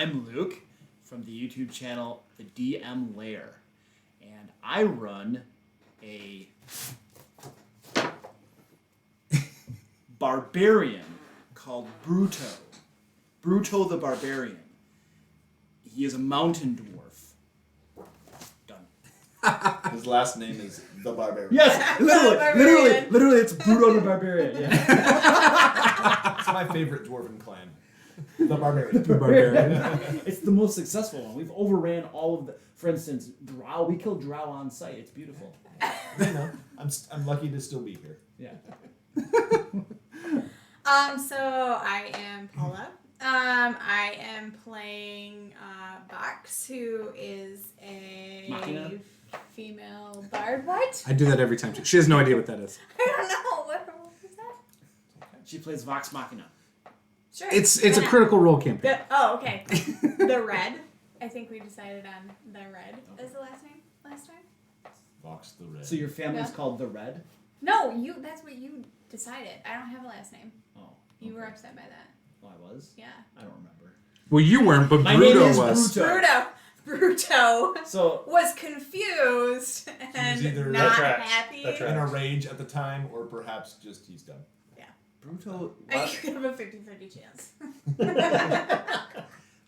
I'm Luke from the YouTube channel The DM Lair, and I run a barbarian called Bruto. Bruto the Barbarian. He is a mountain dwarf. Done. His last name is the Barbarian. Yes, literally, it's Bruto the Barbarian. Yeah. It's my favorite dwarven clan. The Barbarian. It's the most successful one. We've overran all of the. For instance, Drow. We killed Drow on site. It's beautiful. You know, I'm lucky to still be here. Yeah. So I am Paula. I am playing Vox, who is a Machina? female bard. What? I do that every time. She has no idea what that is. I don't know. What was that? She plays Vox Machina. Sure. It's a critical role campaign. Okay. The Red. I think we decided on the Red as the last name last time. Vox the Red. So your family's Yeah. called the Red? No, that's what you decided. I don't have a last name. Oh. You were upset by that. Oh, I was? Yeah. I don't remember. Well, you weren't, but My Bruto name is was. Bruto So was confused and either- not That tracks. happy. That tracks. in a rage at the time, or perhaps just he's done. Bruto. I could have a 50-50 chance.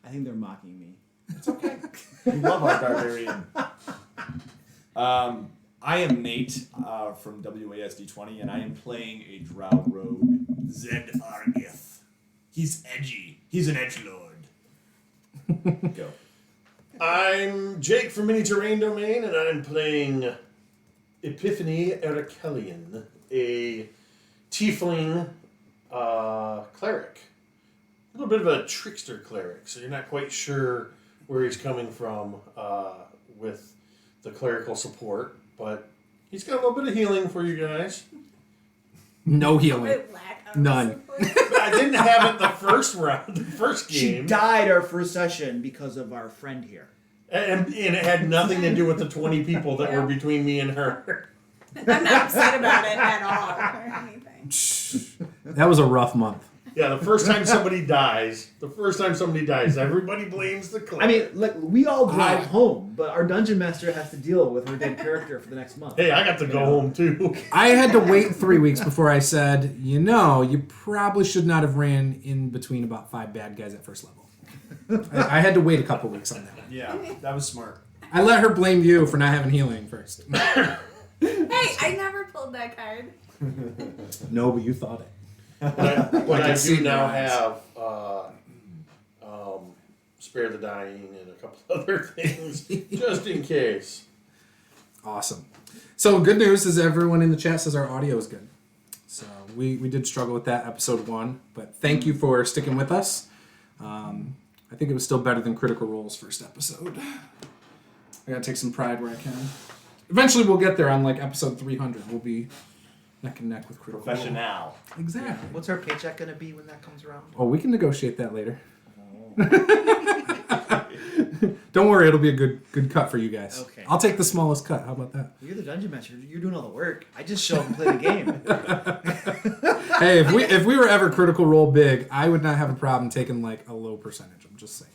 I think they're mocking me. It's okay. We love our Barbarian. I am Nate from WASD20, and I am playing a Drow rogue, Zed Argith. He's edgy. He's an edgelord. Go. I'm Jake from Mini Terrain Domain, and I'm playing Epiphany Erichellion, a tiefling cleric. A little bit of a trickster cleric, so you're not quite sure where he's coming from with the clerical support, but he's got a little bit of healing for you guys. No healing. Lack of None. support. I didn't have it the first round, the first She game. died our first session because of our friend here. And it had nothing to do with the 20 people that were between me and her. I'm not upset about it at all or anything. That was a rough month. Yeah, the first time somebody dies, everybody blames the cleric. I mean, look, we all drive home, but our dungeon master has to deal with her dead character for the next month. Hey, I got to go home too. I had to wait 3 weeks before I said, you probably should not have ran in between about 5 bad guys at first level. I had to wait a couple weeks on that one. Yeah, that was smart. I let her blame you for not having healing first. Hey, I never pulled that card. No, but you thought it. But I see do now your eyes. have Spare the Dying and a couple other things, just in case. Awesome. So good news is everyone in the chat says our audio is good. So we did struggle with that episode 1, but thank you for sticking with us. I think it was still better than Critical Role's first episode. I gotta take some pride where I can. Eventually we'll get there on like episode 300. We'll be neck and neck with Critical Role. Professional. Exactly. What's our paycheck going to be when that comes around? Oh, we can negotiate that later. Don't worry, it'll be a good cut for you guys. Okay. I'll take the smallest cut. How about that? You're the dungeon master. You're doing all the work. I just show up and play the game. Hey, if we were ever Critical Role big, I would not have a problem taking like a low percentage. I'm just saying.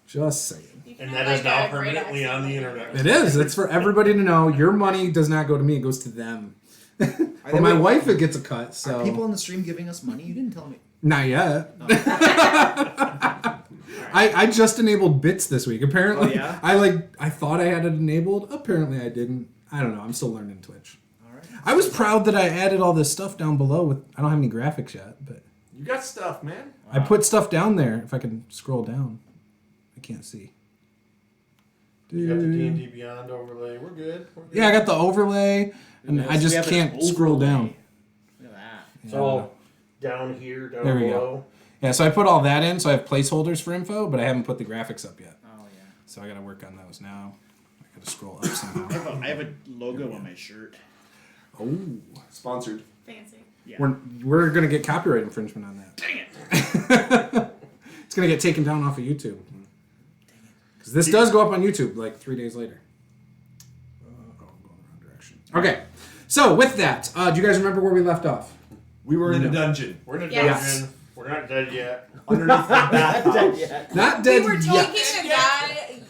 Just saying. You can And have, that is like, now a great permanently on the accent. internet. It is. It's for everybody to know. Your money does not go to me. It goes to them. Are But my wife, it gets a cut. So Are people on the stream giving us money? You didn't tell me. not yet. I just enabled bits this week. Apparently, Oh, yeah? I thought I had it enabled. Apparently, I didn't. I don't know. I'm still learning Twitch. All right. I was proud that I added all this stuff down below. With I don't have any graphics yet, but You got stuff, man. I put stuff down there. If I can scroll down, I can't see. You got the D&D Beyond overlay. We're good. Yeah, I got the overlay, and Yes, I we just have an can't scroll overlay. down. Look at that. So, down here, down There we go. below. Yeah, so I put all that in, so I have placeholders for info, but I haven't put the graphics up yet. Oh, yeah. So I got to work on those now. I got to scroll up somehow. I have a logo on my shirt. Oh, Sponsored. Fancy. Yeah. we're gonna get copyright infringement on that. Dang it. It's gonna get taken down off of YouTube. Because this does go up on YouTube like 3 days later. I'm going the wrong direction. Okay, so with that, do you guys remember where we left off? We were in a dungeon. We're in a Yes. dungeon. We're We're not dead yet. Underneath the bathhouse. Not We dead were yet. taking a guy,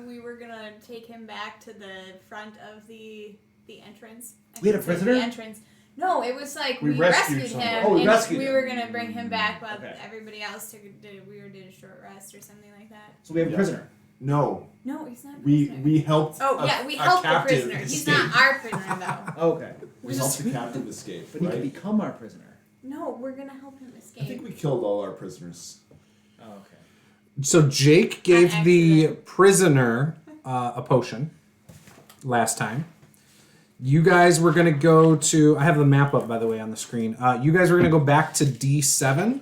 we were gonna take him back to the front of the entrance. We had a should say prisoner? The entrance. No, it was like We we rescued rescued someone. him, Oh, we and rescued we him. were gonna bring him back while Okay. everybody else did a short rest or something like that. So we have a Yeah. prisoner. No, No, he's not a we prisoner. helped. Oh yeah, we helped the captive prisoner. He's escape. not our prisoner though. Oh, okay. We helped the captive escape. But he right? could become our prisoner. No, we're gonna help him escape. I think we killed all our prisoners. Oh, okay. So Jake gave On the accident. prisoner a potion last time. You guys were going to go to... I have the map up, by the way, on the screen. You guys were going to go back to D7,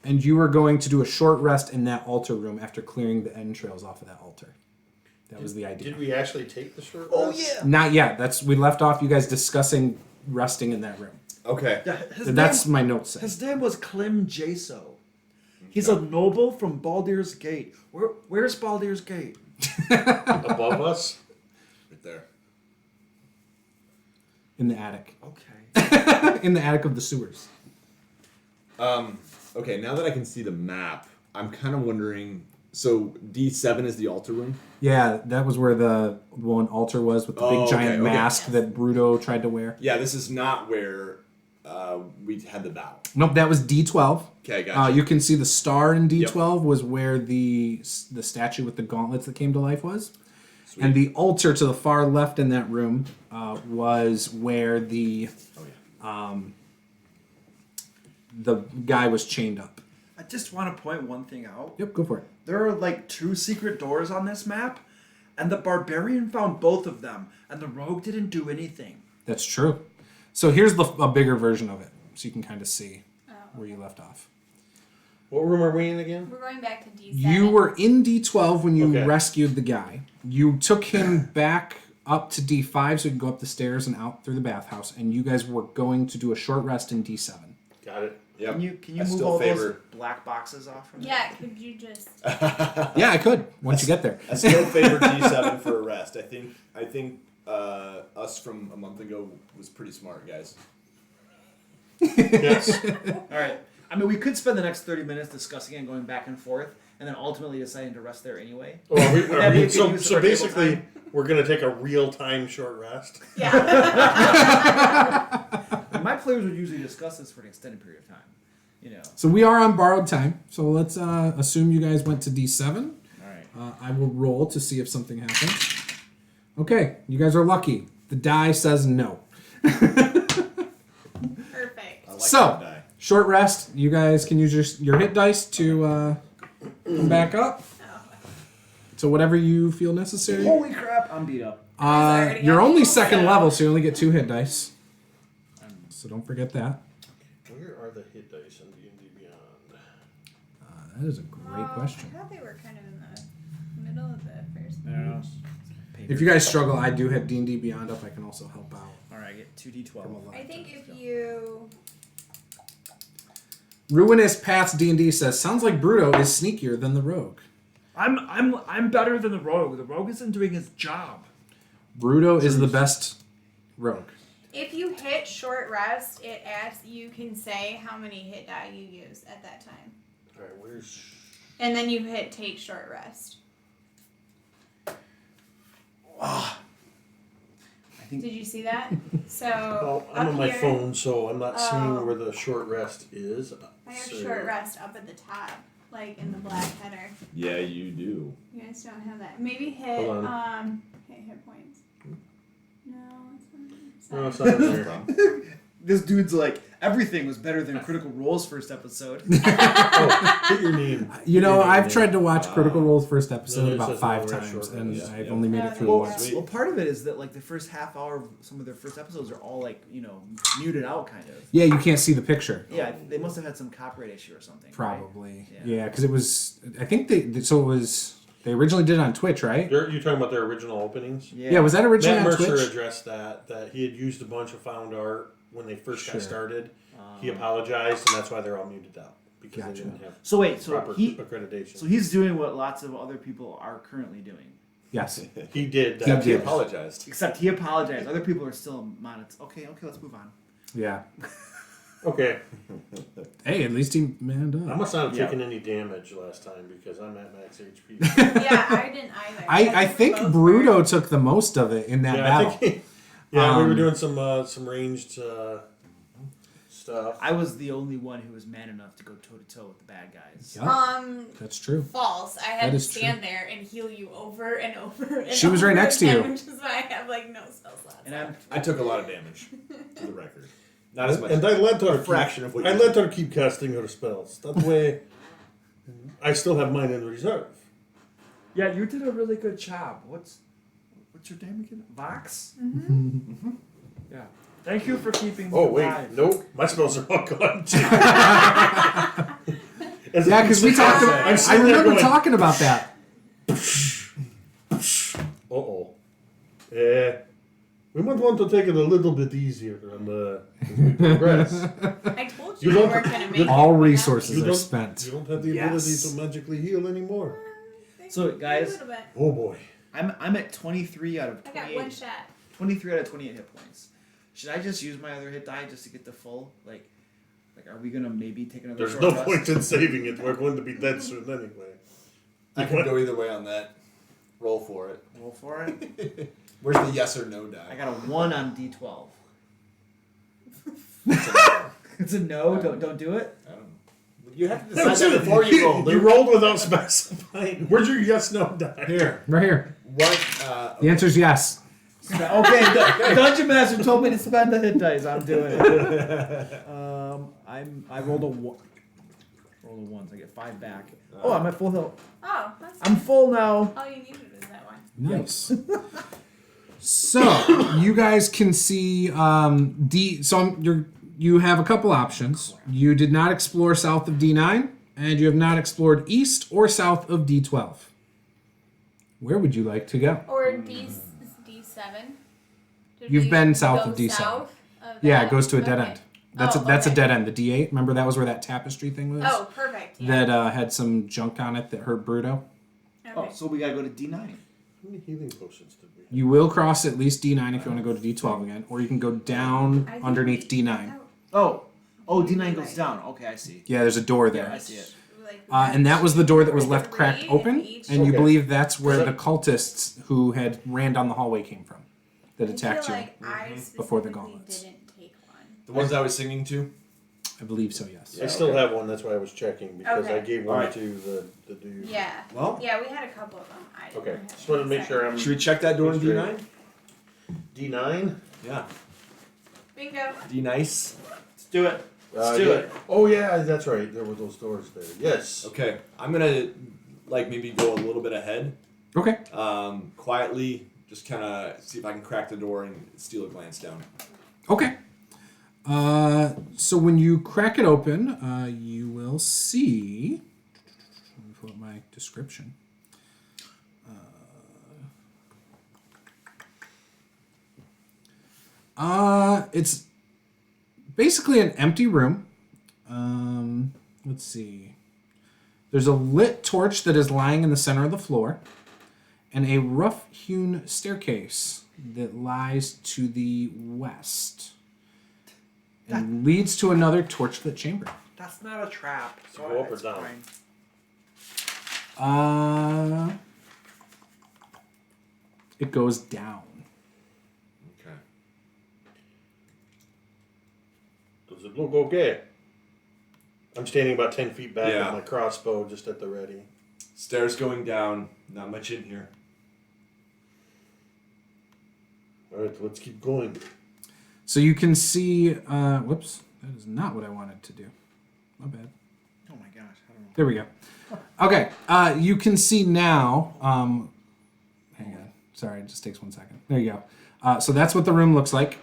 and you were going to do a short rest in that altar room after clearing the entrails off of that altar. That was the idea. Did we actually take the short Oh rest? yeah. Not yet. We left off you guys discussing resting in that room. Okay. That's my notes say. His name was Clem Jaso. He's a noble from Baldur's Gate. Where's Baldur's Gate? Above us? Right there. In the attic. Okay. In the attic of the sewers. Okay, now that I can see the map, I'm kind of wondering. So D7 is the altar room. Yeah, that was where the one altar was with the big Oh, giant okay. mask Yes. that Bruto tried to wear. Yeah, this is not where we had the battle. Nope, that was D12. Okay, gotcha. You can see the star in D12 was where the statue with the gauntlets that came to life was. Sweet. And the altar to the far left in that room was where the guy was chained up. I just want to point one thing out. Yep, go for it. There are like 2 secret doors on this map, and the barbarian found both of them, and the rogue didn't do anything. That's true. So here's a bigger version of it, so you can kind of see where you left off. What room are we in again? We're going back to D7. You were in D12 when you Okay. rescued the guy. You took him back up to D5 so he could go up the stairs and out through the bathhouse, and you guys were going to do a short rest in D7. Got it. Yep. Can you I move still all favor- those black boxes off from Yeah, could you just? Yeah, I could once you get there. I still favor D7 for a rest. I think us from a month ago was pretty smart, guys. Yes. All right. I mean, we could spend the next 30 minutes discussing and going back and forth, and then ultimately deciding to rest there anyway. Well, are we, Would that be a good so use of so our table basically, time? we're going to take a real-time short rest. Yeah. And my players would usually discuss this for an extended period of time. You know. So we are on borrowed time. So let's assume you guys went to D7. All right. I will roll to see if something happens. Okay, you guys are lucky. The die says no. Perfect. I like So- that die. Short rest. You guys can use your hit dice to come back up. So whatever you feel necessary. Holy crap! I'm beat up. already You're got only people, second so- level, so you only get 2 hit dice. So don't forget that. Where are the hit dice in D&D Beyond? That is a great question. I thought they were kind of in the middle of the first I don't know. page. If you guys struggle, I do have D&D Beyond up. I can also help out. All right, I get 2d12. From a lot. I think if you. Ruinous Paths D&D says, sounds like Bruto is sneakier than the Rogue. I'm better than the rogue. The rogue isn't doing his job. Bruto is the best Rogue. If you hit short rest, it asks you can say how many hit die you use at that time, All right, where's... and then you hit take short rest. I think Did you see that? So Well, I'm up on my here, phone, so I'm not Oh. seeing where the short rest is. I have So- short rest up at the top, like in the black header. Yeah, you do. You guys don't have that. Maybe hit Hold on. hit points. No, it's not. No, it's Sorry. not in there. this dude's like everything was better than Critical Role's first episode. Oh, hit your name. You know, Hit your I've name. tried to watch Critical Role's first No, episode it about says 5 no, we're at times, short and rest. I've Yeah. only made it through well, once. Sweet. well, part of it is that like the first half hour of some of their first episodes are all like muted out kind of. Yeah, you can't see the picture. Yeah, they must have had some copyright issue or something. right? Probably. Yeah. Yeah, because it was, I think they originally did it on Twitch, right? You're talking about their original openings? Yeah, was that originally Matt on Mercer Twitch? addressed that he had used a bunch of found art when they first Sure. got started. He apologized, and that's why they're all muted out because Gotcha. they didn't have So wait, so proper accreditation. so he's doing what lots of other people are currently doing. Yes. he did. He He did. apologized. Except he apologized. Other people are still monetized. Okay, let's move on. Yeah. Okay. Hey, at least he manned I up. must not have Yeah. taken any damage last time because I'm at max HP. Yeah, I didn't either. I think both Bruto were. took the most of it in that yeah, battle. I think. Yeah, we were Um, doing some ranged stuff. I was the only one who was man enough to go toe to toe with the bad guys. Yep, that's true. False. I That had to is true. stand there and heal you over and over and She was over right next to again, you. which is why I have like no spell slots. And I took a lot of damage, to the record. Not as much. And I let her a fraction of what I you let did. her keep casting her spells. That way, I still have mine in reserve. Yeah, you did a really good job. What's your name again? Vox? Yeah. Thank you for keeping me Oh wait, alive. nope, my spells are all gone too. Yeah, because we talked. I'm I sitting there remember going, talking about that. Uh-oh. Yeah. We might want to take it a little bit easier as we progress. I told you, You we don't- weren't gonna make you- it. All without resources You are don't- spent. You don't have the Yes. ability to magically heal anymore. you. So, guys- A little bit. Oh boy. I'm at 23 out of I got 28. one shot. 23 out of 28 hit points. Should I just use my other hit die just to get the full? Like, are we gonna maybe take another There's short no rest? point in saving it. We're going to be dead soon anyway. I can go either way on that. Roll for it. Roll for it. Where's the yes or no die? I got a 1 on D12. It's a no. It's a no. Don't do it. I don't know. You have to decide that before you roll. You rolled without specifying. Where's your yes no die? Here. Right here. What? The answer is yes. Okay, the Dungeon Master told me to spend the hit dice. I'm doing it. I rolled a 1. Rolled a 1, so I get 5 back. Oh, I'm at full health. Oh, that's I'm full now. all you needed was that one. Nice. So you guys can see you have a couple options. You did not explore south of D9, and you have not explored east or south of D12. Where would you like to go? Or D7. Did You've we been south go of D7. south of Yeah, that? it goes to a dead Okay. end. That's a okay. dead end. The D8. Remember that was where that tapestry thing was. Oh, perfect. Yeah. That had some junk on it that hurt Bruto. Okay. Oh, so we gotta go to D9. How many healing potions did we have? You will cross at least D9 if you want to go to D12 again, or you can go down I think underneath we- D9. Oh, D9 goes down. Okay, I see. Yeah, there's a door Yeah, there. I see it. Like, And that was the door that was Three left cracked open, each. and you Okay. believe that's where So- the cultists who had ran down the hallway came from, that I attacked feel you. like I Before the specifically gauntlets. didn't take one. The ones I was singing to? I believe so, yes. I still have one. That's why I was checking because I Okay. gave one Alright. to the dude. Yeah. Well, Yeah, we had a couple of them. I didn't Okay. have Just wanted to make any sure I'm should we check that door in D9? D9. Yeah. Bingo. D nice. Let's do it. Let's do yeah. it. Oh yeah, that's right. There were those doors there. Yes. Okay. I'm gonna maybe go a little bit ahead. Okay. Quietly, just kind of see if I can crack the door and steal a glance down. Okay. So when you crack it open, you will see. Let me pull up my description. It's basically an empty room. Let's see. There's a lit torch that is lying in the center of the floor, and a rough-hewn staircase that lies to the west and leads to another torchlit chamber. That's not a trap. So go up or It's down? fine. It goes down. Okay. Does it look okay? I'm standing about 10 feet back Yeah. with my crossbow just at the ready. Stairs going down. Not much in here. All right, let's keep going. So you can see. Whoops, that is not what I wanted to do. My bad. Oh my gosh, I don't know. There we go. Okay, you can see now. Hang on. Sorry, it just takes 1 second. There you go. So that's what the room looks like.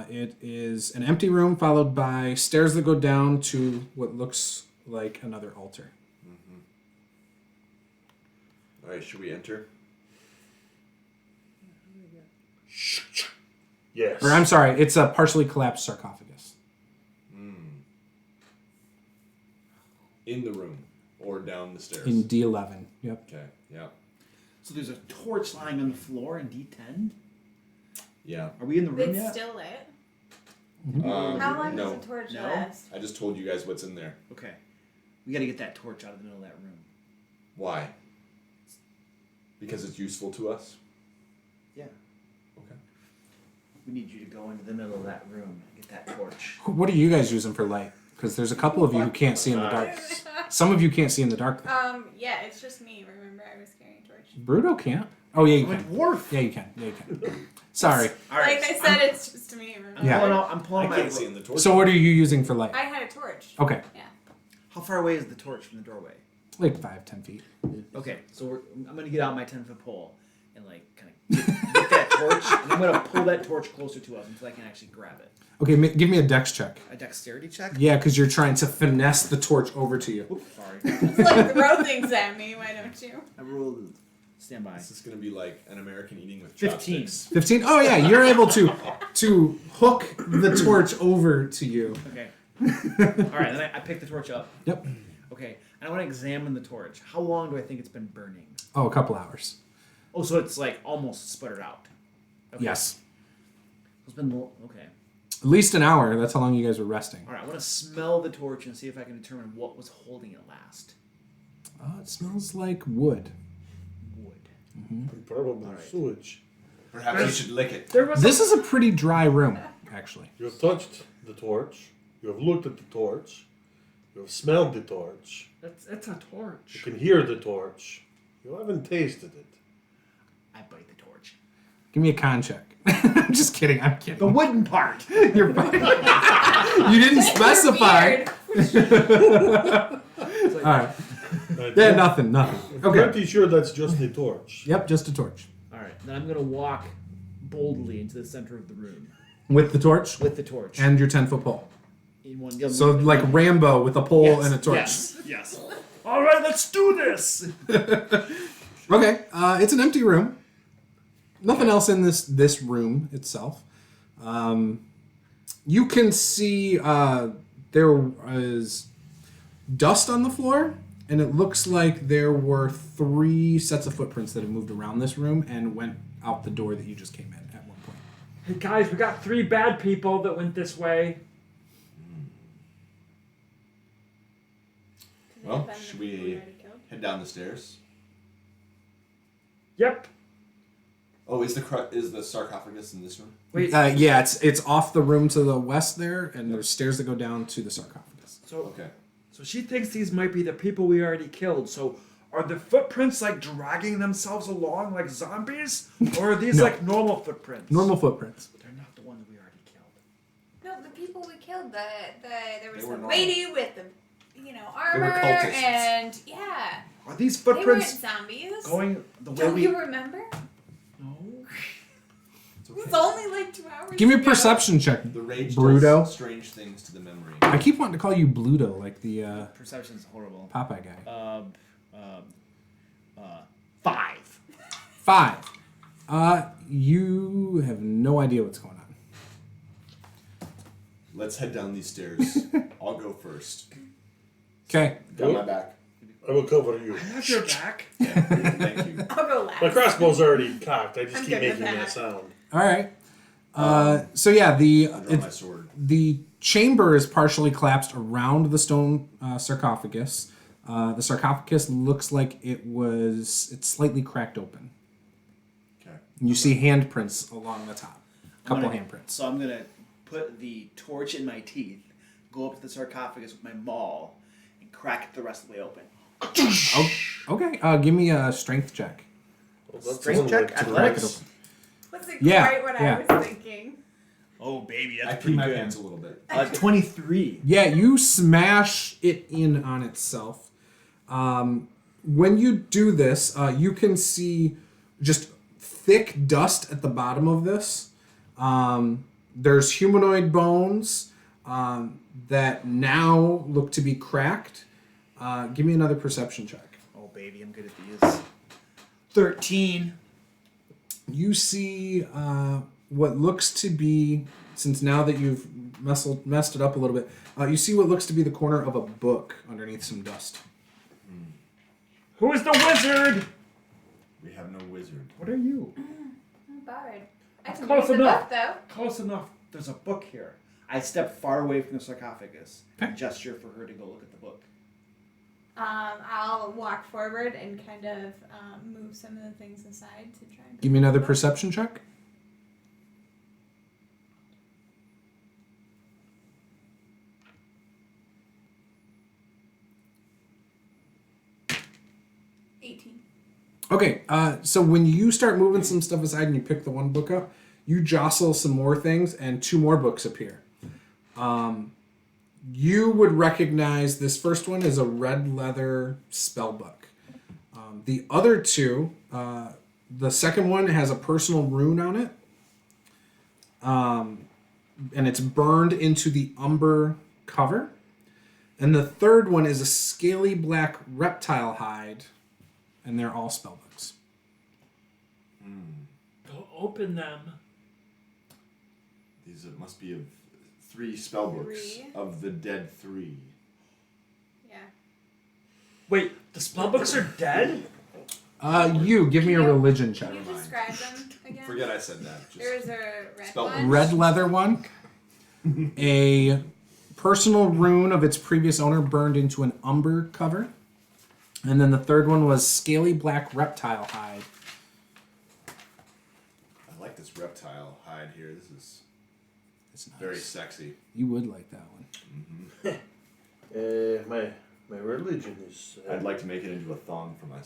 It is an empty room followed by stairs that go down to what looks like another altar. All right, should we enter? Yes. Or I'm sorry, it's a partially collapsed sarcophagus. In the room or down the stairs? In D11. Yep. Okay. Yeah. So there's a torch lying on the floor in D10. Yeah. Are we in the room It's yet? still lit. How long no. does a torch No? last? I just told you guys what's in there. Okay. We gotta get that torch out of the middle of that room. Why? Because it's useful to us? Yeah. Okay. We need you to go into the middle of that room and get that torch. What are you guys using for light? Because there's a couple of you who can't see in the dark. Some of you can't see in the dark. Though. Yeah, it's just me. Remember, I was carrying a torch. Bruto can't. Oh yeah, you I'm a can. dwarf. Yeah, you can. Yeah, you can. Sorry. All right. Like I said, it's just me. Remember? Yeah. I'm pulling I my. can't see in the torch. So what are you using for light? I had a torch. Okay, Yeah. How far away is the torch from the doorway? like 5-10 feet. Okay, so I'm gonna get out my 10-foot pole and like kind of get that torch, and I'm gonna pull that torch closer to us until I can actually grab it. Okay, give me a dex check. A dexterity check. Yeah, because you're trying to finesse the torch over to you. Oops, sorry. It's like throw things at me. Why don't you? I rolled. Stand by. This is going to be like an American eating with 15. chopsticks. 15. Oh yeah, you're able to hook the torch over to you. Okay. All right, then I pick the torch up. Yep. Okay, and I want to examine the torch. How long do I think it's been burning? Oh, a couple hours. Oh, so it's like almost sputtered out. Okay. Yes. It's been okay. At least an hour. That's how long you guys were resting. All right, I want to smell the torch and see if I can determine what was holding it last. It smells like wood. Wood. Probably Alright. sewage. Perhaps you should lick it. There was This is a pretty dry room, actually. You have touched the torch. You have looked at the torch. You have smelled the torch. it's a You torch. can hear the torch. You haven't tasted it. I bite the torch. Give me a con check. I'm just kidding. I'm kidding. The wooden part. You're fine. You didn't specify. Weird. All right. Yeah, nothing. I'm Okay. pretty sure that's just the torch. Yep, just a torch. All right, then I'm gonna walk boldly into the center of the room With the torch with the torch. and your 10-foot pole. In one, So like Rambo with a pole yes, and a torch. Yes. Yes. All right, let's do this. Okay, it's an empty room. Nothing else in this room itself. You can see there is dust on the floor, and it looks like there were 3 sets of footprints that have moved around this room and went out the door that you just came in at one point. Hey guys, we got 3 bad people that went this way. Well, should we head down the stairs? Yep. Oh, is the sarcophagus in this room? Wait. Yeah, it's off the room to the west there, and there's stairs that go down to the sarcophagus. So Okay. so she thinks these might be the people we already killed. So are the footprints like dragging themselves along like zombies, or are these No. like normal footprints? Normal footprints. They're not the ones we already killed. No, the people we killed. There was They were the normal. lady with the, They armor were cultists. and yeah, Are these they weren't footprints zombies. going the way Don't we? you remember? No. It's It was okay. only like 2 hours. Give me a ago. perception check. The rage Bruto. does strange things to the memory. I keep wanting to call you Bluto, like the Perception's horrible. Popeye guy. 5. 5. You have no idea what's going on. Let's head down these stairs. I'll go first. Okay. Got my back. I will cover you. I have your back. Yeah, thank you. I'll go last. My crossbow's already cocked. I just I'm keep good with making that that. sound. All right. So yeah, I'll draw my sword. the chamber is partially collapsed around the stone sarcophagus. The sarcophagus looks like it's slightly cracked open. Okay. And you see handprints along the top. Couple handprints. So I'm gonna put the torch in my teeth, go up to the sarcophagus with my maul, and crack it the rest of the way open. Oh, okay. Give me a strength check. Well, that's Strength one check, way to athletics? Wasn't Yeah, quite what yeah. I was thinking. Oh baby, I that's pee pretty my good. pants a little bit. 23. Yeah, you smash it in on itself. When you do this, you can see just thick dust at the bottom of this. There's humanoid bones that now look to be cracked. Give me another perception check. Oh baby, I'm good at these. 13. You see what looks to be, since now that you've messed it up a little bit, you see what looks to be the corner of a book underneath some dust. Who is the wizard? We have no wizard. What are you? I'm bard. I can Close read the enough. book though. Close enough. There's a book here. I step far away from the sarcophagus Okay. and gesture for her to go look at the book. I'll walk forward and kind of move some of the things aside to try and. Give me another perception check. 18. Okay, so when you start moving some stuff aside and you pick the one book up, you jostle some more things and 2 more books appear. You would recognize this first one as a red leather spell book. The other 2, the second one has a personal rune on it, and it's burned into the umber cover. And the third one is a scaly black reptile hide, and they're all spell books. Don't open them. These must be of 3 spell books 3? of the dead 3. Yeah. Wait, the spellbooks are dead? You give me a religion check. Can you describe them again? Forget I said that. Just There's a red spell one. Red leather one, a personal rune of its previous owner burned into an umber cover, and then the third one was scaly black reptile hide. I like this reptile hide here. This is It's nice. very sexy. You would like that one. My religion is. I'd like to make it into a thong for my.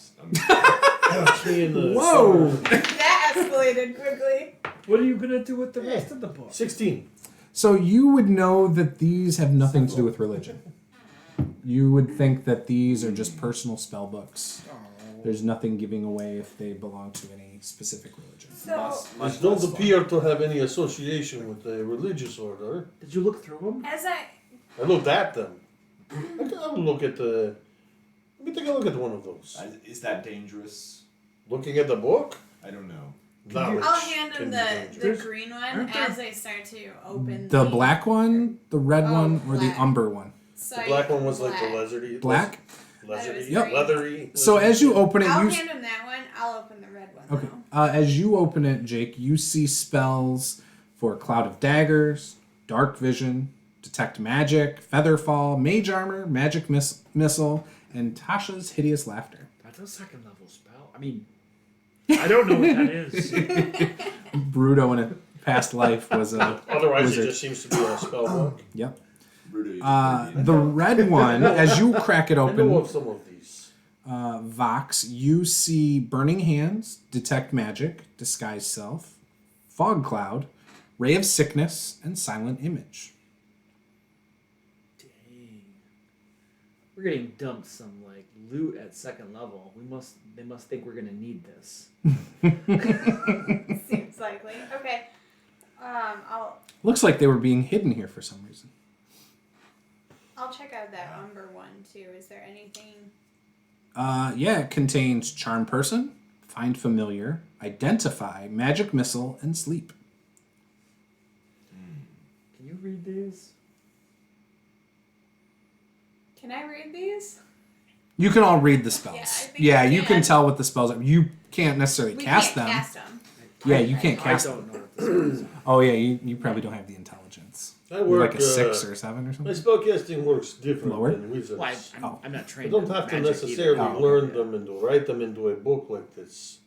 Whoa! That escalated quickly. What are you gonna do with the rest of the book? 16. So you would know that these have nothing to do with religion. You would think that these are just personal spell books. There's nothing giving away if they belong to any specific religion. So, These don't appear to have any association with the religious order. Did you look through them? as I I looked at them. I'll look at the. Let me take a look at one of those. Is that dangerous? Looking at the book? I don't know. Knowledge I'll hand can him be the dangerous. green one Aren't there- as I start to open The black one, the red Oh, one, or the black. umber one? So The I- black one was like the black. leathery. Black? Leathery. Yep. Leathery. So as you open it, I'll you... hand him that one. I'll open the red one. Okay. Though. As you open it, Jake, you see spells for Cloud of Daggers, Dark Vision, Detect Magic, Featherfall, Mage Armor, Magic Missile, and Tasha's Hideous Laughter. That's a second level spell. I mean, I don't know what that is. Bruto in a past life was a Otherwise, wizard. it just seems to be a spell book. Yep. Bruto, you just put The red one, as you crack it I know open, of some of these. Vox, you see Burning Hands, Detect Magic, Disguise Self, Fog Cloud, Ray of Sickness, and Silent Image. Dang. We're getting dumped some like loot at second level. They must think we're gonna need this. Seems likely. Okay. Looks like they were being hidden here for some reason. I'll check out that umber one too. Is there anything? Yeah, it contains Charm Person, Find Familiar, Identify, Magic Missile, and Sleep. Can you read these? Can I read these? You can all read the spells. Yeah, I think Yeah, I you can can. tell what the spells are. You can't necessarily We cast can't them. cast them. Yeah, you can't I cast don't them. know what this is. Oh, yeah, you probably don't have the intelligence. I You're work like a 6 or 7 or My something. spellcasting works different Lower? than wizards. Well, Oh. I'm not I trained. don't in have to magic necessarily either. Oh, learn okay. them and write them into a book like this.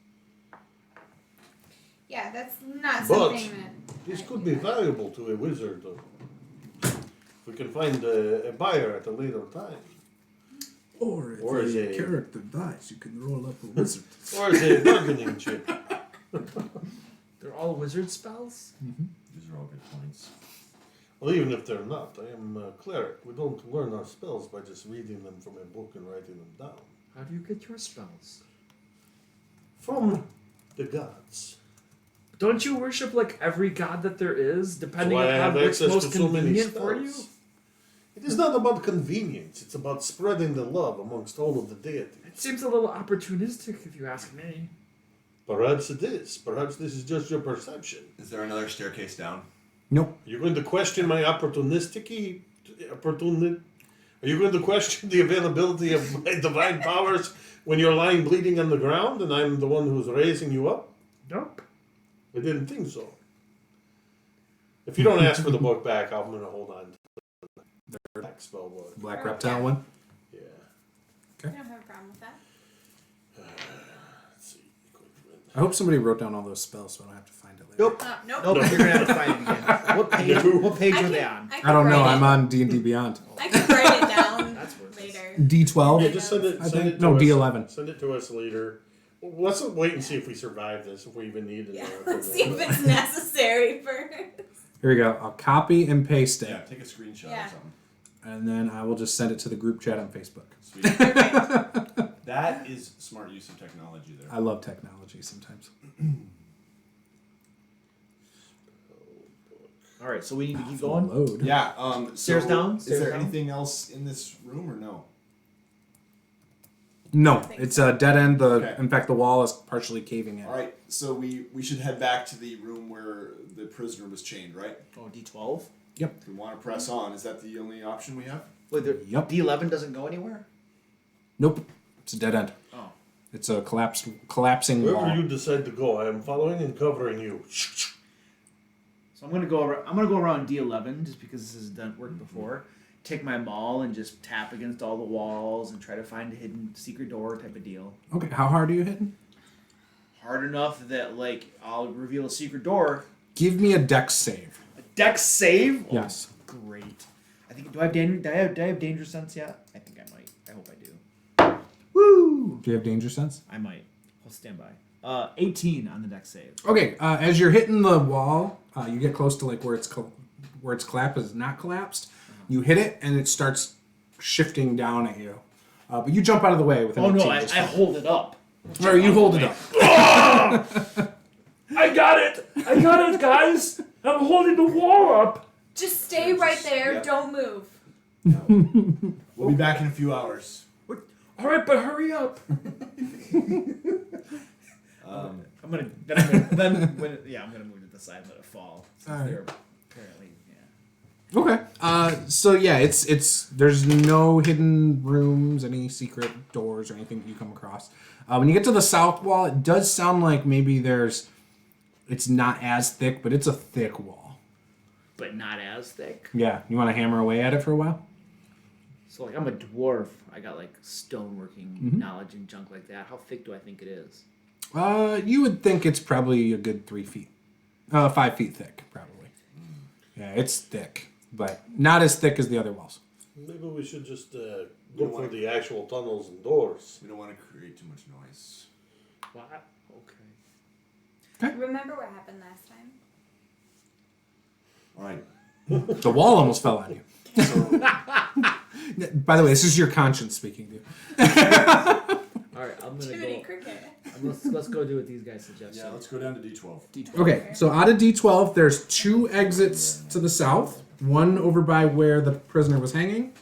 Yeah, that's not But something that. This I could do be that. valuable to a wizard, though. If we can find a buyer at a later time. Or Or as a- character dies, you can roll up a wizard. Or as a bargaining chip. They're all wizard spells? These are all good points. Well, even if they're not, I am a cleric. We don't learn our spells by just reading them from a book and writing them down. How do you get your spells? From the gods. Don't you worship like every god that there is, depending Why I have upon what's access most to so many convenient for you? spells. It is not about convenience. It's about spreading the love amongst all of the deities. It seems a little opportunistic, if you ask me. Perhaps it is. Perhaps this is just your perception. Is there another staircase down? Nope. You're going to question my Are you going to question the availability of my divine powers when you're lying bleeding on the ground and I'm the one who's raising you up? Nope. I didn't think so. If you don't ask for the book back, I'm going to hold on to the black spell book. Black Oh, reptile yeah. one. Yeah. I don't have a problem with that. Let's see. Equipment. I hope somebody wrote down all those spells so I don't have to find it later. Nope. Nope. Nope. You're gonna have to find it again. What page are they on? I don't know. write I'm it- on D&D Beyond. I can write it down That's worth it. later. D12. Yeah, just send it. I Send think it to no us. D11. Send it to us later. Well, let's wait and see if we survive this. If we even need it. Yeah, let's see if it's necessary first. Here we go. I'll copy and paste it, Yeah, take a screenshot Yeah. or something. and then I will just send it to the group chat on Facebook. Sweet. Perfect. That is smart use of technology there. I love technology sometimes. All right, so we need to keep going. Load. Yeah. Stairs so down? Is Stairs there down? anything else in this room or no? No, I think it's so. a dead end. Okay. In fact, the wall is partially caving in. All right. So we should head back to the room where the prisoner was chained, right? Oh, D12. If we want to press on, is that the only option we have? Wait, Yep. D11 doesn't go anywhere. Nope. It's a dead end. Oh. It's a collapsing Wherever wall. you decide to go, I am following and covering you. So I'm gonna go. I'm gonna go around D11 just because this has done worked before. Take my maul and just tap against all the walls and try to find a hidden secret door type of deal. Okay, how hard are you hitting? Hard enough that like I'll reveal a secret door. Give me a dex save. A dex save. Oh, Yes. great. I think. Do I have danger sense yet? I think I might. I hope I do. Woo! Do you have danger sense? I might. I'll stand by. 18 on the dex save. Okay, as you're hitting the wall, you get close to like where it's collapsed is not collapsed. You hit it and it starts shifting down at you, but you jump out of the way with an Oh no! 18 I just hold it up. fine. Or you hold it up. I got it, guys. I'm holding the wall up. Just stay right there. Yep. Don't move. We'll be back in a few hours. All right, but hurry up. I'm gonna move to the side and let it fall. Since Alright. they're apparently, yeah. Okay. So yeah, it's there's no hidden rooms, any secret doors or anything that you come across. When you get to the south wall, it does sound like maybe it's not as thick, but it's a thick wall. But not as thick. Yeah. You want to hammer away at it for a while? So like I'm a dwarf. I got like stoneworking knowledge and junk like that. How thick do I think it is? You would think it's probably a good 3 feet. 5 feet thick, probably. Yeah, it's thick, but not as thick as the other walls. Maybe we should just go for the actual tunnels and doors. We don't want to create too much noise. What? Okay. Remember what happened last time? All right. The wall almost fell on you. So By the way, this is your conscience speaking to you. All right, I'm gonna Jiminy go. Cricket. Let's go do what these guys suggest. yeah, let's go down to D12. D12. Okay, so out of D12, there's 2 exits to the south. One over by where the prisoner was hanging.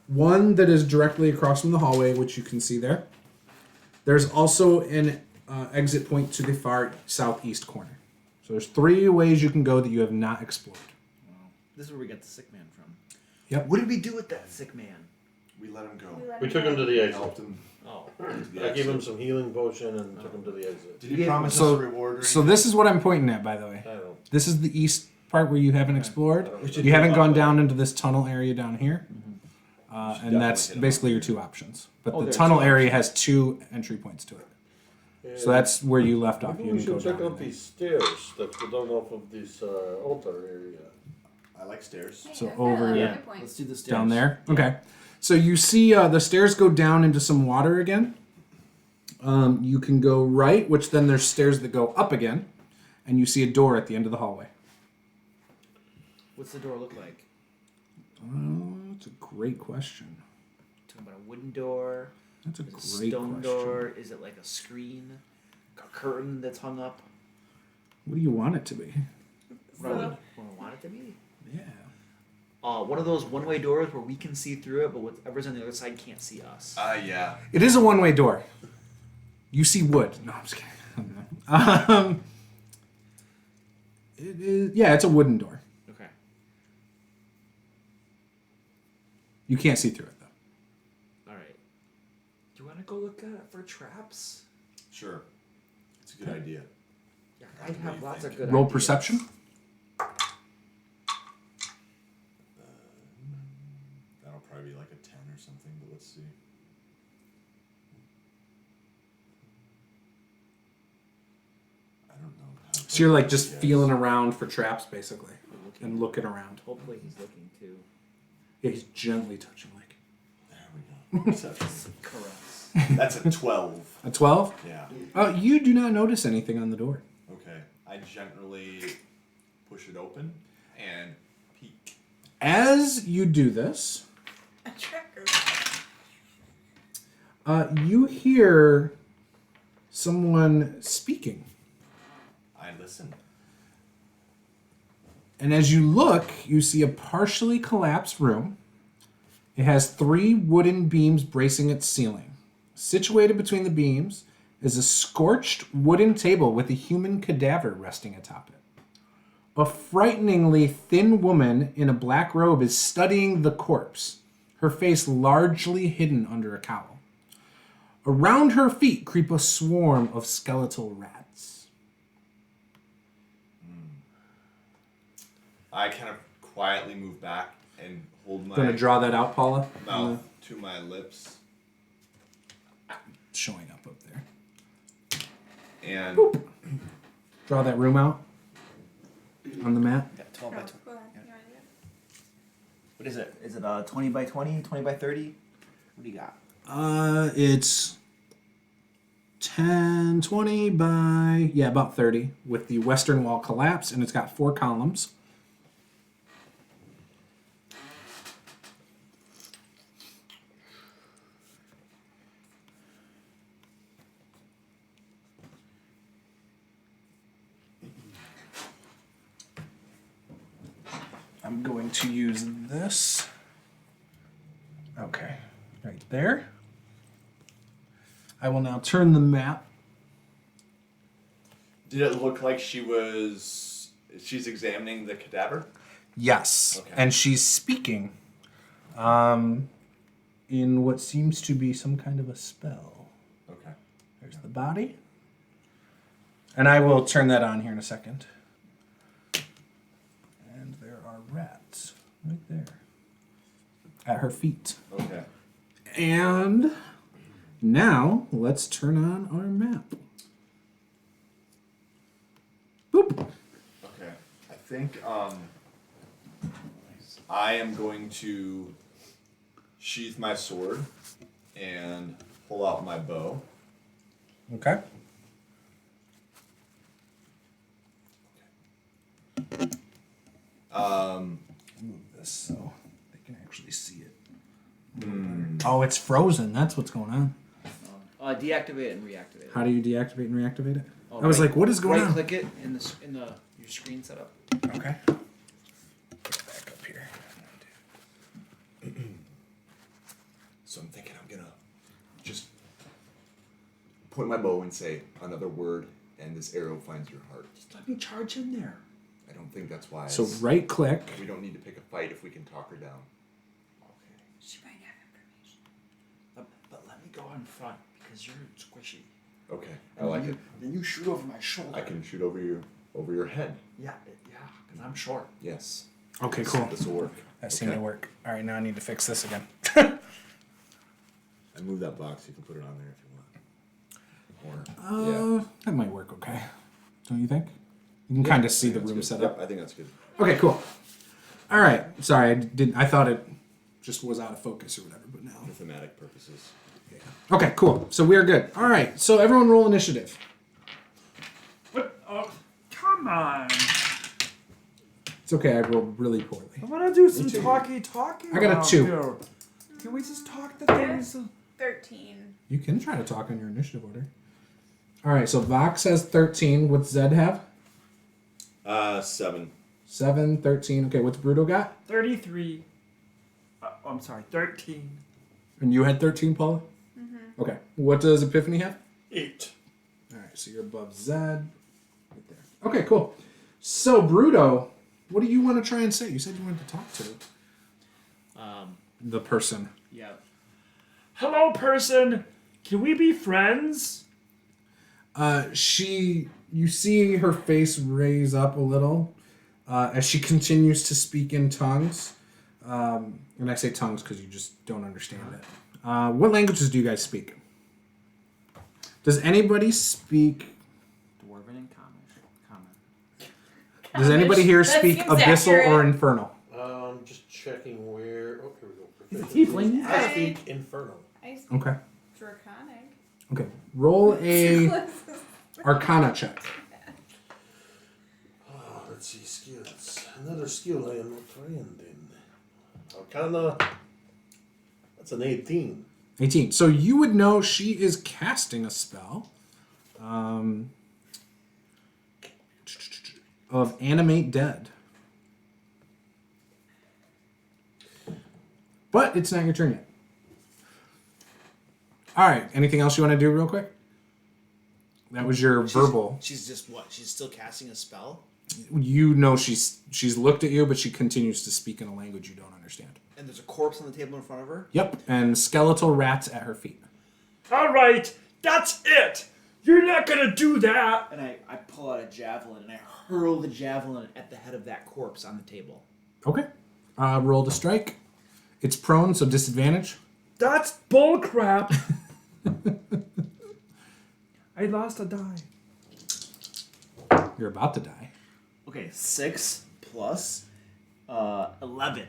One that is directly across from the hallway, which you can see there. There's also an exit point to the far southeast corner. So there's 3 ways you can go that you have not explored. This is where we got the sick man from. Yep. What did we do with that sick man? We let him go. We took him to the exit. Helped him. Oh. into the I gave him exit. some healing potion and took him to the exit. Did he promise So- us a reward or So anything? this is what I'm pointing at, by the way. I don't. This is the east part where you haven't explored. We should You haven't do gone that. down into this tunnel area down here. definitely And that's hit 'em basically up. your 2 options. But Oh, the there are tunnel 2 area has 2 entry points to it. So that's where you left off. Maybe You we didn't go should check down out there. these stairs that go down off of this altar area. I like stairs. So Yeah, over- good Yeah. point. Let's do the stairs. Down there? Okay. So you see the stairs go down into some water again. You can go right, which then there's stairs that go up again. And you see a door at the end of the hallway. What's the door look like? That's a great question. Talking about a wooden door. That's a Is it a great stone question. door? Is it like a screen? A curtain that's hung up? What do you want it to be? What do I want it to be? Yeah. One of those one-way doors where we can see through it, but whatever's on the other side can't see us. Yeah. It is a one-way door. You see wood. No, I'm just kidding. It is. Yeah, it's a wooden door. Okay. You can't see through it though. All right. Do you want to go look at it for traps? Sure. It's a good idea. Yeah, I have lots of good Roll ideas. perception. or something, but let's see. I don't know. So you're like just Yes. feeling around for traps, basically, and looking around. Hopefully he's looking too. Yeah, he's gently touching, like There we go. Perception. Caress. That's a 12. a 12. Yeah. You do not notice anything on the door. Okay. I gently push it open and peek. As you do this, A tracker. you hear someone speaking. I listen. And as you look, you see a partially collapsed room. It has 3 wooden beams bracing its ceiling. Situated between the beams is a scorched wooden table with a human cadaver resting atop it. A frighteningly thin woman in a black robe is studying the corpse, her face largely hidden under a cowl. Around her feet creep a swarm of skeletal rats. I kind of quietly move back and hold my Gonna draw that out, Paula? mouth to my lips Showing up there. and Draw that room out on the map. Yeah, 12 by 20. Go ahead. You wanna do it? What is it? Is it 20 by 20, 20 by 30? What do you got? It's 10, 20 by, about 30, with the western wall collapsed, and it's got 4 columns. I'm going to use this. Okay, right there. I will now turn the map. did it look like she's examining the cadaver? Yes, Okay. and she's speaking in what seems to be some kind of a spell. Okay. There's the body. And I will turn that on here in a second. And there are rats right there at her feet. Okay. And now let's turn on our map. Boop. Okay. I think I am going to sheath my sword and pull out my bow. Okay. Move this so they can actually see it. Oh, it's frozen. That's what's going on. Deactivate and reactivate. How do you deactivate and reactivate it? Oh, I was right- like, what is going right on? click it in the your screen setup. Okay. Put it back up here. So I'm thinking I'm gonna just point my bow and say another word, and this arrow finds your heart. Just let me charge in there. I don't think that's wise. So right click. We don't need to pick a fight if we can talk her down. Okay. She might have information. But let me go in front because you're squishy. Okay, I like it. Then you shoot over my shoulder. I can shoot over your head. Yeah, because I'm short. Yes. Okay, cool. This will work. That seemed to Okay. work. All right, now I need to fix this again. I move that box. You can put it on there if you want. Or That might work okay. Don't you think? You can kind of see the room set up. Yep, I think that's good. Okay, cool. All right. Sorry, I didn't. I thought it just was out of focus or whatever, but now. For thematic purposes. Okay, cool. So we're good. All right. So everyone roll initiative. What? Oh, come on. It's okay. I rolled really poorly. I want to do some talking. I got a around 2. here. Can we just talk the things? 13. You can try to talk on your initiative order. All right. So Vox has 13. What's Zed have? 7. 7, 13. Okay. What's Bruto got? 33. I'm sorry, 13. And you had 13, Paula? Mm-hmm. Okay. What does Epiphany have? 8. All right, so you're above Zed. Right there. Okay, cool. So, Bruto, what do you want to try and say? You said you wanted to talk to the person. Yeah. Hello, person. Can we be friends? You see her face raise up a little as she continues to speak in tongues. and I say tongues because you just don't understand it. What languages do you guys speak? Does anybody speak... Dwarven and common. Does anybody here That speak seems Abyssal accurate. or Infernal? Just checking where. Oh, here we go. He's a tiefling. I speak Infernal. I speak Okay. Draconic. Okay. Roll a Arcana check. Oh, let's see, skills. Another skill I am not trained in. Arcana. That's an 18. 18. So you would know she is casting a spell of Animate Dead. But it's not your turn yet. All right. Anything else you want to do real quick? That was your verbal. She's just what? She's still casting a spell? You know she's looked at you, but she continues to speak in a language you don't understand. And there's a corpse on the table in front of her? Yep. And skeletal rats at her feet. All right, that's it. You're not gonna do that. And I pull out a javelin and I hurl the javelin at the head of that corpse on the table. Okay. Roll to strike. It's prone, so disadvantage. That's bullcrap. I lost a die. You're about to die. Okay, 6 plus 11.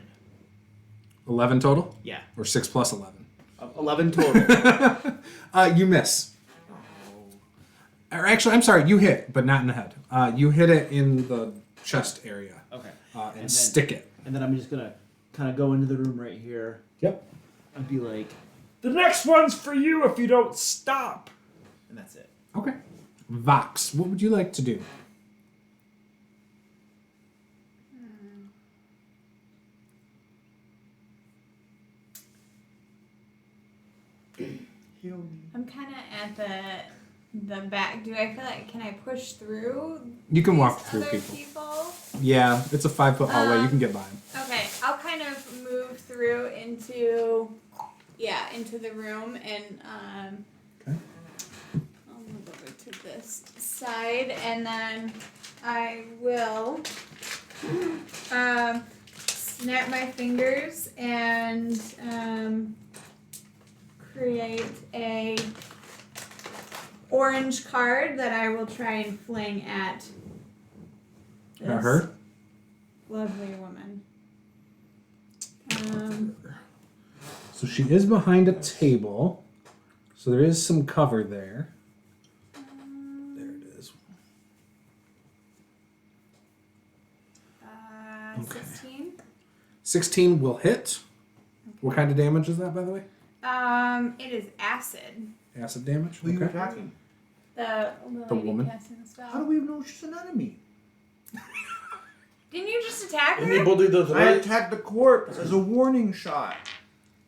11 total? Yeah, Or 6 plus 11? 11 total. You miss. Or actually, I'm sorry, you hit, but not in the head. You hit it in the chest area Okay. and then- stick it. And then I'm just gonna kind of go into the room right here Yep. and be like, The next one's for you if you don't stop. and that's it. Okay. Vox, what would you like to do? I'm kind of at the back. Do I feel like can I push through? You can these walk through other people. Yeah, it's a 5-foot hallway. You can get by him. Okay, I'll kind of move through into the room and Okay. I'll move over to this side and then I will snap my fingers and create a orange card that I will try and fling at this At her? lovely woman. So she is behind a table. So there is some cover there. There it is. Okay. 16. 16 will hit. What kind of damage is that, by the way? It is acid. Acid damage? Who are you Okay. attacking? The lady woman? casting the spell. How do we know she's an enemy? Didn't you just attack her? Anybody that I attacked the corpse as a warning shot.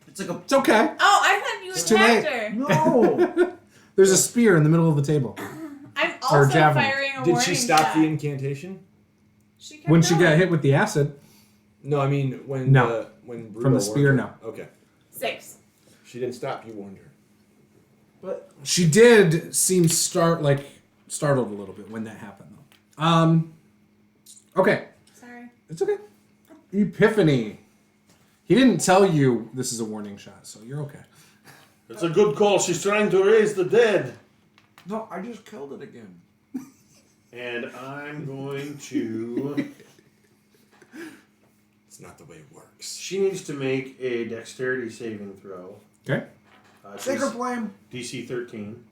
It's like a. It's okay. Oh, I thought you It's too attacked late. her. No. There's a spear in the middle of the table. I'm Or also javelin. firing a Did warning she stop shot. the incantation? She kept When she got going. hit with the acid, No, I mean when No. when Bruno from the spear, warned her. no. Okay, 6. she didn't stop. You warned her. She did seem startled a little bit when that happened, though. Okay, Sorry. it's okay. Epiphany. He didn't tell you this is a warning shot, so you're okay. It's a good call. She's trying to raise the dead. No, I just killed it again. And I'm going to. It's not the way it works. She needs to make a dexterity saving throw. Okay. Sacred flame. DC 13.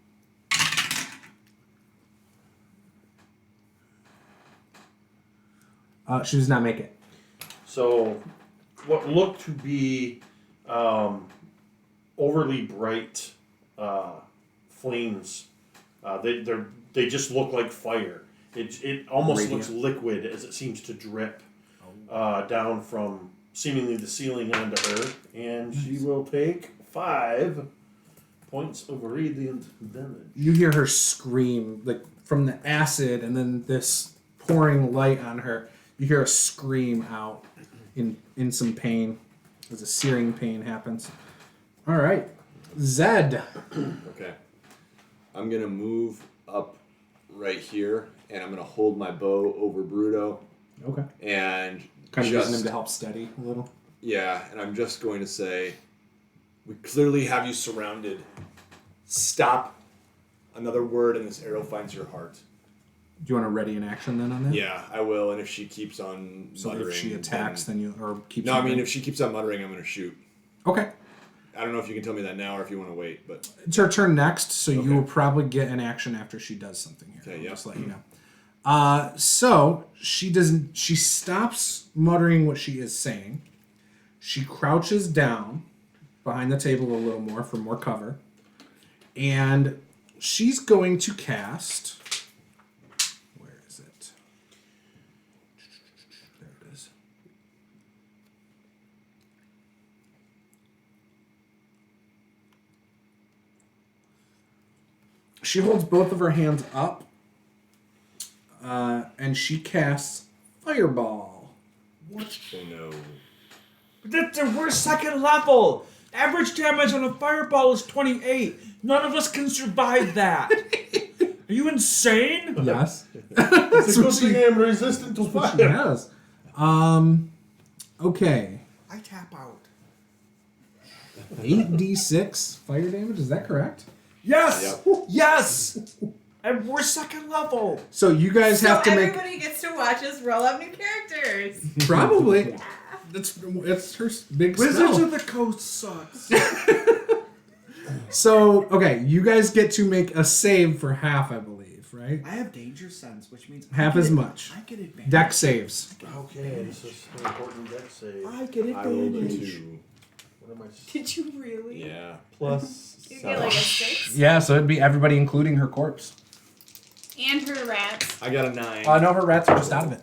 She does not make it. So, what looked to be overly bright flames, they just look like fire. It almost Radiant. looks liquid as it seems to drip down from seemingly the ceiling onto her, and she will take 5 points of radiant damage. You hear her scream, like from the acid and then this pouring light on her. You hear her scream out in some pain as a searing pain happens. All right, Zed. Okay. I'm gonna move up right here, and I'm gonna hold my bow over Bruto, Okay. and Kind of just using him to help steady a little. Yeah, and I'm just going to say, we clearly have you surrounded. Stop. Another word and this arrow finds your heart. Do you want to ready an action then on that? Yeah, I will, and if she keeps on So muttering... if she attacks, then you... Or keeps No, I on mean, if she keeps on muttering, I'm going to shoot. Okay. I don't know if you can tell me that now or if you want to wait, but... It's her turn next, so Okay. you will probably get an action after she does something here. Okay, I'll yeah. just let you know. So she doesn't. She stops muttering what she is saying. She crouches down behind the table a little more for more cover, and she's going to cast. Where is it? There it is. She holds both of her hands up, and she casts Fireball. What? Oh, no. That's the worst second level. Average damage on a fireball is 28. None of us can survive that. Are you insane? Yes. It's a good thing I am resistant to She fire. has. Okay. I tap out. 8d6 fire damage, is that correct? Yes! Yep. Yes! And we're second level. So you guys have to make... everybody gets to watch us roll up new characters. Probably. It's her big Wizards spell. of the Coast sucks. So, okay, you guys get to make a save for half, I believe, right? I have danger sense, which means Half as much. I get advantage. Deck saves. Okay, this is an important deck save. I get I rolled a advantage. 2. What am I? Did you really? Yeah. Plus You 7. get like a 6? Yeah, so it'd be everybody including her corpse. And her rats. I got a 9. No, her rats are just out of it.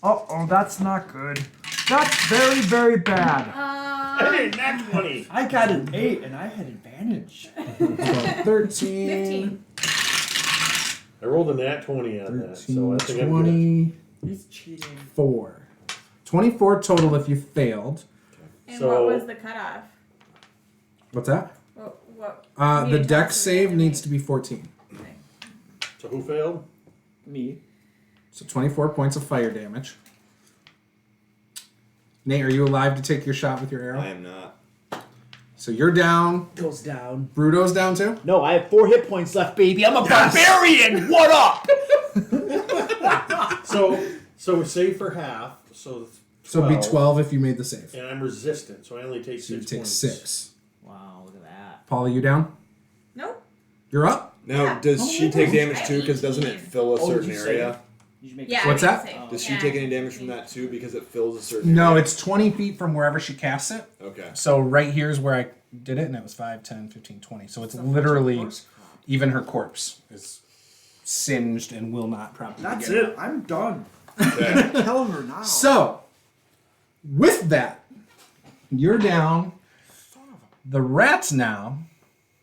Oh, that's not good. That's very, very bad. Hey, nat 20. I got an 8 and I had advantage. So 13. 15. I rolled a nat 20 on that, so I 13, think I'm good. He's cheating. 24 total if you failed. And So- what was the cutoff? What's that? What The needed deck to save be needs to be 14. So who failed? Me. So 24 points of fire damage. Nate, are you alive to take your shot with your arrow? I am not. So you're down. Goes down. Bruto's down too? No, I have 4 hit points left, baby. I'm a barbarian. What up? So save for half. So So it'd be 12 if you made the save. And I'm resistant, so I only take So you 6 take points. 6. Wow, look at that. Paula, you down? Nope. You're up? Now, Yeah. does she take damage I too? Because doesn't it 18. fill a Oh, certain did you area? Did you make Yeah. What's I that? made a save. Does she Yeah. take any damage from that too? Because it fills a certain No, area? it's 20 feet from wherever she casts it. Okay. So right here's where I did it, and it was 5, 10, 15, 20. So it's literally even her corpse is singed and will not probably That's get it. I'm done. Okay. Killing her now. So, with that, you're down. The rats now.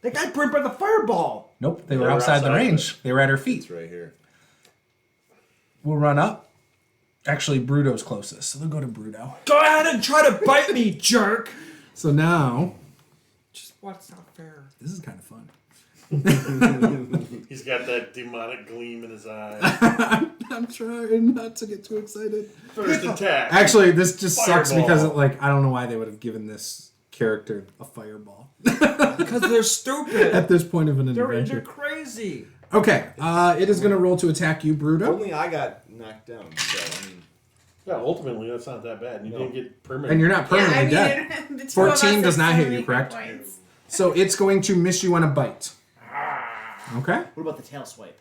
They got burnt by the fireball. Nope, they They were were outside the outside of range. They were at her feet. It's right here. We'll run up. Actually, Bruto's closest, so they'll go to Bruto. Go ahead and try to bite me, jerk. So now, Just what's not fair. this is kind of fun. He's got that demonic gleam in his eye. I'm trying not to get too excited. First attack. Actually, this just sucks Fireball. because I don't know why they would have given this character a fireball Because they're stupid. at this point of an They're adventure. crazy. Okay, it is going to roll to attack you, Bruto. Only I got knocked down, so I mean. Yeah, ultimately that's not that bad. You No. didn't get permanent. And you're not permanently dead. the two of 14 us does have not so hit many you, correct? points. So it's going to miss you on a bite. Okay. What about the tail swipe?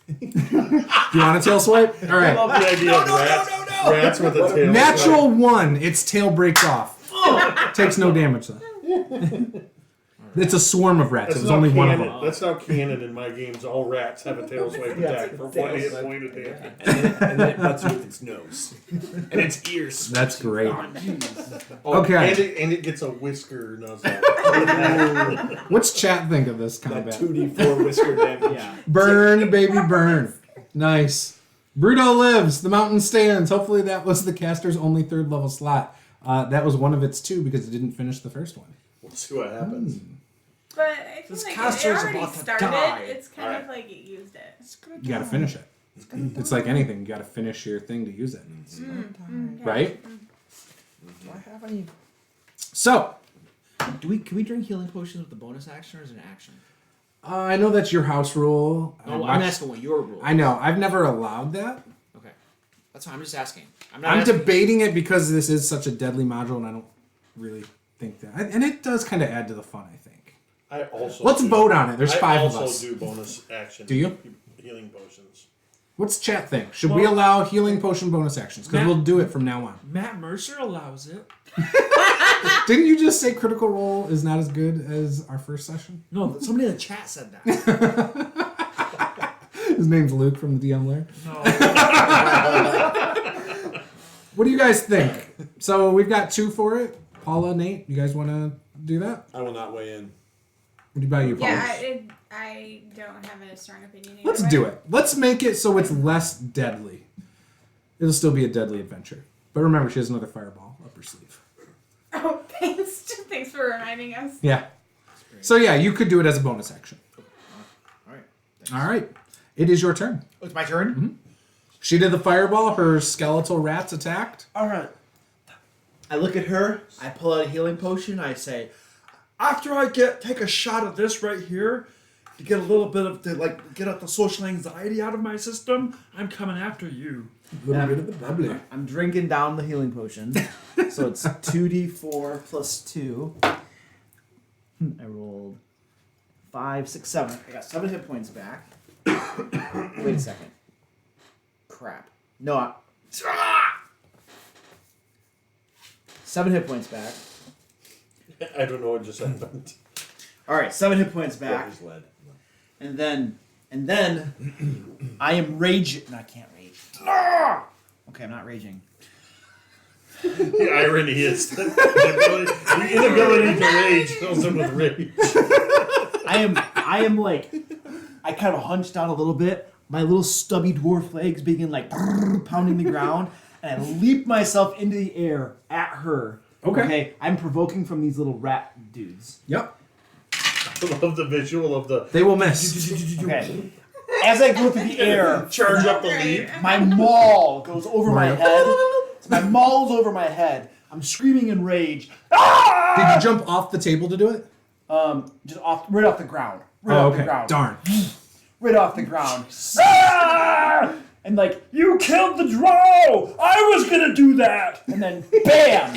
Do you want a tail swipe? All I right. love the idea of rats. Rats with a tail. Natural 1. Its tail breaks off. Takes no damage though. It's a swarm of rats. That's It was now only one of canon. them. That's now canon in my games. All rats have a tail swipe attack for 1 hit point of damage. And then it butts you with its nose. And its ears. That's great. Oh, Okay. And it gets a whisker nozzle. What's chat think of this That combat? 2d4 whisker damage. Yeah. Burn, baby, burn. Nice. Bruto lives. The mountain stands. Hopefully that was the caster's only 3rd level slot. That was one of its 2 because it didn't finish the first one. We'll see what happens. But I feel This like caster it is already about to started. die. It's kind of like it used it. You got to finish it. It's like anything. You got to finish your thing to use it. Right? Do I have any? So, Can we drink healing potions with the bonus action or is it an action? I know that's your house rule. No, I'm asking what your rule. I know. I've never allowed that. Okay, that's fine. I'm just asking. I'm debating it because this is such a deadly module, and I don't really think that. And it does kind of add to the fun, I think. I also. Let's vote on it. There's 5 of I us. also do bonus action. Do you? Healing potions. What's chat think? Should we allow healing potion bonus actions? Because we'll do it from now on. Matt Mercer allows it. Didn't you just say Critical Role is not as good as our first session? No, somebody in the chat said that. His name's Luke from the DM Lair. No. What do you guys think? So we've got 2 for it. Paula, Nate, you guys want to do that? I will not weigh in. What about you, Paula? Yeah, I don't have a strong opinion. Let's do it. Let's make it so it's less deadly. It'll still be a deadly adventure. But remember, she has another fireball up her sleeve. Oh, thanks. Thanks for reminding us. Yeah. So yeah, you could do it as a bonus action. All right. All right. It is your turn. Oh, it's my turn. Mm-hmm. She did the fireball. Her skeletal rats attacked. All right. I look at her. I pull out a healing potion. I say, After I take a shot of this right here to get a little bit of get out the social anxiety out of my system, I'm coming after you. A little bit of the bubbly. I'm drinking down the healing potion. So it's 2d4 plus 2. I rolled 5, 6, 7. I got 7 hit points back. Wait a second. Crap. No, 7 hit points back. I don't know what just happened. All right, 7 hit points back. Where's lead? And then I am raging. No, I can't rage. Okay, I'm not raging. The irony is that the inability to rage fills him with rage. I am like, I kind of hunch down a little bit. My little stubby dwarf legs begin like pounding the ground, and I leap myself into the air at her. Okay. I'm provoking from these little rat dudes. Yep. I love the visual of the They will miss. Okay. As I go through the air, charge up the lead. my maul goes over my head. My maul's over my head. I'm screaming in rage. Did you jump off the table to do it? Just right off the ground. Right off the okay. ground. Darn. Right off the ground. And like, You killed the drow! I was gonna do that! and then bam!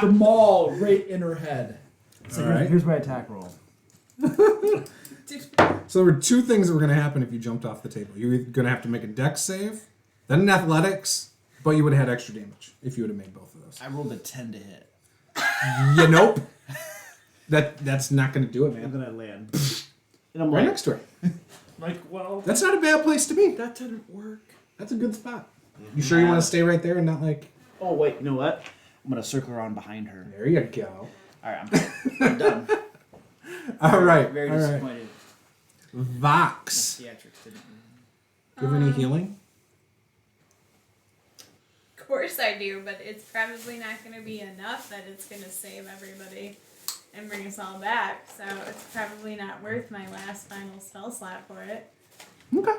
The maul right in her head. So All right. here's my attack roll. So there were 2 things that were going to happen if you jumped off the table. You were going to have to make a dex save, then an athletics, but you would have had extra damage if you would have made both of those. I rolled a 10 to hit. Nope. That's not going to do it, I'm man. gonna land. And I'm Right like, next to her. Well, That's not a bad place to be. that didn't work. That's a good spot. You sure you want to stay right there and not like... oh wait, you know what? I'm gonna circle around behind her. There you go. All right, I'm done. All right. Very all right. disappointed. Vox. Theatrics didn't. Do you have any healing? Of course I do, but it's probably not going to be enough that it's going to save everybody and bring us all back. So it's probably not worth my last final spell slot for it. Okay.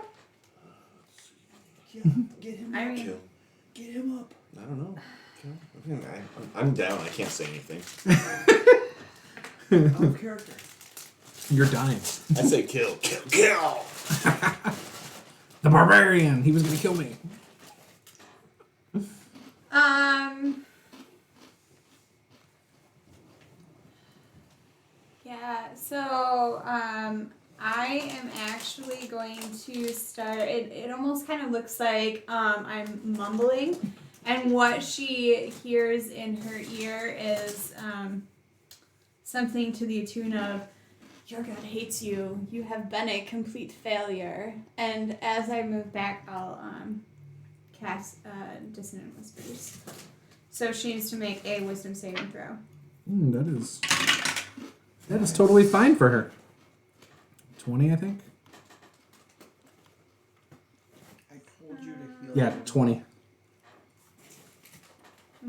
Get him I up. mean, Get him up. I don't know. I'm down. I can't say anything. Out of character. You're dying. I say kill, kill, kill. The barbarian. He was going to kill me. Yeah, so I am actually going to start. It almost kind of looks like I'm mumbling, and what she hears in her ear is something to the tune of, "Your God hates you. You have been a complete failure." And as I move back, I'll cast Dissonant Whispers. So she needs to make a Wisdom saving throw. That is totally fine for her. 20, I think. I told you to heal. Yeah, 20.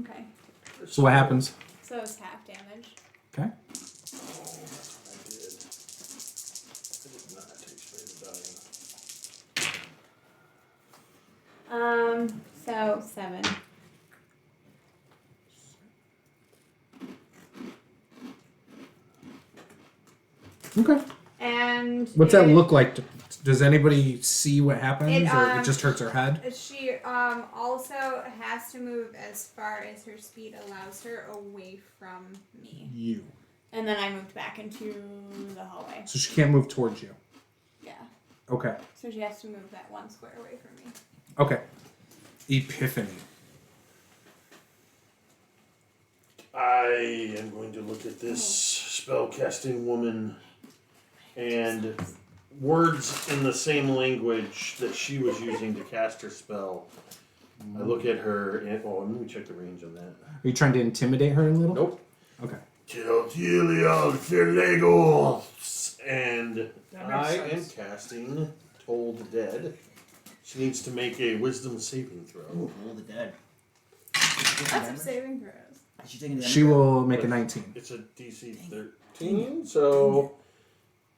Okay. So what happens? So it's half damage. Okay. So 7. Okay. And What's that look like? Does anybody see what happens, It, or it just hurts her head? She also has to move as far as her speed allows her away from me. You. And then I moved back into the hallway. So she can't move towards you. Yeah. Okay. So she has to move that 1 square away from me. Okay. Epiphany. I am going to look at this spellcasting woman and words in the same language that she was using to cast her spell. I look at her and let me check the range on that. Are you trying to intimidate her a little? Nope. Okay. Tiltilial Filegos. And That makes I am sense. casting Toll the Dead. She needs to make a wisdom saving throw. Ooh, roll the dead. That's some saving throws. Is she taking damage? She will make a 19. It's a DC 13, so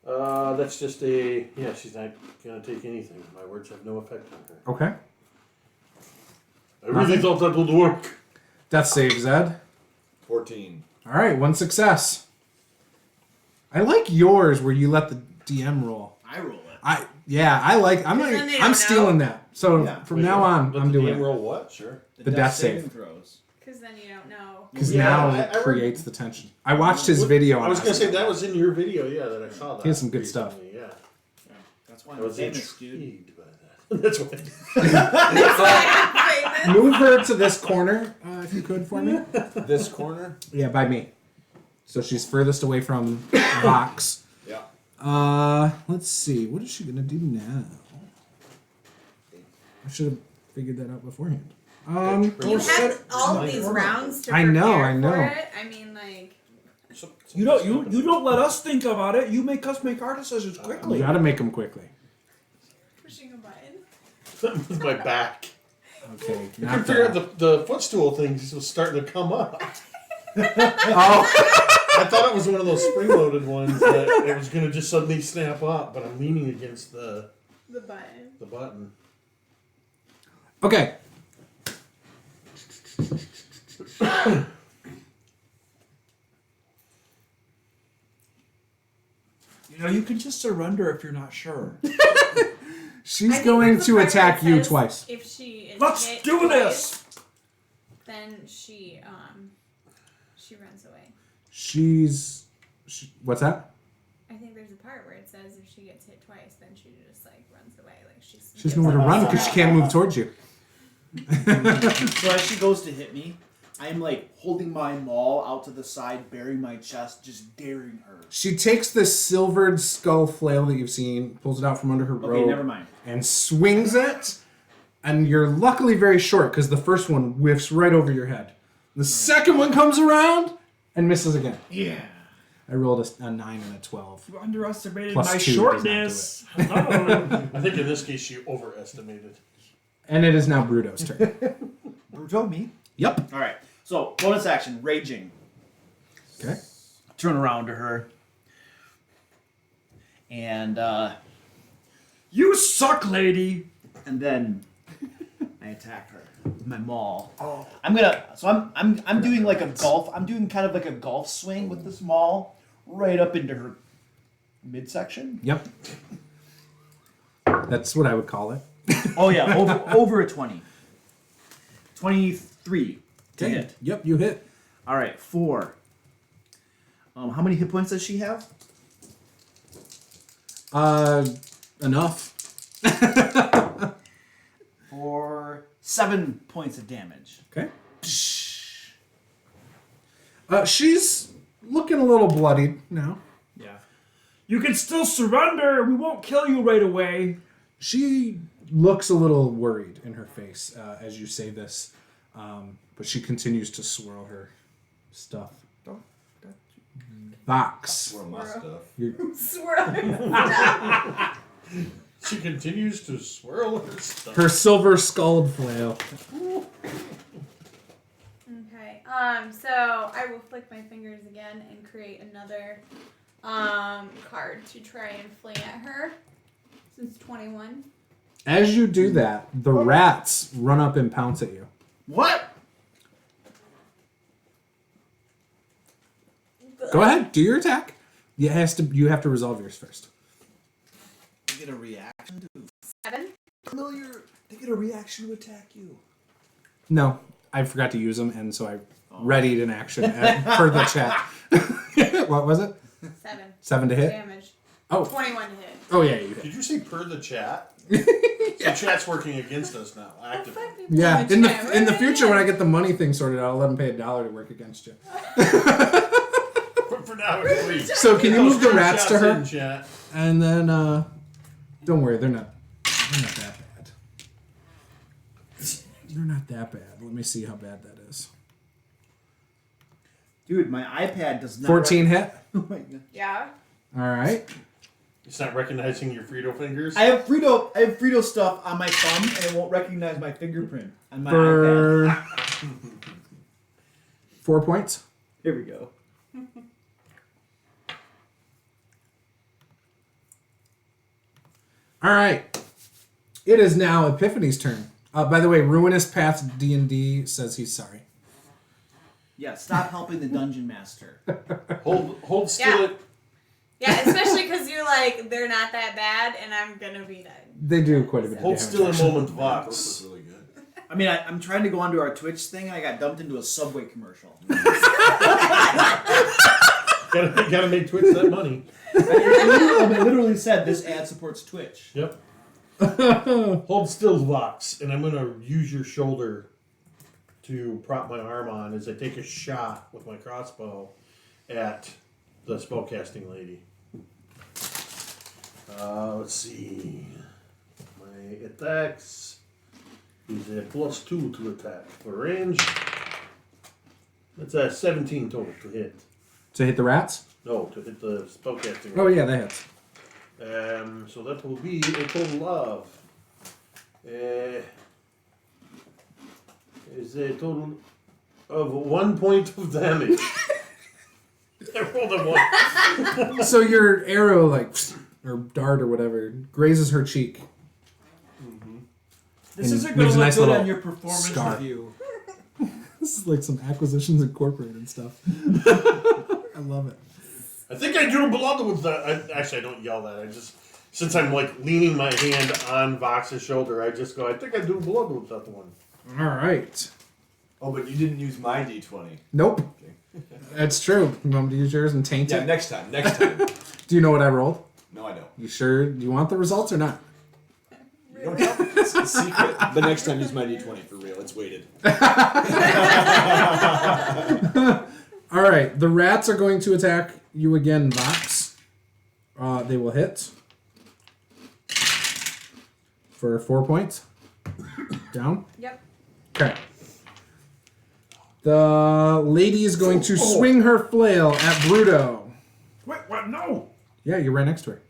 that's just a she's not gonna take anything. My words have no effect on her. Okay. I really thought that would work. Death save, Zed. 14. All right, 1 success. I like yours where you let the DM roll. I roll it. I'm then they don't I'm stealing that. So Yeah. from now on, Let I'm the doing DM it. roll what? Sure. The death save. saving throws. Because then you don't know. Because Yeah, now I it read- creates the tension. I watched his video. I was gonna say that was in your video, that I saw that. He has some good stuff. recently, Yeah. That's why I I'm was famous, dude. intrigued by that. That's why. Move her to this corner, if you could, for me. This corner? Yeah, by me. So she's furthest away from Vox. Yeah. Let's see. What is she gonna do now? I should have figured that out beforehand. You had all of these rounds to I prepare know. for it. I mean, like, You don't let us think about it. You make us make our decisions You quickly. gotta make them quickly. pushing a button. With my back. Okay. I Not could figure out that. the footstool things was starting to come up. Oh. I thought it was one of those spring-loaded ones that it was going to just suddenly snap up, but I'm leaning against the The button. button. Okay. You can just surrender if you're not sure. She's I think going there's a to part attack that you says twice. If she is Let's hit do twice, this. Then she runs away. What's that? I think there's a part where it says if she gets hit twice, then she just like runs away. Like She's nowhere to run because she can't move towards you. So as she goes to hit me, I'm like holding my maul out to the side, burying my chest, just daring her. She takes this silvered skull flail that you've seen, pulls it out from under her Okay, robe, never mind. and swings it. And you're luckily very short because the first one whiffs right over your head. The second one comes around and misses again. Yeah. I rolled a 9 and a 12. You underestimated Plus my 2 shortness. Hello. I think in this case you overestimated. And it is now Bruto's turn. Bruto, me? Yep. All right. So bonus action, raging. Okay. Turn around to her. And You suck, lady. then I attack her with my maul. Oh. I'm doing like a golf. I'm doing kind of like a golf swing with this maul right up into her midsection. Yep. That's what I would call it. Oh yeah, over a 20. 23 to hit. Yep, you hit. All right, 4. How many hit points does she have? Enough. For 7 points of damage. Okay. She's looking a little bloodied now. Yeah. You can still surrender. We won't kill you right away. She looks a little worried in her face as you say this, but she continues to swirl her stuff. Vox. Or my stuff. Swirling. She continues to swirl her stuff. Her silver skulled flail. Okay. So I will flick my fingers again and create another card to try and fling at her. Since 21. As you do that, the rats run up and pounce at you. What? Go ahead, do your attack. Yeah, it has to. You have to resolve yours first. You get a reaction to 7. Familiar. They get a reaction to attack you. No, I forgot to use them, and so I readied an action for the chat. What was it? 7 7 to hit. damage. Oh, 21 to hit. oh yeah, you hit. Did you say per the chat? So chat's working against us now, actively. Yeah, in Chat, the right? future when I get the money thing sorted out, I'll let them pay $1 to work against you. But for now, it's free. So can you move the rats to her? In chat. And then, don't worry, they're not that bad. They're not that bad. Let me see how bad that is. Dude, my iPad does not. 14 hit. Oh my god. Yeah. All right. It's not recognizing your Frito fingers. I have Frito stuff on my thumb, and it won't recognize my fingerprint on my iPad. For 4 points. Here we go. All right. It is now Epiphany's turn. By the way, Ruinous Paths D&D says he's sorry. Yeah, stop helping the dungeon master. Hold still. Yeah. Yeah, especially because you're like, they're not that bad, and I'm gonna be that. They do quite a bit of Hold damage. still a actually. moment, Purpose Vox. was really good. I mean, I'm trying to go onto our Twitch thing, and I got dumped into a Subway commercial. Gotta make Twitch that money. I literally said this ad supports Twitch. Yep. Hold still, Vox, and I'm gonna use your shoulder to prop my arm on as I take a shot with my crossbow at the spellcasting lady. Let's see. My attacks is a +2 to attack for range. That's a 17 total to hit. To hit the rats? No, to hit the spellcasting. Oh, yeah, that hits. So that will be a total of is a total of 1 point of damage. I rolled a 1. So your arrow, like, or dart or whatever, grazes her cheek. This And isn't going leaves to a look nice good little on your performance scar. review. This is like some Acquisitions Incorporated stuff. I love it. I think I drew blood with that. Actually, I don't yell that. I just, since I'm like leaning my hand on Vox's shoulder, I just go, I think I drew blood with that one. All right. Oh, but you didn't use my D20. Nope. That's true. You want me to use yours and taint Yeah, it? next time. Next time. Do you know what I rolled? No, I don't. You sure? Do you want the results or not? You don't tell me. It's a secret. But next time, use my D20 for real. It's weighted. All right. The rats are going to attack you again, Vox. They will hit for 4 points. Down. Yep. Okay. The lady is going to swing her flail at Bruto. Wait, what? No. Yeah, you're right next to her.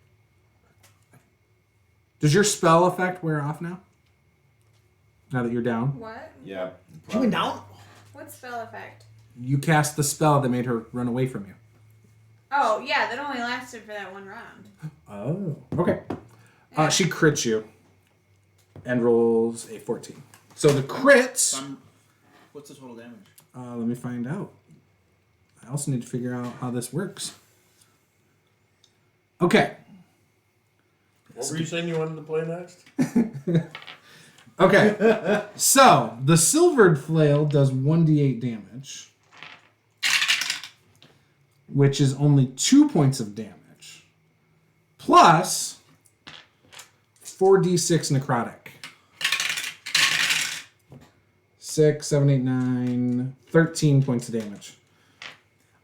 Does your spell effect wear off now? Now that you're down? What? Yeah. You went down? What spell effect? You cast the spell that made her run away from you. Oh, yeah, that only lasted for that one round. Oh. Okay. She crits you and rolls a 14. So the crits... What's the total damage? let me find out. I also need to figure out how this works. Okay. What were you saying you wanted to play next? Okay. So, the silvered flail does 1d8 damage, which is only 2 points of damage, plus 4d6 necrotic. 6, 7, 8, 9, 13 points of damage.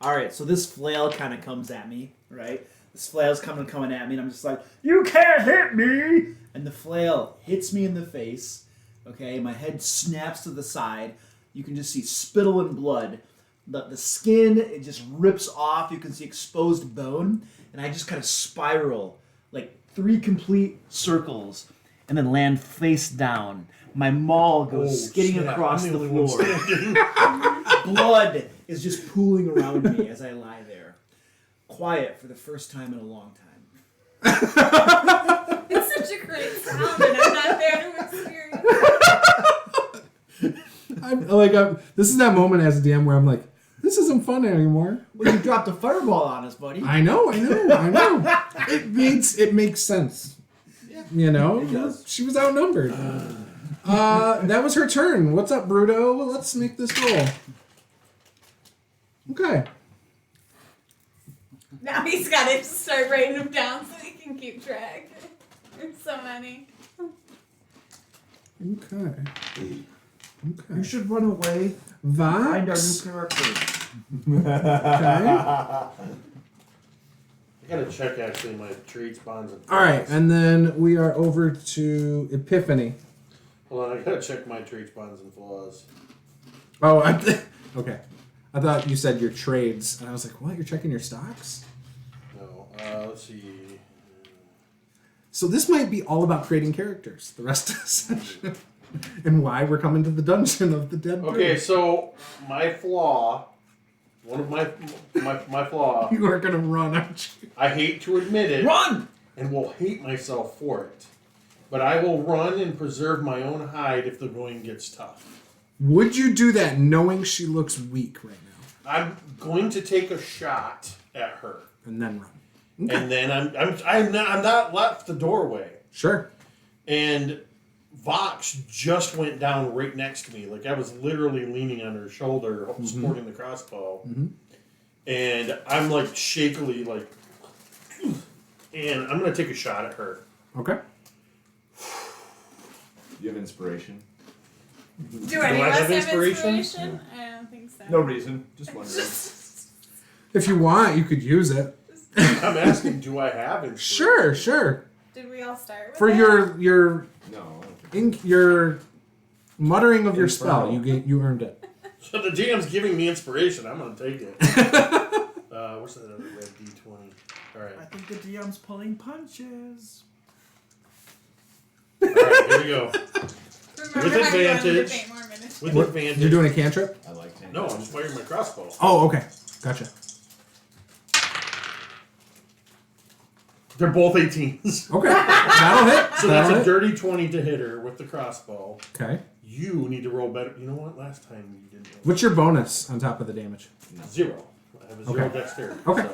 Alright, so this flail kind of comes at me, right? This flail's coming at me, and I'm just like, you can't hit me! And the flail hits me in the face, okay? My head snaps to the side. You can just see spittle and blood. The skin, it just rips off. You can see exposed bone. And I just kind of spiral, like 3 complete circles, and then land face down. My maul goes skidding snap. across I'm the only one floor. standing. Blood is just pooling around me as I lie there. Quiet for the first time in a long time. It's such a great sound, and I'm not there to experience it. This is that moment as a DM where I'm like, This isn't fun anymore. Well, you dropped a fireball on us, buddy. I know. It makes sense. You know, she was outnumbered. That was her turn. What's up, Bruto? Let's make this roll. Okay. Now he's got to start writing them down so he can keep track. There's so many. Okay. You should run away. Find our new Vox. character. Okay. I gotta check actually my traits, bonds, and All right, and then we are over to Epiphany. Hold on, I gotta check my traits, bonds, and flaws. Oh, okay. I thought you said your trades, and I was like, what? You're checking your stocks? No, let's see. So this might be all about creating characters the rest of the session. And why we're coming to the dungeon of the dead Okay, bird. so my flaw, one of my flaw, You are going to run, aren't you? I hate to admit it, Run! and will hate myself for it, but I will run and preserve my own hide if the going gets tough. Would you do that knowing she looks weak right now? I'm going to take a shot at her, And then run. and then I'm not left the doorway, Sure. and Vox just went down right next to me. Like I was literally leaning on her shoulder, supporting the crossbow. And I'm like shakily, like, and I'm going to take a shot at her. Okay. You have inspiration? Do any I of us have have inspiration? inspiration? I don't think so. No reason. Just wondering. If you want, you could use it. I'm asking, do I have inspiration? Sure. Did we all start with For that? your No. I don't think your muttering of your Infernal. spell, you earned it. So the DM's giving me inspiration. I'm going to take it. What's that other red D20? All right. I think the DM's pulling punches. All right, here we go. Remember With how you wanted to advantage. paint more minutes. With What? advantage. You're doing a cantrip? I like tank. No, I'm just firing my crossbow. Oh, okay. Gotcha. They're both 18s. Okay. That'll hit. So That'll that's a hit. dirty 20 to hit her with the crossbow. Okay. You need to roll better. You know what? Last time you didn't roll. What's your bonus on top of the damage? 0. I have a 0 Okay. dexterity. Okay.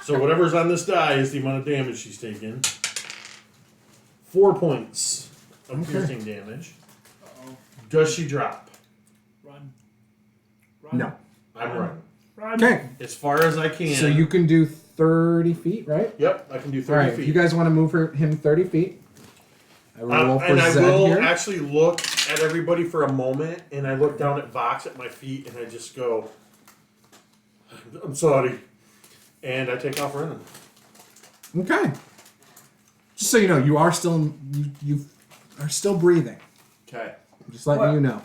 So whatever's on this die is the amount of damage she's taken. 4 points of Okay. piercing damage. Uh-oh. Does she drop? Run. Run. No. I'm running. Run. Okay. As far as I can. So you can do 30 feet, right? Yep, I can do 30 All right. feet. If you guys want to move him 30 feet, I will roll for and I Zed will here. actually look at everybody for a moment, and I look down at Vox at my feet, and I just go, I'm sorry. And I take off running. Okay. Just so you know, you are still you are still breathing. Okay. I'm just letting What? you know.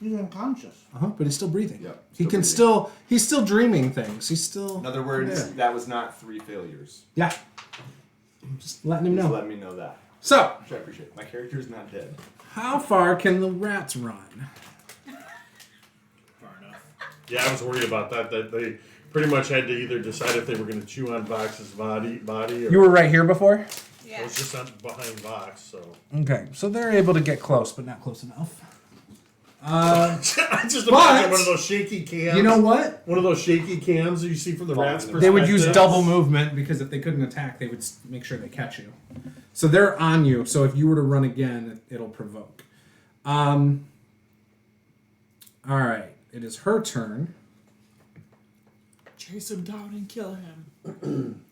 He's unconscious. But he's still breathing. Yep. He can breathing. he's still dreaming things. He's still In other words, Yeah. that was not 3 failures. Yeah. I'm just letting him Just know. let me know that. So, Which I appreciate. My character is not dead. how far can the rats run? Far enough. Yeah, I was worried about that they pretty much had to either decide if they were going to chew on Vox's body or You were right here before? I Yeah. was just behind Vox, so. Okay, so they're able to get close, but not close enough. I just But- imagine one of those shaky cams. You know what? One of those shaky cams you see from the rat's perspective. They would use double movement because if they couldn't attack, they would make sure they catch you. So they're on you. So if you were to run again, it'll provoke. All right, it is her turn. Chase him down and kill him.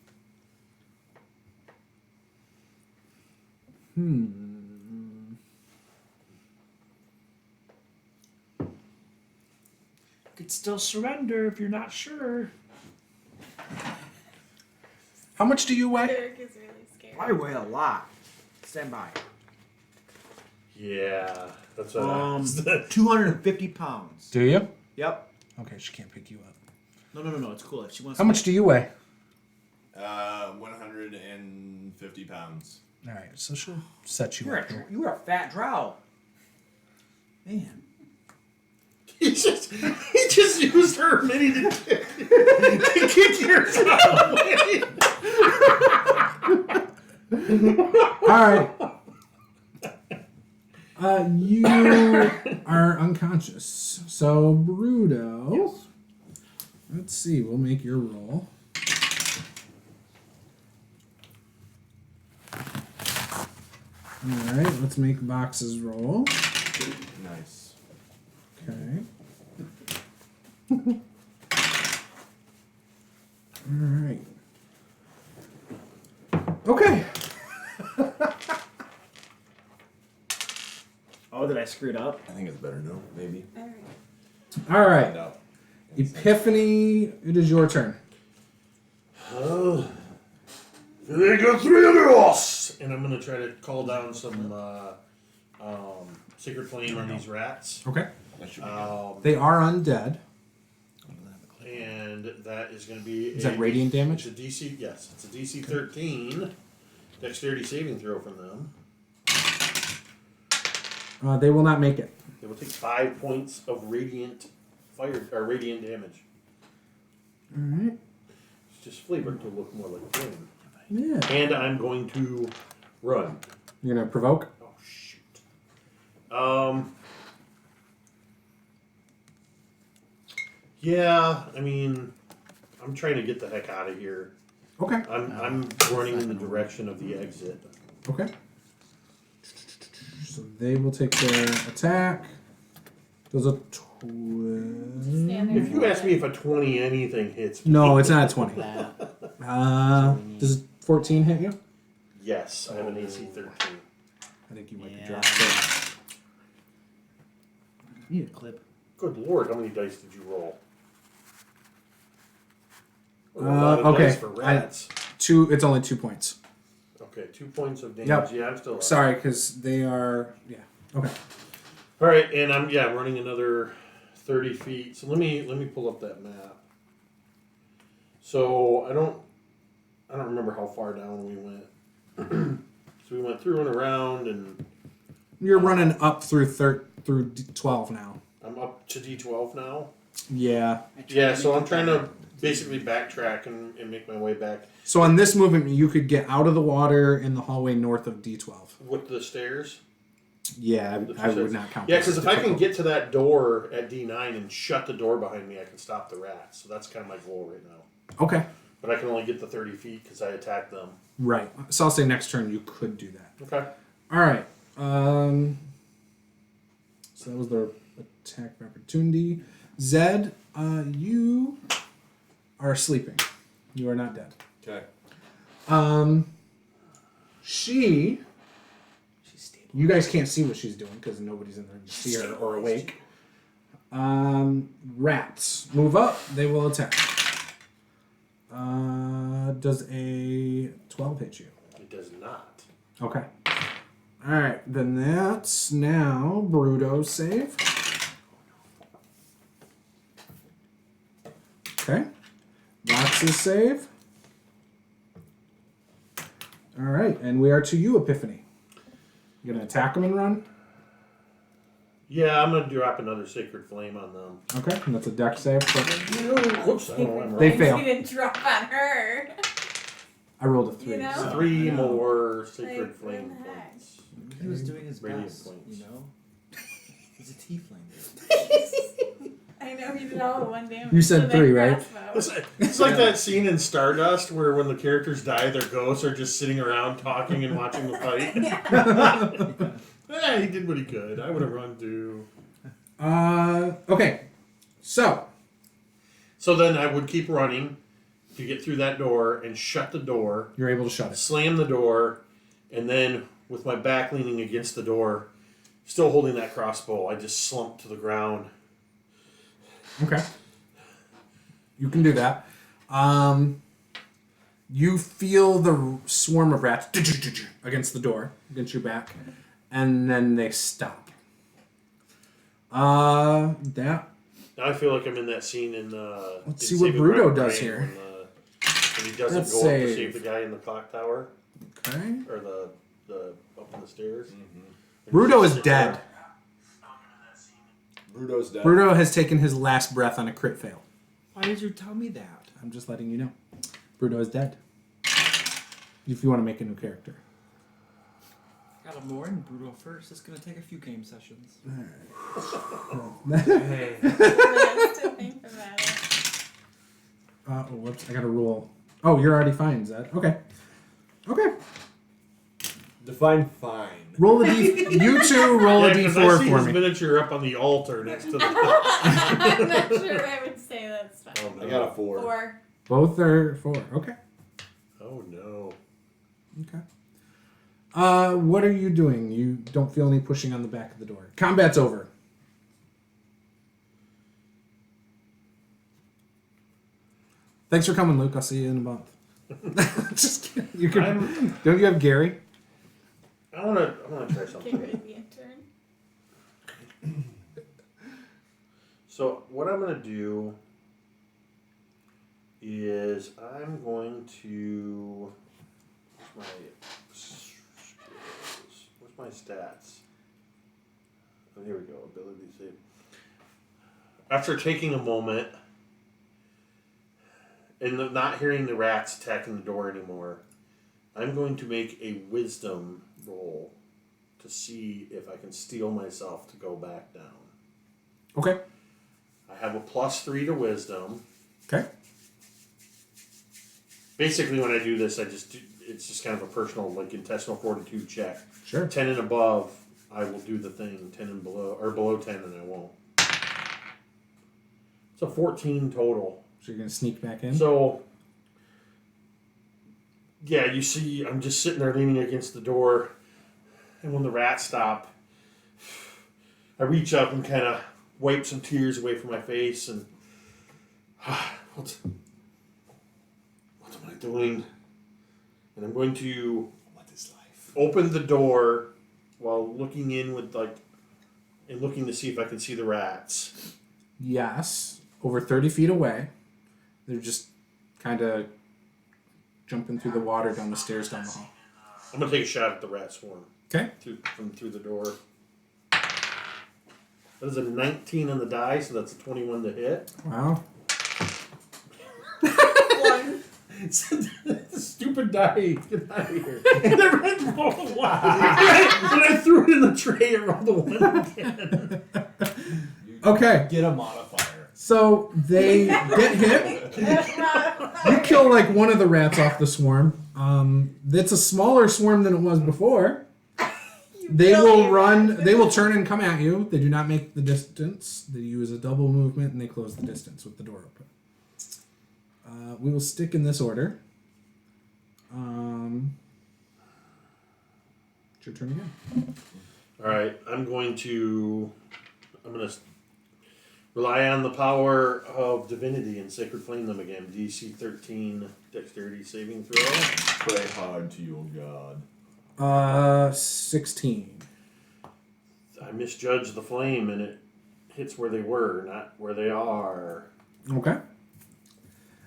Could still surrender if you're not sure. How much do you weigh? Derek is really scared. I weigh a lot. Stand by. Yeah, that's what 250 pounds. Do you? Yep. Okay, she can't pick you up. No. It's cool. If she wants. How much do you weigh? 150 pounds. All right, so she'll set you You're up here. you're a fat drow. Man. He just used her mini to kick yours out. All right. You are unconscious. So, Bruto. Let's see. We'll make your roll. All right. Let's make Vox's roll. Nice. Okay. All right. Okay. Oh, did I screw it up? I think it's better no, maybe. All right. No. Epiphany, it is your turn. There go 3 of us! And I'm going to try to call down some Sacred Flame on these rats. Okay. That should be good. They are undead. And that is going to be Is that radiant damage? It's a DC, yes. It's a DC 13 dexterity saving throw from them. They will not make it. They will take 5 points of radiant fire or radiant damage. All right. It's just flavored to look more like flame. Yeah. And I'm going to run. You're gonna provoke. Oh shoot. Yeah, I mean, I'm trying to get the heck out of here. Okay. I'm running in the direction of the exit. Okay. So they will take their attack. Does a 12? Stand there. If you ask me if a 20 anything hits me. No, it's not a 20. That. Does 14 hit you? Yes, I have an AC 13. I think you might be Yeah. dropped it. You need a clip. Good lord, how many dice did you roll? A lot of okay. dice for rats. It's only 2 points. Okay, 2 points of damage. Yep. Yeah, I'm still up. Sorry, because they are. Yeah. Okay. All right, and I'm running another 30 feet. So let me pull up that map. So I don't remember how far down we went. So we went through and around, and You're running up through 12 now. I'm up to D12 now. Yeah. Yeah, so I'm trying to basically backtrack and make my way back So on this movement, you could get out of the water in the hallway north of D12. with the stairs. Yeah, The I would stairs. not count. Yeah, this because as if I can difficult. get to that door at D9 and shut the door behind me, I can stop the rats. So that's kind of my goal right now. Okay. But I can only get to 30 feet because I attacked them. Right. So I'll say next turn you could do that. Okay. All right. So that was their attack of opportunity. Zed, you are sleeping. You are not dead. Okay. She's stable. You guys can't see what she's doing because nobody's in there to see her or awake. Rats move up. They will attack. Does a 12 hit you? It does not. Okay. All right. Then that's now Bruto's save. Okay. Vox's save. All right, and we are to you, Epiphany. You gonna attack them and run? Yeah, I'm going to drop another Sacred Flame on them. Okay, and that's a deck save. So Whoops, I don't know why I'm They wrong. fail. He didn't drop on her. I rolled a 3. You know? so- 3 more Sacred Like, Flame what the heck? points. He was doing his Radiant best, points. you know? He's a tiefling. I know he did all the one damage. You said to that 3, right? crossbow. It's like that scene in Stardust where when the characters die, their ghosts are just sitting around talking and watching the fight. He did what he could. I would have run too. Okay. So So then I would keep running to get through that door and shut the door, you're able to shut it. slam the door, and then with my back leaning against the door, still holding that crossbow, I just slump to the ground. Okay. You can do that. You feel the swarm of rats against the door, against your back, and then they stop. That Now I feel like I'm in that scene in. Let's in see what Saving Bruto Private does Ryan here. When he doesn't Let's go up to save. save the guy in the clock tower okay. or the up on the stairs. Bruto is dead. Bruto's dead. Bruto has taken his last breath on a crit fail. Why did you tell me that? I'm just letting you know. Bruto is dead. If you want to make a new character. Got a more in brutal first. It's gonna take a few game sessions. Hey. To think about it. Whoops, I gotta roll. Oh, you're already fine, Zed. Okay. Okay. Define fine. Roll a D. You two roll a 'cause I D4 see for his me. miniature up on the altar next to the. I'm not sure I would say that's fine. Oh, I got a 4. 4. Both are 4. Okay. Oh no. Okay. What are you doing? You don't feel any pushing on the back of the door. Combat's over. Thanks for coming, Luke. I'll see you in a month. Just kidding. You can, don't you have Gary? I wanna try Okay, something. ready to be a turn. So what I'm gonna do is I'm going to where's my stats? Oh, here we go. Ability save. After taking a moment and not hearing the rats attacking the door anymore, I'm going to make a wisdom roll to see if I can steel myself to go back down. Okay. I have a +3 to wisdom. Okay. Basically, when I do this, it's just kind of a personal, like, intestinal fortitude check. Sure. 10 and above, I will do the thing. 10 and below, or below 10, and I won't. It's a 14 total. So you're gonna sneak back in? So, yeah, you see, I'm just sitting there leaning against the door, and when the rats stop, I reach up and kind of wipe some tears away from my face, and what am I doing? And I'm going to What is life? open the door while looking in with and looking to see if I can see the rats. Yes. Over 30 feet away. They're just kind of jumping through the water down the stairs down the hall. I'm gonna take a shot at the rat swarm. Okay. Through the door. That is a 19 on the die, so that's a 21 to hit. Wow. 1. Stupid die. Get out of here. And I ran rolled a 1. And I threw it in the tray and rolled a 1 again. Okay. Get a modifier. So they get hit. You kill like one of the rats off the swarm. It's a smaller swarm than it was before. They will run. They will turn and come at you. They do not make the distance. They use a double movement and they close the distance with the door open. We will stick in this order. It's your turn again. All right, I'm gonna rely on the power of divinity and sacred flame them again. DC 13 dexterity saving throw. Pray hard to your god. 16. I misjudged the flame and it hits where they were, not where they are. Okay.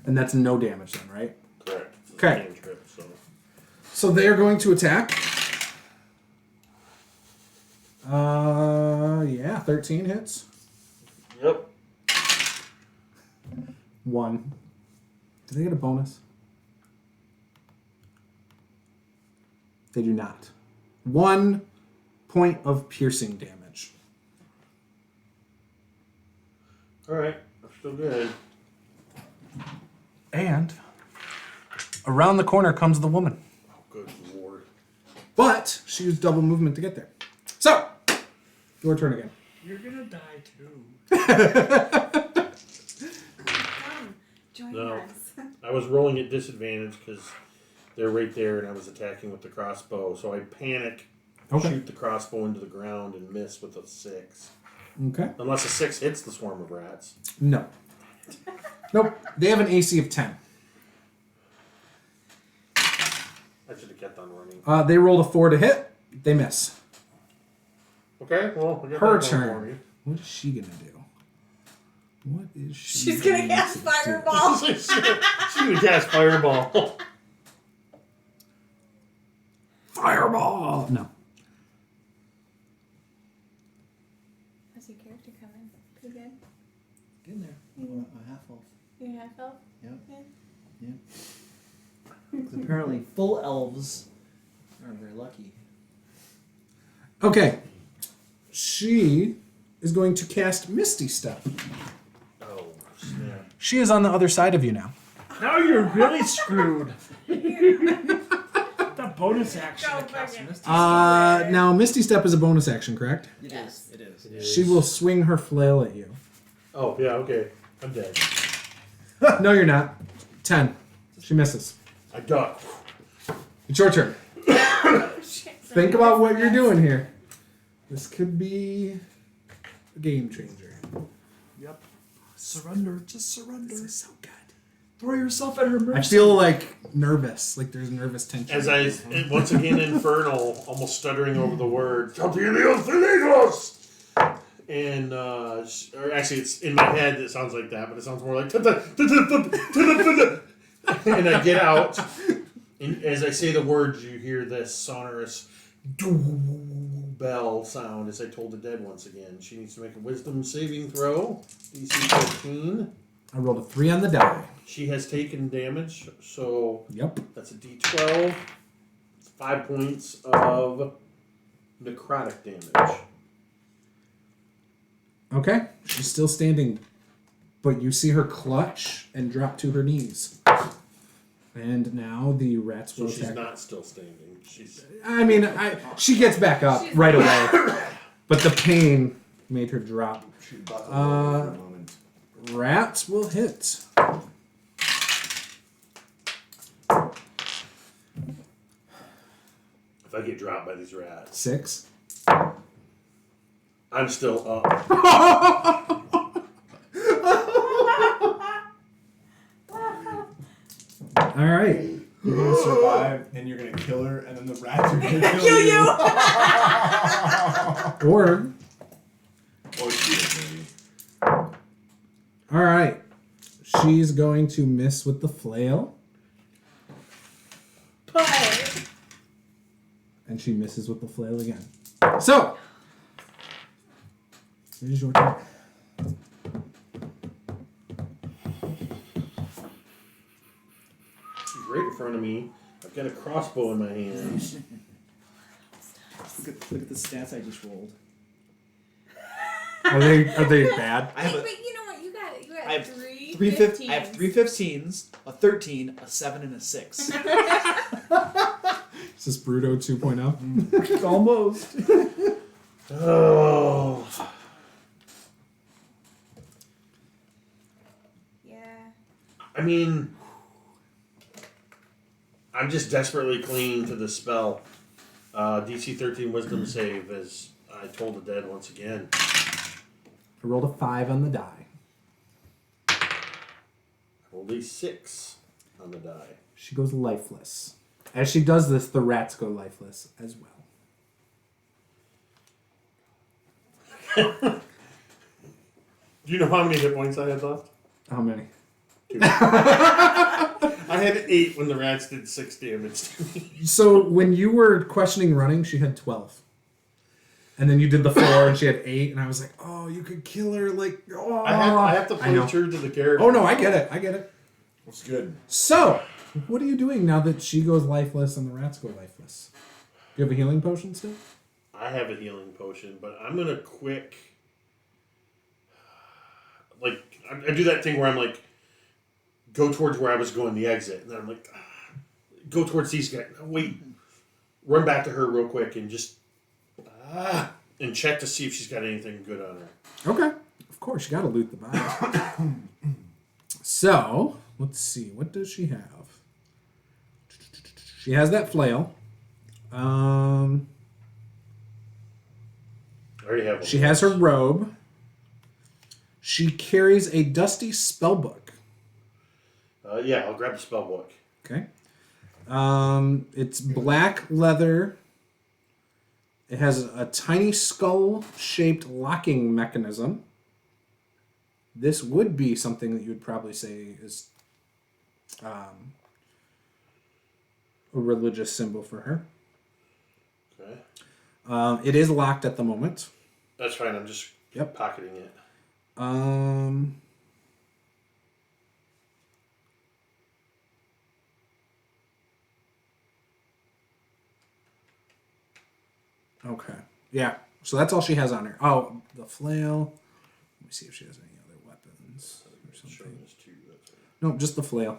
And that's no damage then, right? Correct. It's a Okay. cantrip, so. So they are going to attack. Yeah, 13 hits. Yep. 1. Do they get a bonus? They do not. 1 point of piercing damage. All right, that's still good. And around the corner comes the woman. Oh, good lord. But she used double movement to get there. So, your turn again. You're gonna die too. Come, join No. us. I was rolling at disadvantage because they're right there and I was attacking with the crossbow. So I panic, shoot the crossbow into the ground and miss with a 6. Okay. Unless a 6 hits the swarm of rats. No. Nope. They have an AC of 10. I should have kept on running. They rolled a 4 to hit. They miss. Okay, well, I got Her that going for turn. me. What is she gonna do? What is she? She's gonna cast fireball. She's gonna cast fireball. Fireball. No. How's your character coming? Pretty good. Get in there. A half elf. You half elf? Yeah. 'Cause apparently full elves are very lucky. Okay. She is going to cast Misty Step. Oh, snap. She is on the other side of you now. Now you're really screwed. The bonus action Go to cast fucking- Misty. Now, Misty Step is a bonus action, correct? It is. It is. It is. She will swing her flail at you. Oh, yeah, okay. I'm dead. No, you're not. 10. She misses. I duck. It's your turn. Think about what you're doing here. This could be a game changer. Yep. Surrender. Just surrender. This is so good. Throw yourself at her mercy. I feel like nervous. Like there's nervous tension. As I, once again, Infernal, almost stuttering over the word, Filingos! And, or actually, it's in my head, it sounds like that, but it sounds more like, and I get out, and as I say the words, you hear this sonorous bell sound as I told the dead once again. She needs to make a wisdom saving throw, DC 14. I rolled a 3 on the die. She has taken damage, so Yep. that's a D12. It's 5 points of necrotic damage. Okay. She's still standing, but you see her clutch and drop to her knees. And now the rats So will she's attack. not still standing. She's I mean, she gets back up right away, but the pain made her drop. She buckled over for a moment. Rats will hit. if I get dropped by these rats, 6. I'm still up. All right. You're gonna survive, and you're gonna kill her, and then the rats are gonna kill Kill you! Or, Or she, maybe. all right. She's going to miss with the flail, But and she misses with the flail again. So, it is your turn. She's right in front of me. I've got a crossbow in my hand. Look at the stats I just rolled. Are they bad? I have Hey, a, but you know what? You got I have three 3 I have 3 15s, a 13, a 7, and a 6. Is this Bruto 2.0? Almost. Oh. Yeah. I mean, I'm just desperately clinging to this spell. DC 13 Wisdom save, as I told the dead once again. I rolled a 5 on the die. Rolled a 6 on the die. She goes lifeless. As she does this, the rats go lifeless as well. Do you know how many hit points I had left? How many? 2. I had 8 when the rats did 6 damage to me. So when you were questioning running, she had 12. And then you did the 4 and she had 8, and I was like, oh, you could kill her, like, oh. I have to I know. play true to the character. Oh, no, I get it. I get it. That's good. So, what are you doing now that she goes lifeless and the rats go lifeless? Do you have a healing potion still? I have a healing potion, but I'm gonna quick. Like I do that thing where I'm like, go towards where I was going, the exit, and then I'm like, go towards these guys. No, wait, run back to her real quick and just and check to see if she's got anything good on her. Okay. Of course, you gotta loot the body. So, let's see. What does she have? She has that flail. I already have one. She has her robe. She carries a dusty spell book. Yeah, I'll grab the spell book. Okay. It's black leather. It has a tiny skull-shaped locking mechanism. This would be something that you would probably say is a religious symbol for her. Okay, It is locked at the moment. that's fine. I'm just pocketing it. Okay. Yeah. So that's all she has on her. Oh, the flail. Let me see if she has any other weapons or something. Sharpness 2, that's right. Nope, just the flail.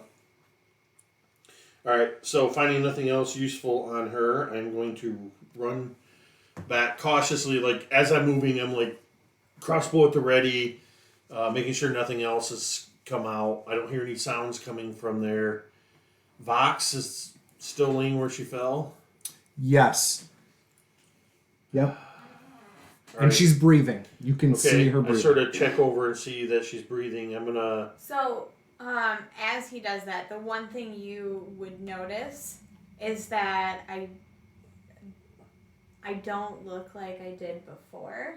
All right, so finding nothing else useful on her, I'm going to run back cautiously. Like, as I'm moving, I'm like crossbow at the ready, making sure nothing else has come out. I don't hear any sounds coming from there. Vox is still laying where she fell. Yes. Yep. All And right. she's breathing. You can Okay, see her I breathing. sort of check over and see that she's breathing. I'm gonna. So, as he does that, the one thing you would notice is that I don't look like I did before.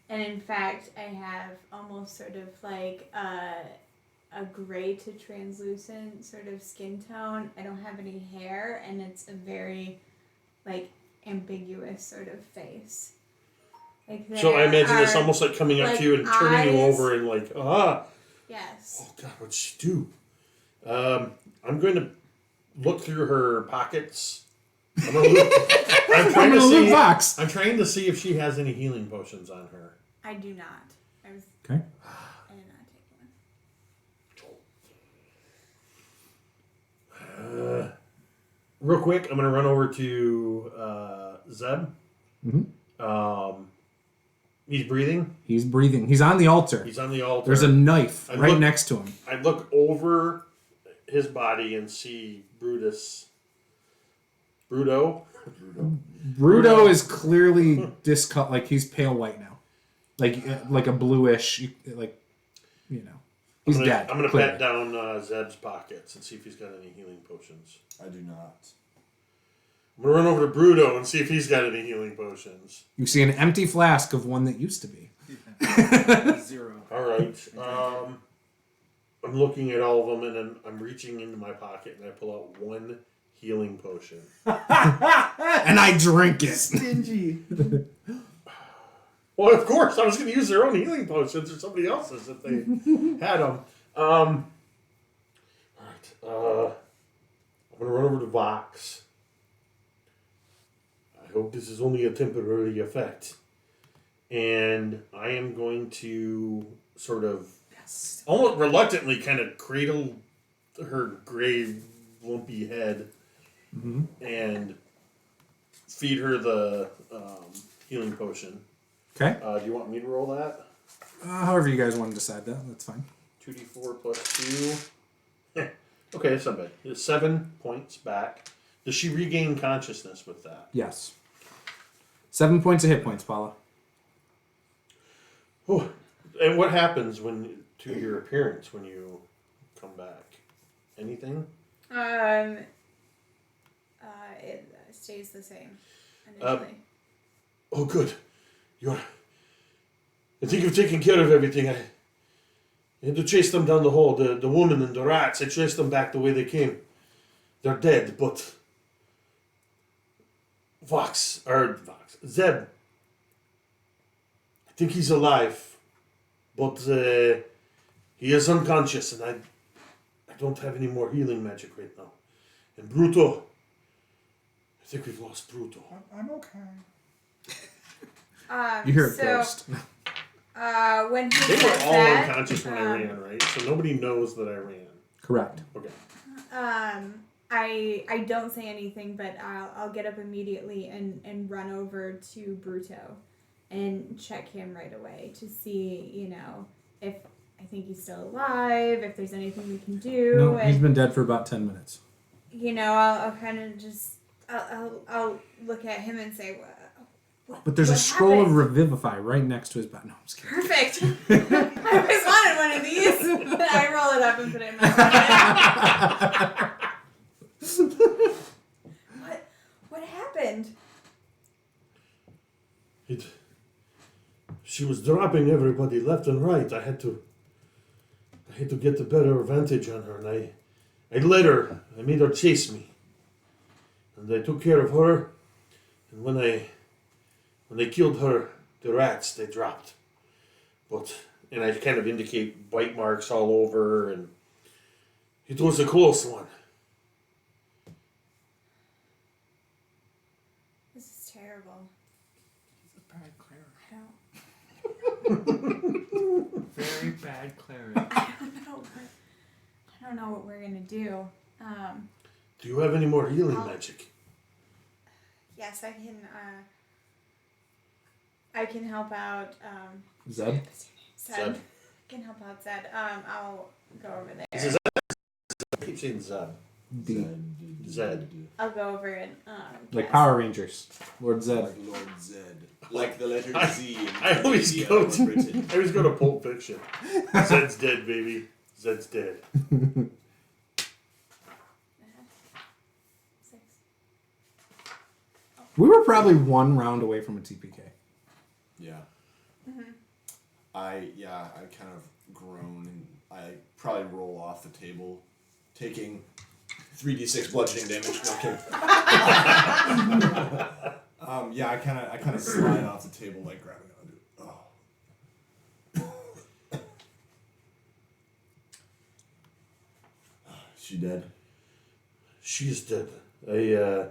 And in fact, I have almost sort of like a gray to translucent sort of skin tone. I don't have any hair, and it's a very like ambiguous sort of face. Like So I imagine there it's are- almost like coming up like to you and turning you eyes. over and like, ah. Yes. Oh God, what'd she do? I'm going to look through her pockets. I'm gonna look. I'm trying to see. Vox. I'm trying to see if she has any healing potions on her. I do not. I Okay. did not take one. Real quick, I'm gonna run over to Zeb. Mm-hmm. He's breathing. He's breathing. He's on the altar. He's on the altar. There's a knife I right look- next to him. I look over his body and see Brutus. Bruto is clearly discut. Like he's pale white now, like a bluish. He's dead. I'm gonna clearly. pat down Zeb's pockets and see if he's got any healing potions. I do not. I'm gonna run over to Bruto and see if he's got any healing potions. You see an empty flask of one that used to be. 0. All right. I'm looking at all of them and then I'm reaching into my pocket and I pull out one healing potion. And I drink it. Stingy. Well, of course, I was going to use their own healing potions or somebody else's if they had them. All right. I'm going to run over to Vox. I hope this is only a temporary effect. And I am going to sort of almost reluctantly kind of cradle her gray, lumpy head and feed her the healing potion. Okay. Do you want me to roll that? However you guys want to decide that, that's fine. 2d4 plus 2. Okay, that's not bad. It's 7 points back. Does she regain consciousness with that? Yes. 7 points of hit points, Paula. Oh, and what happens to your appearance when you come back? Anything? It stays the same initially. Oh, good. I think you've taken care of everything. I had to chase them down the hole. The woman and the rats. I chased them back the way they came. They're dead, but Zeb. I think he's alive, but he is unconscious, and I don't have any more healing magic right now. And Bruto, I think we've lost Bruto. I'm okay. You hear a so, ghost. When he They were says all that, unconscious when I ran, right? So nobody knows that I ran. Correct. Okay. I don't say anything, but I'll get up immediately and run over to Bruto and check him right away to see, if I think he's still alive, if there's anything we can do. No, and, he's been dead for about 10 minutes. I'll kind of just I'll look at him and say, But there's a what scroll happened? of Revivify right next to his back. No, I'm just kidding. Perfect. I always wanted one of these. I roll it up and put it in my pocket. What happened? She was dropping everybody left and right. I had to get the better advantage on her, and I led her. I made her chase me, and I took care of her. And when they killed her, the rats they dropped. And I kind of indicate bite marks all over, and it was a close one. This is terrible. Bad cleric. I don't. Very bad cleric. I don't know what we're gonna do. Do you have any more healing I'll- magic? Yes, I can help out. Zed? Zed. Zed. I can help out Zed. I'll go over there. Is it Zed? I keep saying Zed. D. Zed. I'll go over and Like cast- Power Rangers. Lord Zed. Like Lord Zed. Like the letter Z in I always India go or to Britain. I always go to Pulp Fiction. Zed's dead, baby. Zed's dead. 6. We were probably one round away from a TPK. Yeah. Mm-hmm. I kind of groan and I probably roll off the table, taking 3d6 bludgeoning damage. Okay. I kind of slide off the table, like grabbing onto. Oh. She dead? She's dead. I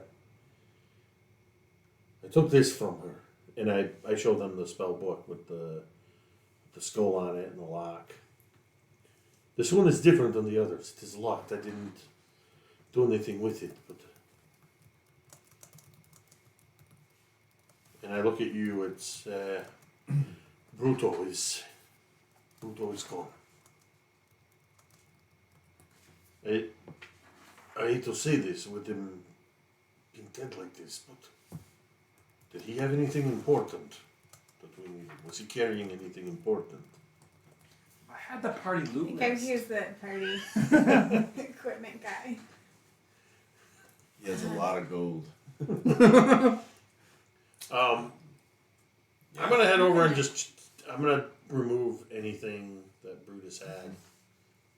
took this from her, and I showed them the spell book with the skull on it and the lock. This one is different than the others. It is locked. I didn't do anything with it, but. And I look at you. It's Bruto is gone. I hate to say this with him being dead like this, but did he have anything important that we needed? Was he carrying anything important? I had the party I loot think list. he was the party equipment guy. He has a lot of gold. I'm gonna head over and I'm gonna remove anything that Brutus had,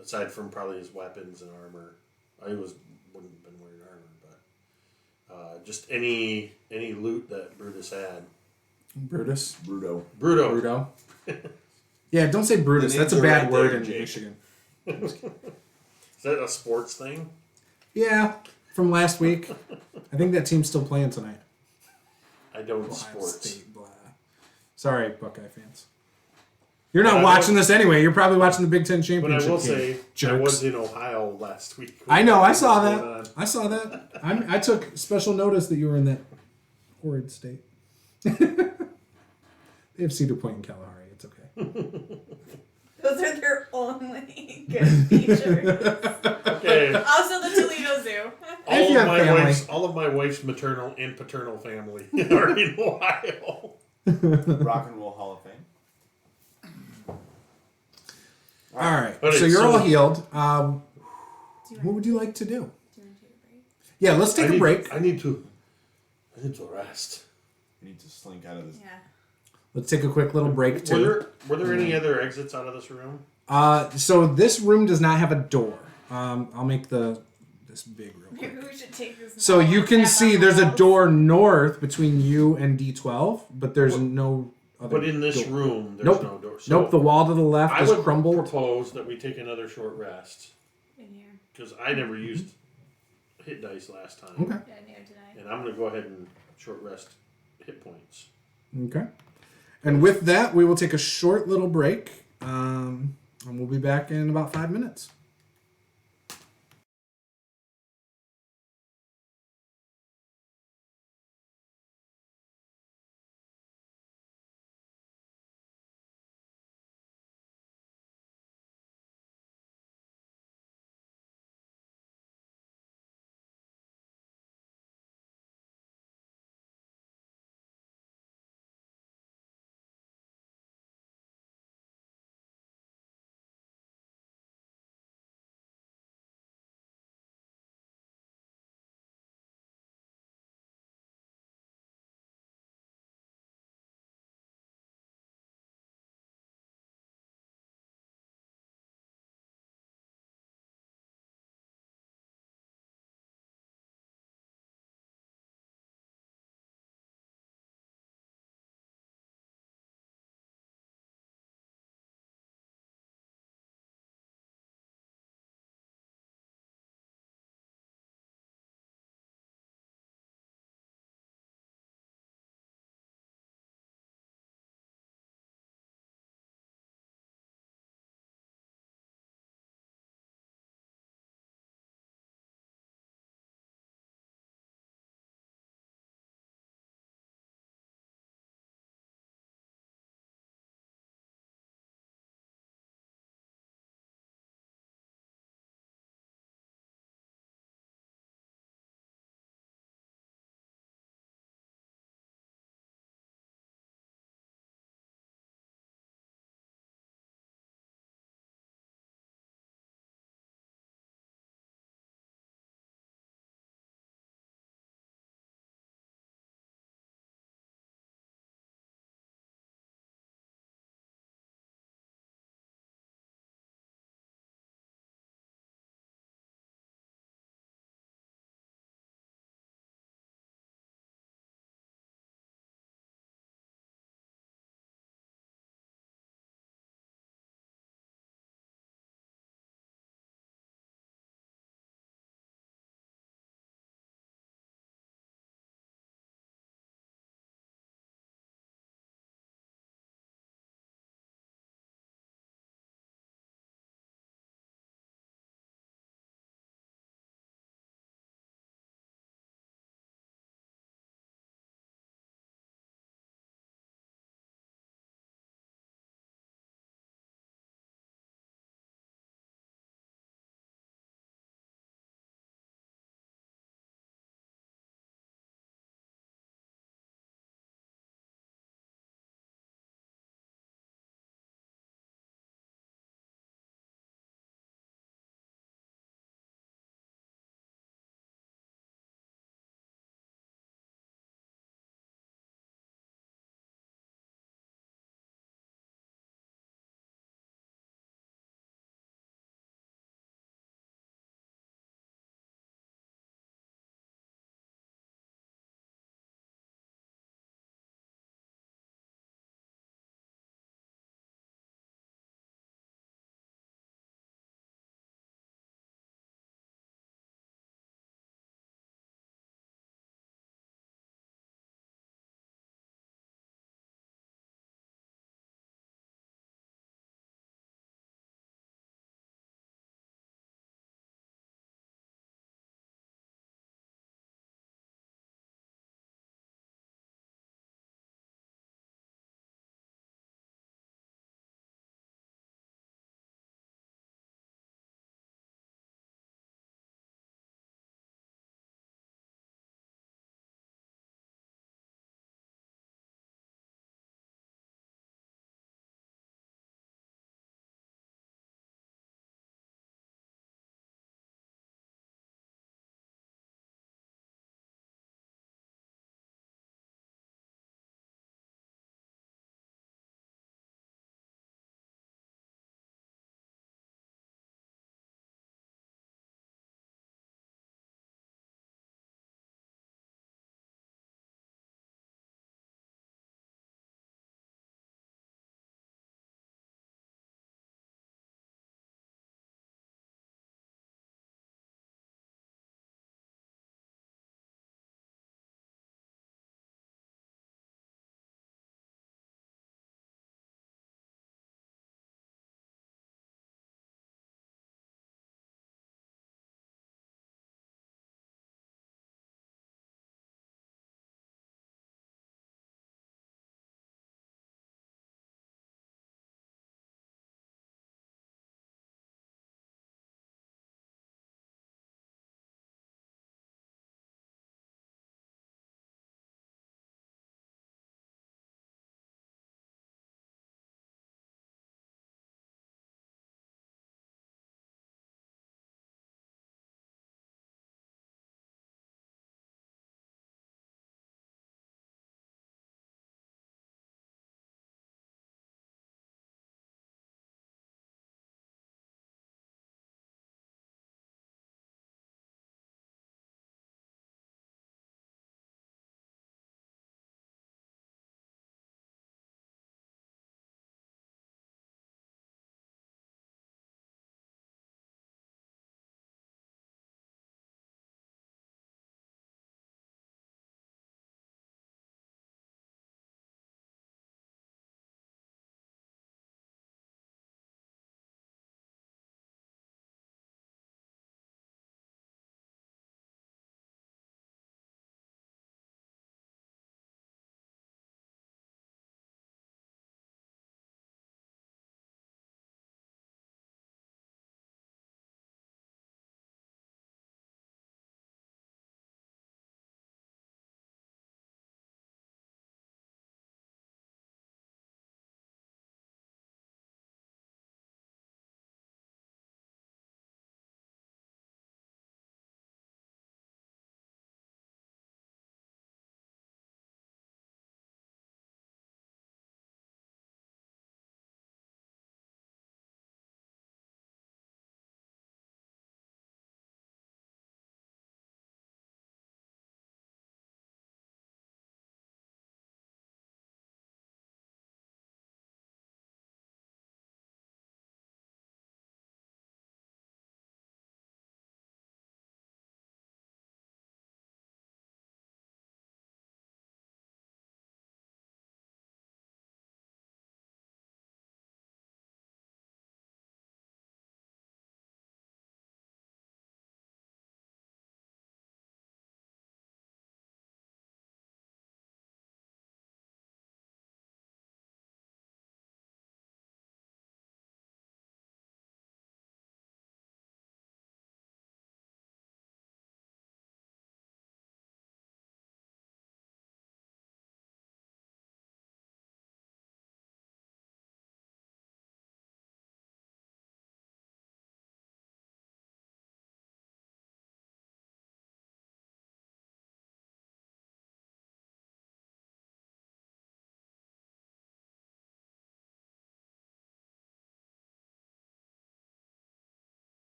aside from probably his weapons and armor. I wouldn't have been wearing armor, but just any loot that Brutus had. Brutus. Bruto. Bruto. Yeah, don't say Brutus. The That's a names are bad right word there, in Jake. Michigan. Is that a sports thing? Yeah, from last week. I think that team's still playing tonight. I don't Ohio sports. State, blah. Sorry, Buckeye fans. You're not But I watching will- this anyway. You're probably watching the Big Ten But I Championship will game. say, I Jerks. was in Ohio last week. I know. I saw What's going on? that. I saw that. I took special notice that you were in that horrid state. They have Cedar Point and Kalahari. It's okay. Those are their only good features. Okay. Also, the Toledo Zoo. If you have family. All of my wife's maternal and paternal family are in Ohio. Rock and Roll Hall of Fame. All right. Okay, So you're so- all healed. Do you What want would you like to do? to take a break? Yeah, let's take a break. I need to rest. We need to slink out of this. Yeah. Let's take a quick little break too. Were there any other exits out of this room? So this room does not have a door. I'll make this big real quick. Maybe we should take this. So now you and can step see on there's a walls. door north between you and D12, but there's no other But in this door. room, there's Nope. no door. So Nope, the wall to the left I is would crumbled. propose that we take another short rest In here. because I never used hit dice last time, Okay. Yeah, near tonight. and I'm gonna go ahead and short rest hit points. Okay. And with that, we will take a short little break, and we'll be back in about 5 minutes.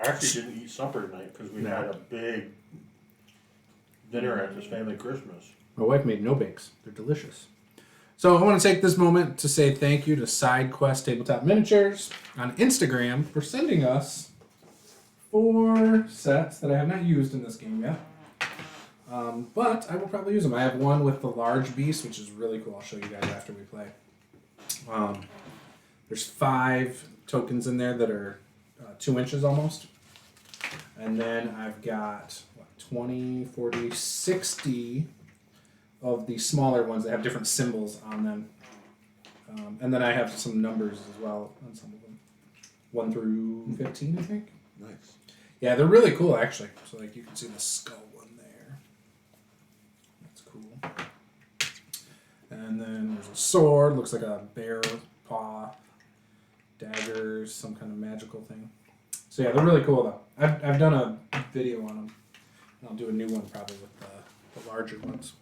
I actually didn't eat supper tonight because we No. had a big dinner at this family Christmas. My wife made no bakes. They're delicious. So I want to take this moment to say thank you to SideQuest Tabletop Miniatures on Instagram for sending us 4 sets that I have not used in this game yet. But I will probably use them. I have one with the large beast, which is really cool. I'll show you guys after we play. There's 5 tokens in there that are 2 inches almost. And then I've got 20, 40, 60 of the smaller ones that have different symbols on them. And then I have some numbers as well on some of them. 1 through 15, I think. Nice. Yeah, they're really cool, actually. So, like, you can see the skull one there. That's cool. And then there's a sword. Looks like a bear paw. Daggers, some kind of magical thing. So, yeah, they're really cool, though. I've done a video on them. And I'll do a new one probably with the larger ones.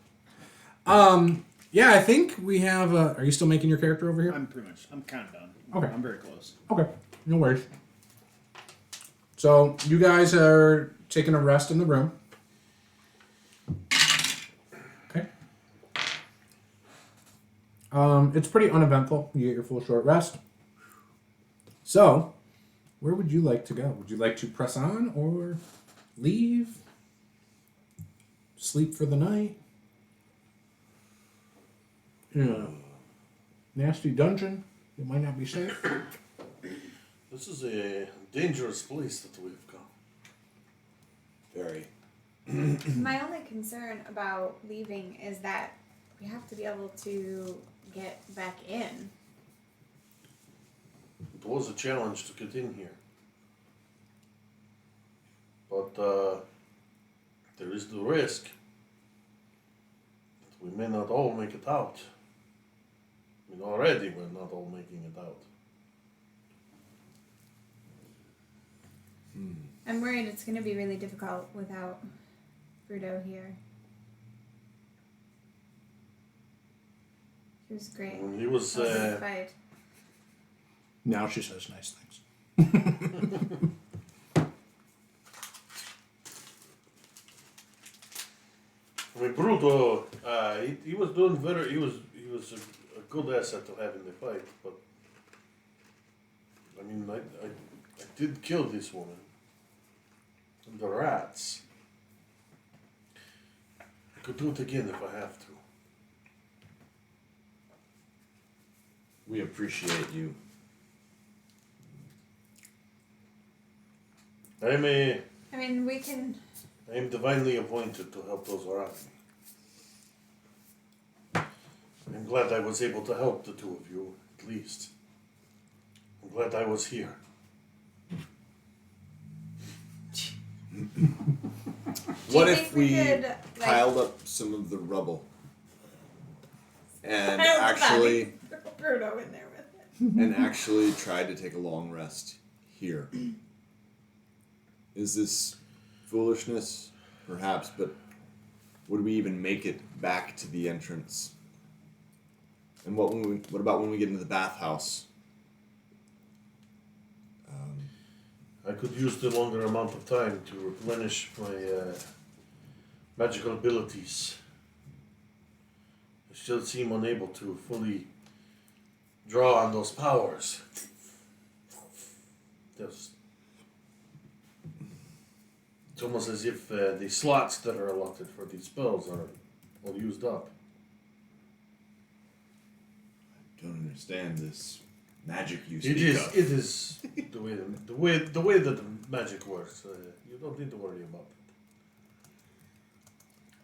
Yeah, I think we have... are you still making your character over here? I'm kind of done. Okay. I'm very close. Okay, no worries. So you guys are taking a rest in the room. Okay. It's pretty uneventful. You get your full short rest. So, where would you like to go? Would you like to press on or leave? Sleep for the night? Nasty dungeon. You might not be safe. This is a dangerous place that we've come. Very. My only concern about leaving is that we have to be able to get back in. It was a challenge to get in here. But there is the risk that we may not all make it out. I mean, already we're not all making it out. I'm worried it's going to be really difficult without Bruto here. He was great. When he was, That was a good fight. Now she says nice things. I mean, Bruto, he was doing very. He was a good asset to have in the fight. But I mean, I did kill this woman. And the rats. I could do it again if I have to. We appreciate you. I mean, we can. am divinely appointed to help those around me. I'm glad I was able to help the two of you, at least. I'm glad I was here. What you if think we could, like- piled up some of the rubble and I was actually about to throw Bruto in there with it. and actually tried to take a long rest here? Is this foolishness? Perhaps, but would we even make it back to the entrance? And what about when we get into the bathhouse? I could use the longer amount of time to replenish my magical abilities. I still seem unable to fully draw on those powers. It's almost as if the slots that are allotted for these spells are all used up. I don't understand this magic you It speak is. of. It is the way that the magic works. You don't need to worry about it.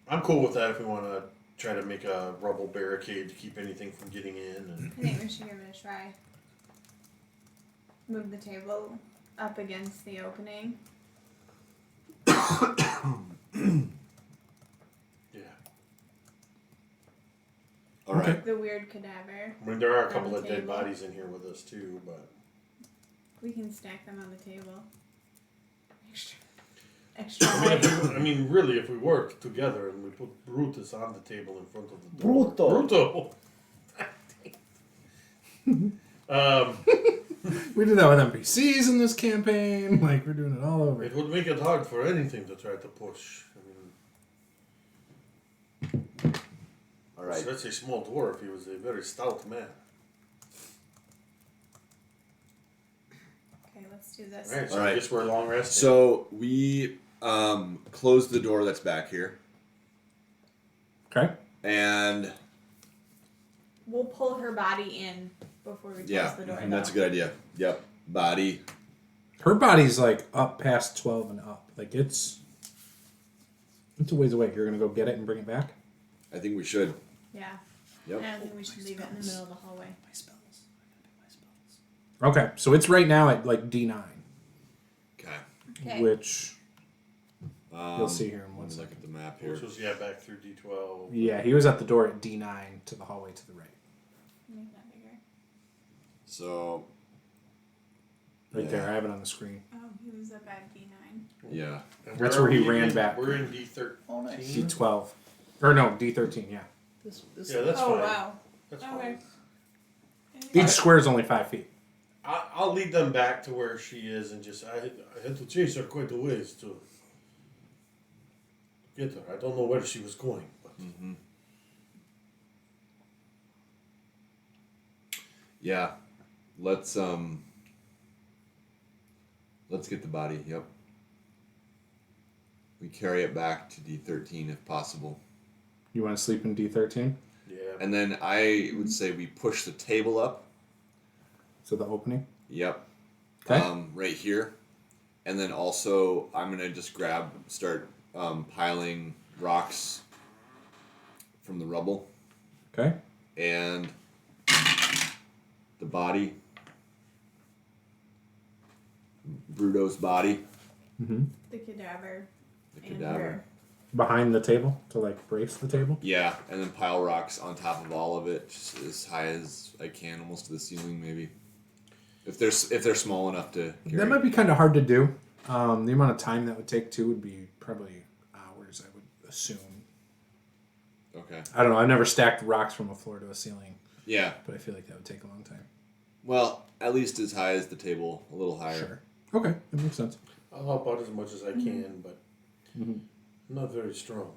I'm cool with that if we want to try to make a rubble barricade to keep anything from getting in. And I think we should give it a try. Move the table up against the opening. yeah, All right. The weird cadaver. I mean there are a On couple the of dead table. bodies in here with us too, but We can stack them on the table. Extra I mean, really, if we work together and we put Brutus on the table in front of the door. Bruto. Bruto. We did that with NPCs in this campaign. Like, we're doing it all over. It would make it hard for anything to try to push. I mean, All right. that's a small dwarf. He was a very stout man. Okay, let's do this. Alright, so All right. I guess we're long resting. So we close the door that's back here, Okay. and We'll pull her body in before we yeah, close the door. and that's a though. good idea. Yep, body. Her body's like up past 12 and up. Like it's a ways away. You're gonna go get it and bring it back. I think we should. Yeah. Yep. I don't think we should leave it in the middle of the hallway. Okay, so it's right now at like D9, Okay. Okay. which Um, you'll see here in 1 Let's look second. at the map here. Which was, back through D12. Yeah, he was at the door at D9 to the hallway to the right. Make that bigger. So Right Yeah. there, I have it on the screen. Oh, he was up at D9. yeah, And That's are where he we ran in? back. We're in D13. Oh, nice. D12. Or no, D13, yeah. This Yeah, that's oh, fine. wow. That's Okay. fine. Each square is only 5 feet. I'll lead them back to where she is and just I had to chase her quite a ways to get her. I don't know where she was going, but yeah. Let's get the body. Yep. We carry it back to D13 if possible, You want to sleep in D13? yeah. and then I would say we push the table up. So the opening? Yep. Okay. Right here, and then also I'm gonna just start piling rocks from the rubble, Okay. and the body, Bruto's body, Mm-hmm. The cadaver. the and cadaver. her. Behind the table to like brace the table? Yeah, and then pile rocks on top of all of it, just as high as I can, almost to the ceiling, maybe. If they're small enough to carry. That might be kind of hard to do. The amount of time that would take too would be probably hours, I would assume. Okay. I don't know. I've never stacked rocks from a floor to a ceiling, Yeah. but I feel like that would take a long time. Well, at least as high as the table, a little higher. Sure. Okay, that makes sense. I'll help out as much as I can, but Mhm. I'm not very strong.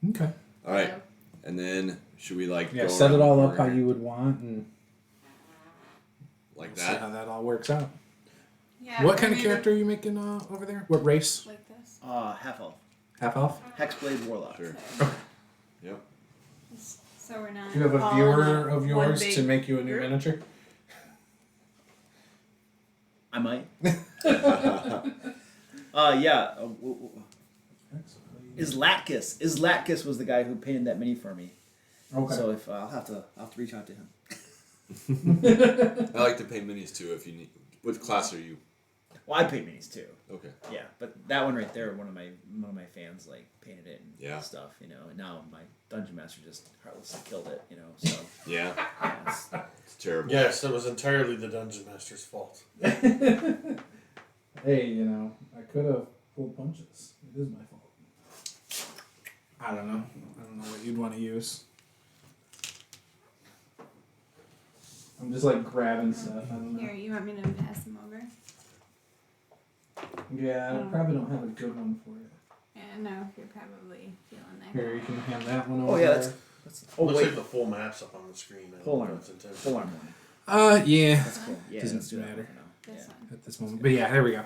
Okay. All right, Yeah. and then should we like Yeah, go set around it all the up how corner you would want, and like we'll see that? how that all works out. Yeah, What or kind of maybe character are you making over there? What race? Like this. Half elf. Half elf? Hexblade Warlock. Sure. Yep. So we're not. Do you have a all viewer in of one yours big to make you a new group? miniature? I might. Yeah. Is Latkus was the guy who painted that mini for me. Okay. So if I'll have to reach out to him. I like to paint minis too. If you need, what class are you? Well, I paint minis too. Okay. Yeah, but that one right there, one of my fans like painted it and Yeah. stuff, you know. And now my dungeon master just heartlessly killed it, you know. So Yeah. yeah, it's, It's terrible. Yes, that was entirely the dungeon master's fault. Hey, you know, I could have pulled punches. It is my fault. I don't know. I don't know what you'd want to use. I'm just like grabbing stuff. I don't know. Here, you want me to pass them over? Yeah, I probably don't have a good one for you. Yeah, no, you're probably feeling there. Here, you can hand that one over. oh yeah, that's oh Looks wait, like the full map's up on the screen. I don't Full know if arm. that's intentional. full arm one. Yeah, That's cool. Yeah, Doesn't let's do that matter. one for now. This Yeah. one. at this moment. But yeah, there we go.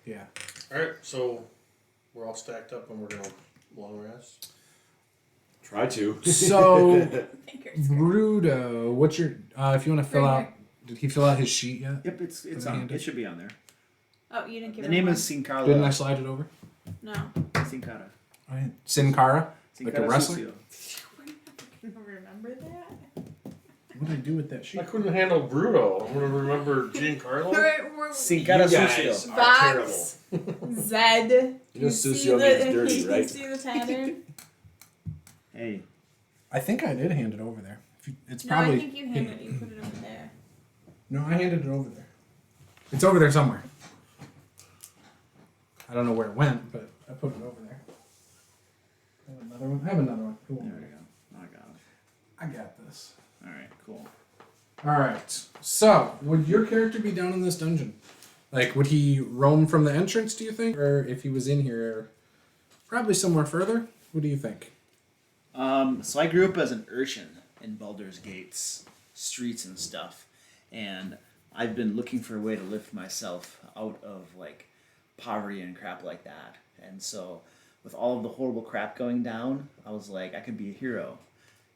Yeah. Alright, so we're all stacked up and we're gonna long rest. Try to. So, Fingers. Bruto, what's your? If you want to fill Right out, did he fill out his sheet yet? Yep, it's Does it on. hand It it? should be on there. Oh, you didn't give The him name one? is Sin Carla. Didn't I slide it over? No. Sin Cara. Sin Cara, Sin like Cara a wrestler. Sucio. We're not gonna remember that. What did I do with that sheet? I couldn't handle Bruto. I'm gonna remember Giancarlo. We're Sin Cara You guys Sucio. are terrible. Vox, Zed. You know see Sucio means dirty, you right? see the pattern? Hey, I think I did hand it over there. It's No, probably. I think you handed you put it over there. No, I handed it over there. It's over there somewhere. I don't know where it went, but I put it over there. I have another one. I have another one. Cool. there we go. I got it. I got this. All right, cool. All right. So, would your character be down in this dungeon? Like, would he roam from the entrance, do you think? Or if he was in here, probably somewhere further? What do you think? So I grew up as an urchin in Baldur's Gates streets and stuff, and I've been looking for a way to lift myself out of like poverty and crap like that. And so with all of the horrible crap going down, I was like, I could be a hero.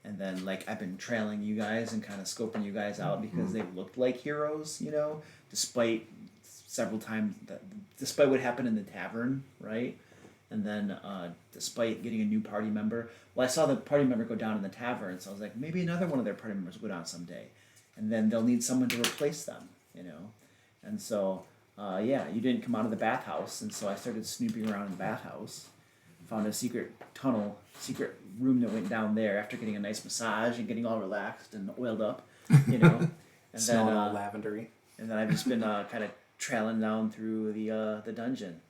And then like I've been trailing you guys and kind of scoping you guys out because they looked like heroes, you know, despite several times despite what happened in the tavern, right? And then despite getting a new party member, well, I saw the party member go down in the tavern, so I was like, maybe another one of their party members will go down someday. And then they'll need someone to replace them, you know? And so, yeah, you didn't come out of the bathhouse, and so I started snooping around in the bathhouse. Found a secret room that went down there after getting a nice massage and getting all relaxed and oiled up, you know? And Smelling all lavendery. And then I've just been kind of trailing down through the dungeon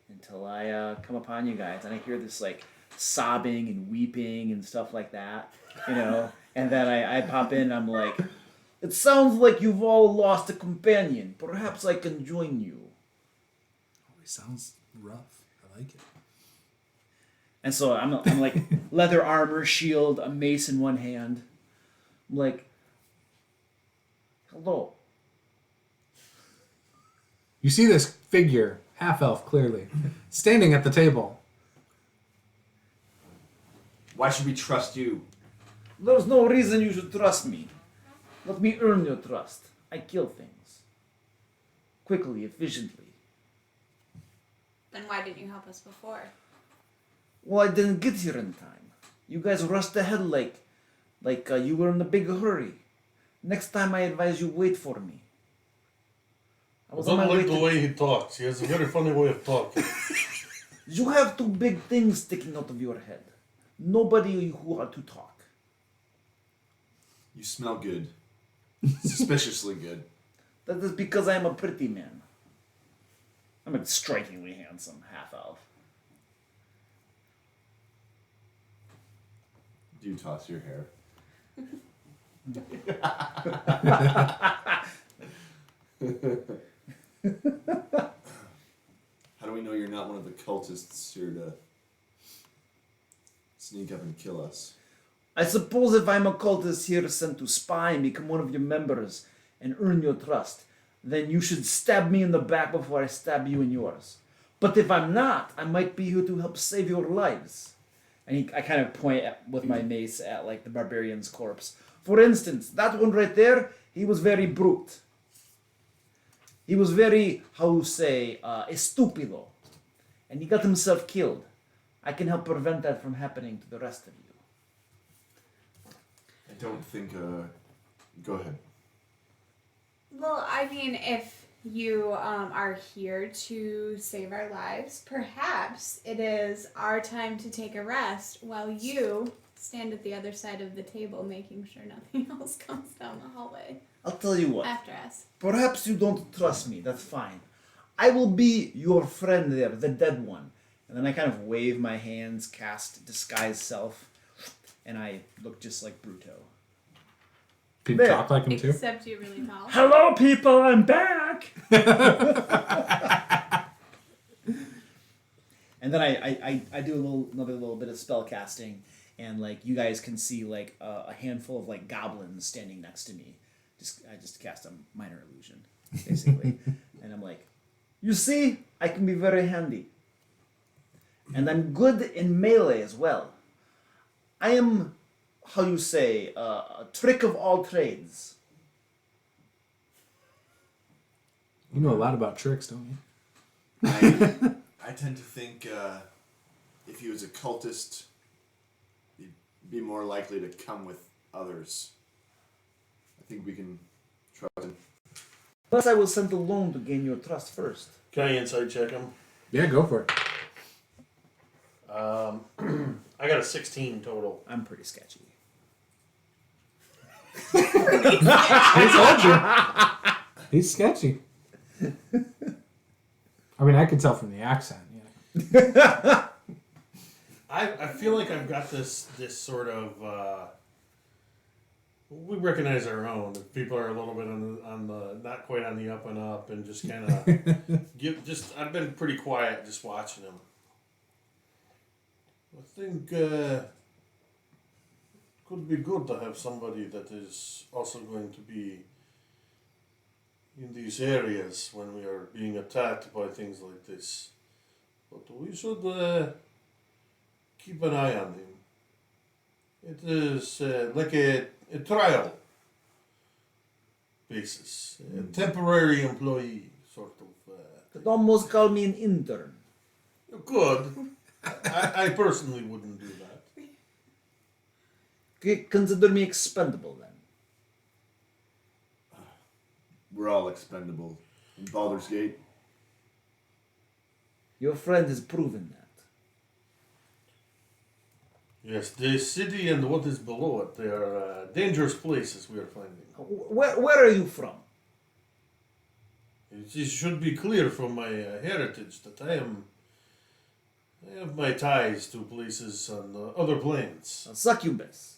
until I come upon you guys, and I hear this like sobbing and weeping and stuff like that, you know. And then I pop in, and I'm like, "It sounds like you've all lost a companion. Perhaps I can join you." Oh, he sounds rough. I like it. And so I'm like leather armor, shield, a mace in one hand. I'm like, "Hello." You see this figure, half-elf clearly, standing at the table. Why should we trust you? There's no reason you should trust me. Let me earn your trust. I kill things. Quickly, efficiently. Then why didn't you help us before? Well, I didn't get here in time. You guys rushed ahead like you were in a big hurry. Next time I advise you wait for me. I I was don't on my like way the to... way he talks. He has a very funny way of talking. You have two big things sticking out of your head. Nobody who are to talk. You smell good. Suspiciously good. That is because I am a pretty man. I'm a strikingly handsome half-elf. Do you toss your hair? How do we know you're not one of the cultists here to sneak up and kill us? I suppose if I'm a cultist here sent to spy and become one of your members and earn your trust, then you should stab me in the back before I stab you in yours. But if I'm not, I might be here to help save your lives. And I kind of point with my mace at like the barbarian's corpse. For instance, that one right there, he was very brute. He was very, how you say, estupido. And he got himself killed. I can help prevent that from happening to the rest of you. I don't think, go ahead. Well, I mean, if you are here to save our lives, perhaps it is our time to take a rest while you stand at the other side of the table making sure nothing else comes down the hallway I'll tell you what. after us. Perhaps you don't trust me. That's fine. I will be your friend there, the dead one. And then I kind of wave my hands, cast disguise self, and I look just like Bruto. Do you There. talk like him too? Except you're really tall. Hello, people, I'm back. And then I do another little bit of spell casting, and like you guys can see like a handful of like goblins standing next to me. I just cast a minor illusion, basically, and I'm like, you see, I can be very handy, and I'm good in melee as well. I am, how you say, a trick of all trades. You know a lot about tricks, don't you? I tend to think if he was a cultist, he'd be more likely to come with others. I think we can trust him. Plus, I was sent alone to gain your trust first. Can I insight check him? Yeah, go for it. I got a 16 total. I'm pretty sketchy. I told you. He's sketchy. I mean, I could tell from the accent. Yeah. I feel like I've got this sort of We recognize our own. If people are a little bit on the not quite on the up and up, and just kind of I've been pretty quiet just watching them. I think could be good to have somebody that is also going to be in these areas when we are being attacked by things like this. But we should keep an eye on him. It is like a trial basis, a temporary employee sort of. Could almost call me an intern. You could. I personally wouldn't do that. Consider me expendable then. We're all expendable in Baldur's Gate. Your friend has proven that. Yes, the city and what is below it, they are dangerous places we are finding. Where are you from? It should be clear from my heritage that I have my ties to places on other planes. A succubus.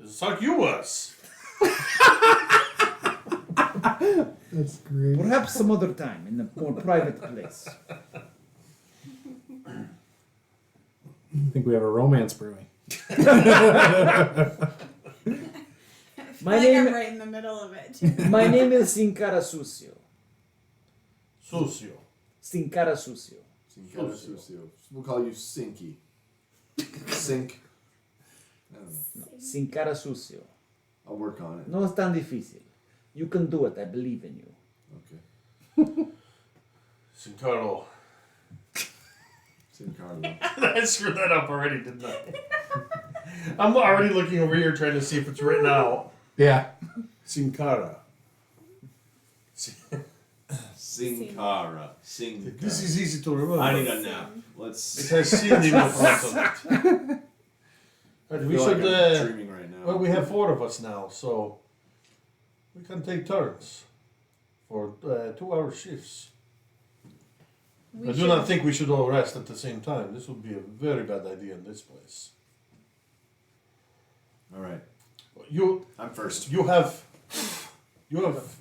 Succubus! That's great. Perhaps some other time in a more private place. I think we have a romance brewing. I feel My like name- I'm right in the middle of it. Too. My name is Sincara Sucio. Socio. Sincara Sucio. Sincata Sucio. We'll call you Sinky. Sink. I don't know. Sincara Sucio. I'll work on it. No es tan difícil. You can do it. I believe in you. Okay. Sincaro. Sincarlo. I screwed that up already, didn't I? I'm already looking over here trying to see if it's written out. Yeah. Sincara. Sincara. Sincara. This is easy to remember. I need a nap. It Let's. has seen in the front of it. Alright, we feel like should. I'm dreaming right now. Well, we have 4 of us now, so we can take turns for 2-hour shifts. I do not think we should all rest at the same time. This would be a very bad idea in this place. All right. I'm first. You have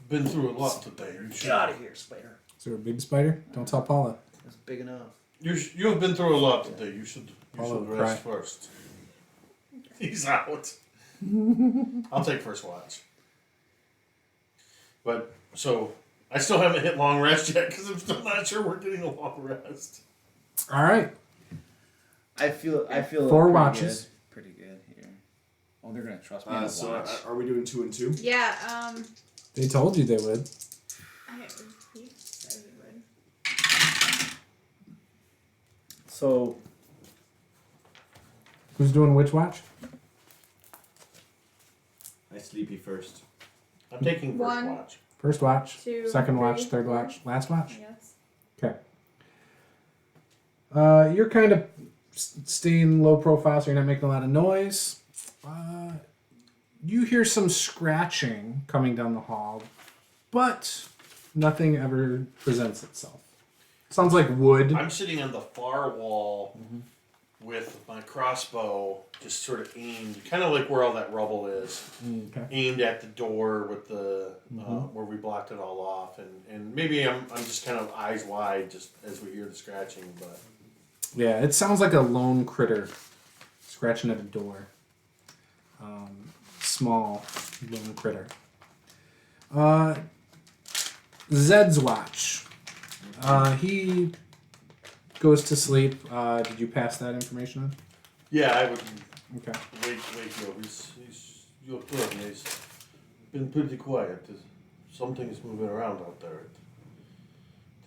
been through a lot today. You Get should. out of here, spider. Is there a big spider? Don't tell Paula. That's big enough. You have been through a lot today. You should Paula would rest cry. first. He's out. I'll take first watch. But so I still haven't hit long rest yet because I'm still not sure we're getting a long rest. All right. I feel 4 pretty watches. Good. Pretty good here. Oh, they're gonna trust me on So watch. are we doing 2 and 2? Yeah. They told you they would. He said he would. So Who's doing which watch? I sleepy first. I'm taking first 1, watch. First watch, 2, second watch, 3, third 4. watch, last watch. Yes. Okay. You're kind of staying low profile, so you're not making a lot of noise. You hear some scratching coming down the hall, but nothing ever presents itself. Sounds like wood. I'm sitting on the far wall with my crossbow just sort of aimed, kind of like where all that rubble is, Okay. aimed at the door with the where we blocked it all off, and maybe I'm just kind of eyes wide just as we hear the scratching, but Yeah, it sounds like a lone critter scratching at a door. Small lone critter. Zed's watch. He goes to sleep. Did you pass that information on? yeah, I would Okay. wake you up. He's your turn. He's been pretty quiet. Something's moving around out there.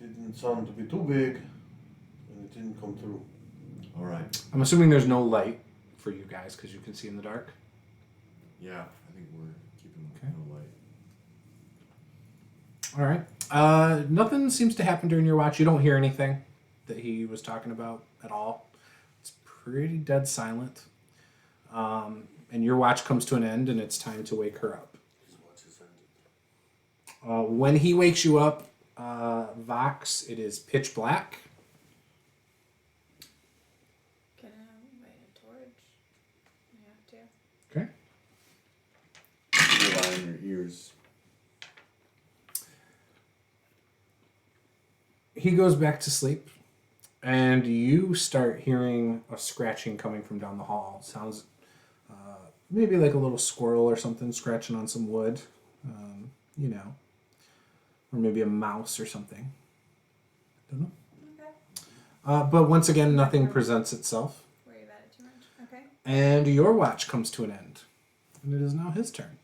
It didn't sound to be too big, and it didn't come through. All right. I'm assuming there's no light for you guys because you can see in the dark. Yeah, I think we're keeping Okay. no light. All right. Nothing seems to happen during your watch. You don't hear anything that he was talking about at all. It's pretty dead silent. And your watch comes to an end, and it's time to wake her up. His watch is ended. When he wakes you up, Vox, it is pitch black. Can I light a torch? I have to. Okay. ears. He goes back to sleep, and you start hearing a scratching coming from down the hall. Sounds maybe like a little squirrel or something scratching on some wood, you know, or maybe a mouse or something. Don't know. Okay. But once again, nothing presents itself, Worry about it too much. Okay. and your watch comes to an end, and it is now his turn.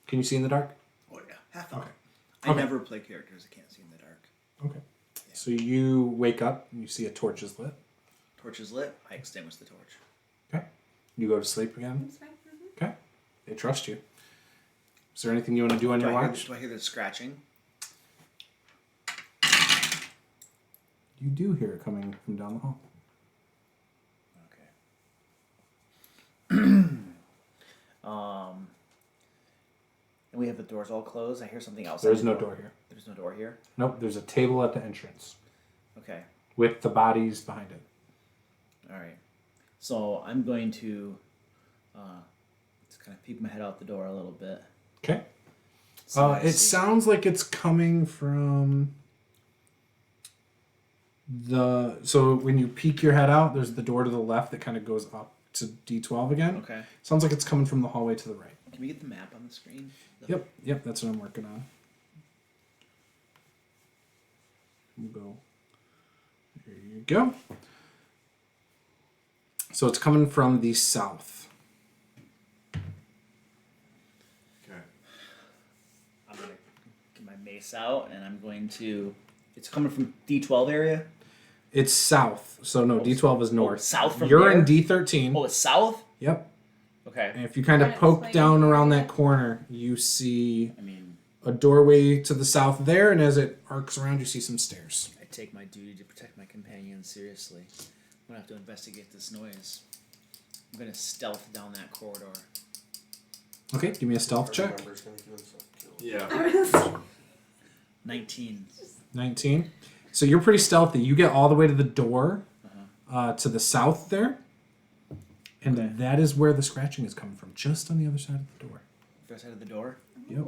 Can you see in the dark? Oh yeah, half hour. Okay. I Okay. never play characters that can't see in the dark. Okay. So you wake up and you see a torch is lit. Torch is lit. I extinguish the torch. Okay. You go to sleep again. That's fine. Okay. They trust you. Is there anything you want to do on your watch? Do I hear the scratching? You do hear it coming from down the hall. Okay. And we have the doors all closed. I hear something else. There's no door here. There's no door here. Nope, there's a table at the entrance Okay. with the bodies behind it. All right. So I'm going to just kind of peek my head out the door a little bit. Okay. See what I It see. sounds like it's coming from so when you peek your head out, there's the door to the left that kind of goes up to D12 again. Okay. Sounds like it's coming from the hallway to the right. Can we get the map on the screen? Yep, that's what I'm working on. We'll go. There you go. So it's coming from the south. Okay. I'm gonna get my mace out, and I'm going to. It's coming from D12 area. It's south. So no, D12 is north. South from You're there? in D13. Oh, it's south. Yep. Okay. And if you kind of Wanna poke explain down the around area? that corner, you see I mean, a doorway to the south there, and as it arcs around, you see some stairs. I take my duty to protect my companions seriously. I'm gonna have to investigate this noise. I'm gonna stealth down that corridor. Okay, give me a stealth check. Remember's gonna get himself killed. Yeah. 19. 19. So you're pretty stealthy. You get all the way to the door to the south there. And Okay. that is where the scratching is coming from, just on the other side of the door. First side of the door. Yep.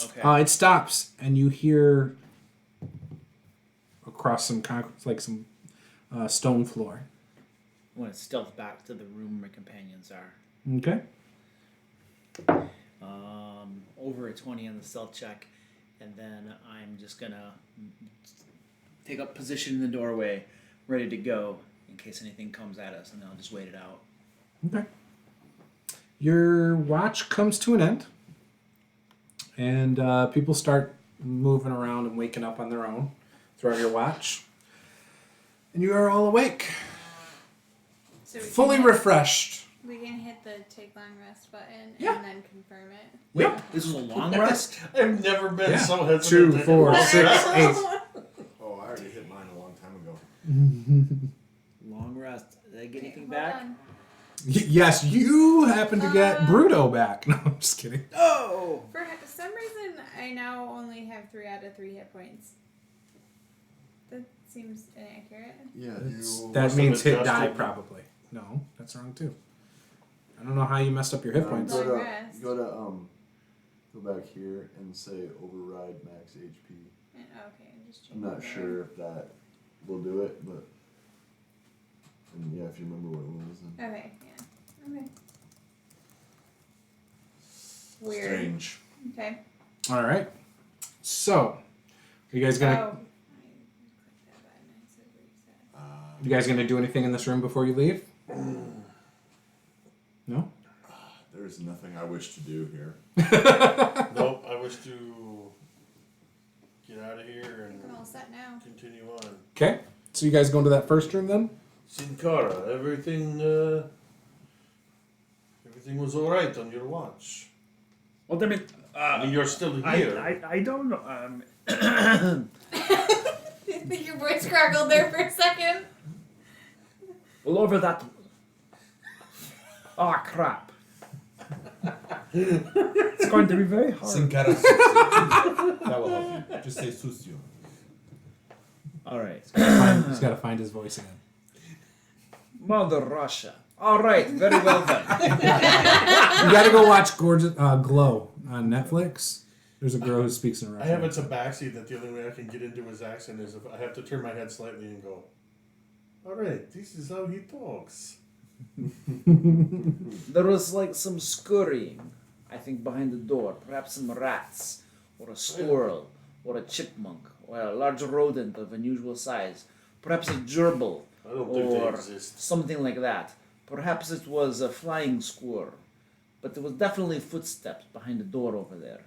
Okay. It stops, and you hear across some some stone floor. I want to stealth back to the room my companions are. Okay. Over a 20 on the stealth check, and then I'm just gonna take up position in the doorway, ready to go in case anything comes at us, and then I'll just wait it out. Okay. Your watch comes to an end, and people start moving around and waking up on their own throughout your watch, and you are all awake, So we fully can refreshed. We can hit the take long rest button Yeah. and then confirm it. Wait, Yep. this was a long rest? I've never been Yeah. so hesitant. 2, to hit 4, one. 6, 8. Oh, I already hit mine a long time ago. Long rest. Did I get anything Hold back? on. Yes, you happen to get Bruto back. No, I'm just kidding. Oh! For some reason, I now only have 3 out of 3 hit points. That seems inaccurate. Yeah, That must means have hit die, adjusted. probably. No, that's wrong too. I don't know how you messed up your hit points. Long Go to, rest. go back here and say override max HP. Okay, just I'm change not it there. sure if that will do it, but and yeah, if you remember what it was. Then. Okay, yeah. Okay. Weird. Strange. Okay. All right. So, are you guys gonna Oh. I clicked that button. I said reset. you guys gonna do anything in this room before you leave? No. There's nothing I wish to do here. Nope, I wish to get out of here and We're all set now. continue on. Okay. So you guys go into that first room then? Sin Cara, everything was alright on your watch. Well, I mean, I mean, you're still here. I don't know. I think your voice crackled there for a second. Well, over that. Ah, crap. It's going to be very hard. Sincara Sucio. That will help you. Just say Sucio. Alright. He's got to find his voice again. Mother Russia, All right, very well then. You gotta go watch Glow on Netflix. There's a girl who speaks in a I Russian. have a tabaxi that the only way I can get into his accent is if I have to turn my head slightly and go, all right, this is how he talks. There was like some scurrying, I think, behind the door. Perhaps some rats, or a squirrel, or a chipmunk, or a large rodent of unusual size. Perhaps a gerbil, I don't think they or exist. something like that. Perhaps it was a flying squirrel. But there was definitely footsteps behind the door over there.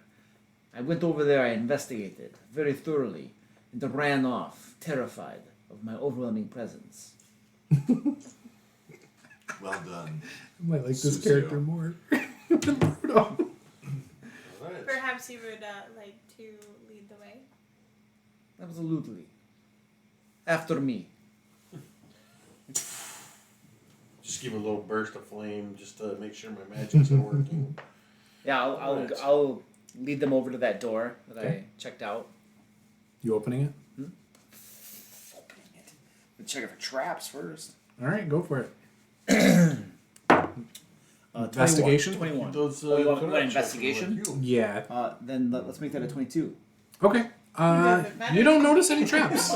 I went over there, I investigated very thoroughly, and ran off, terrified of my overwhelming presence. Well done. I might like this Sucio. character more. Brutal. All right. Perhaps you would like to lead the way. Absolutely. After me. Just give a little burst of flame just to make sure my magics are working. Yeah, Right. I'll lead them over to that door that I Okay. checked out. You opening it? Opening it. We'll check it for traps first. All right, go for it. 21. Investigation? 21. Those, Oh, you want correct investigation? checking like Yeah. Then let's make that a 22. Okay. doesn't matter. You don't notice any traps.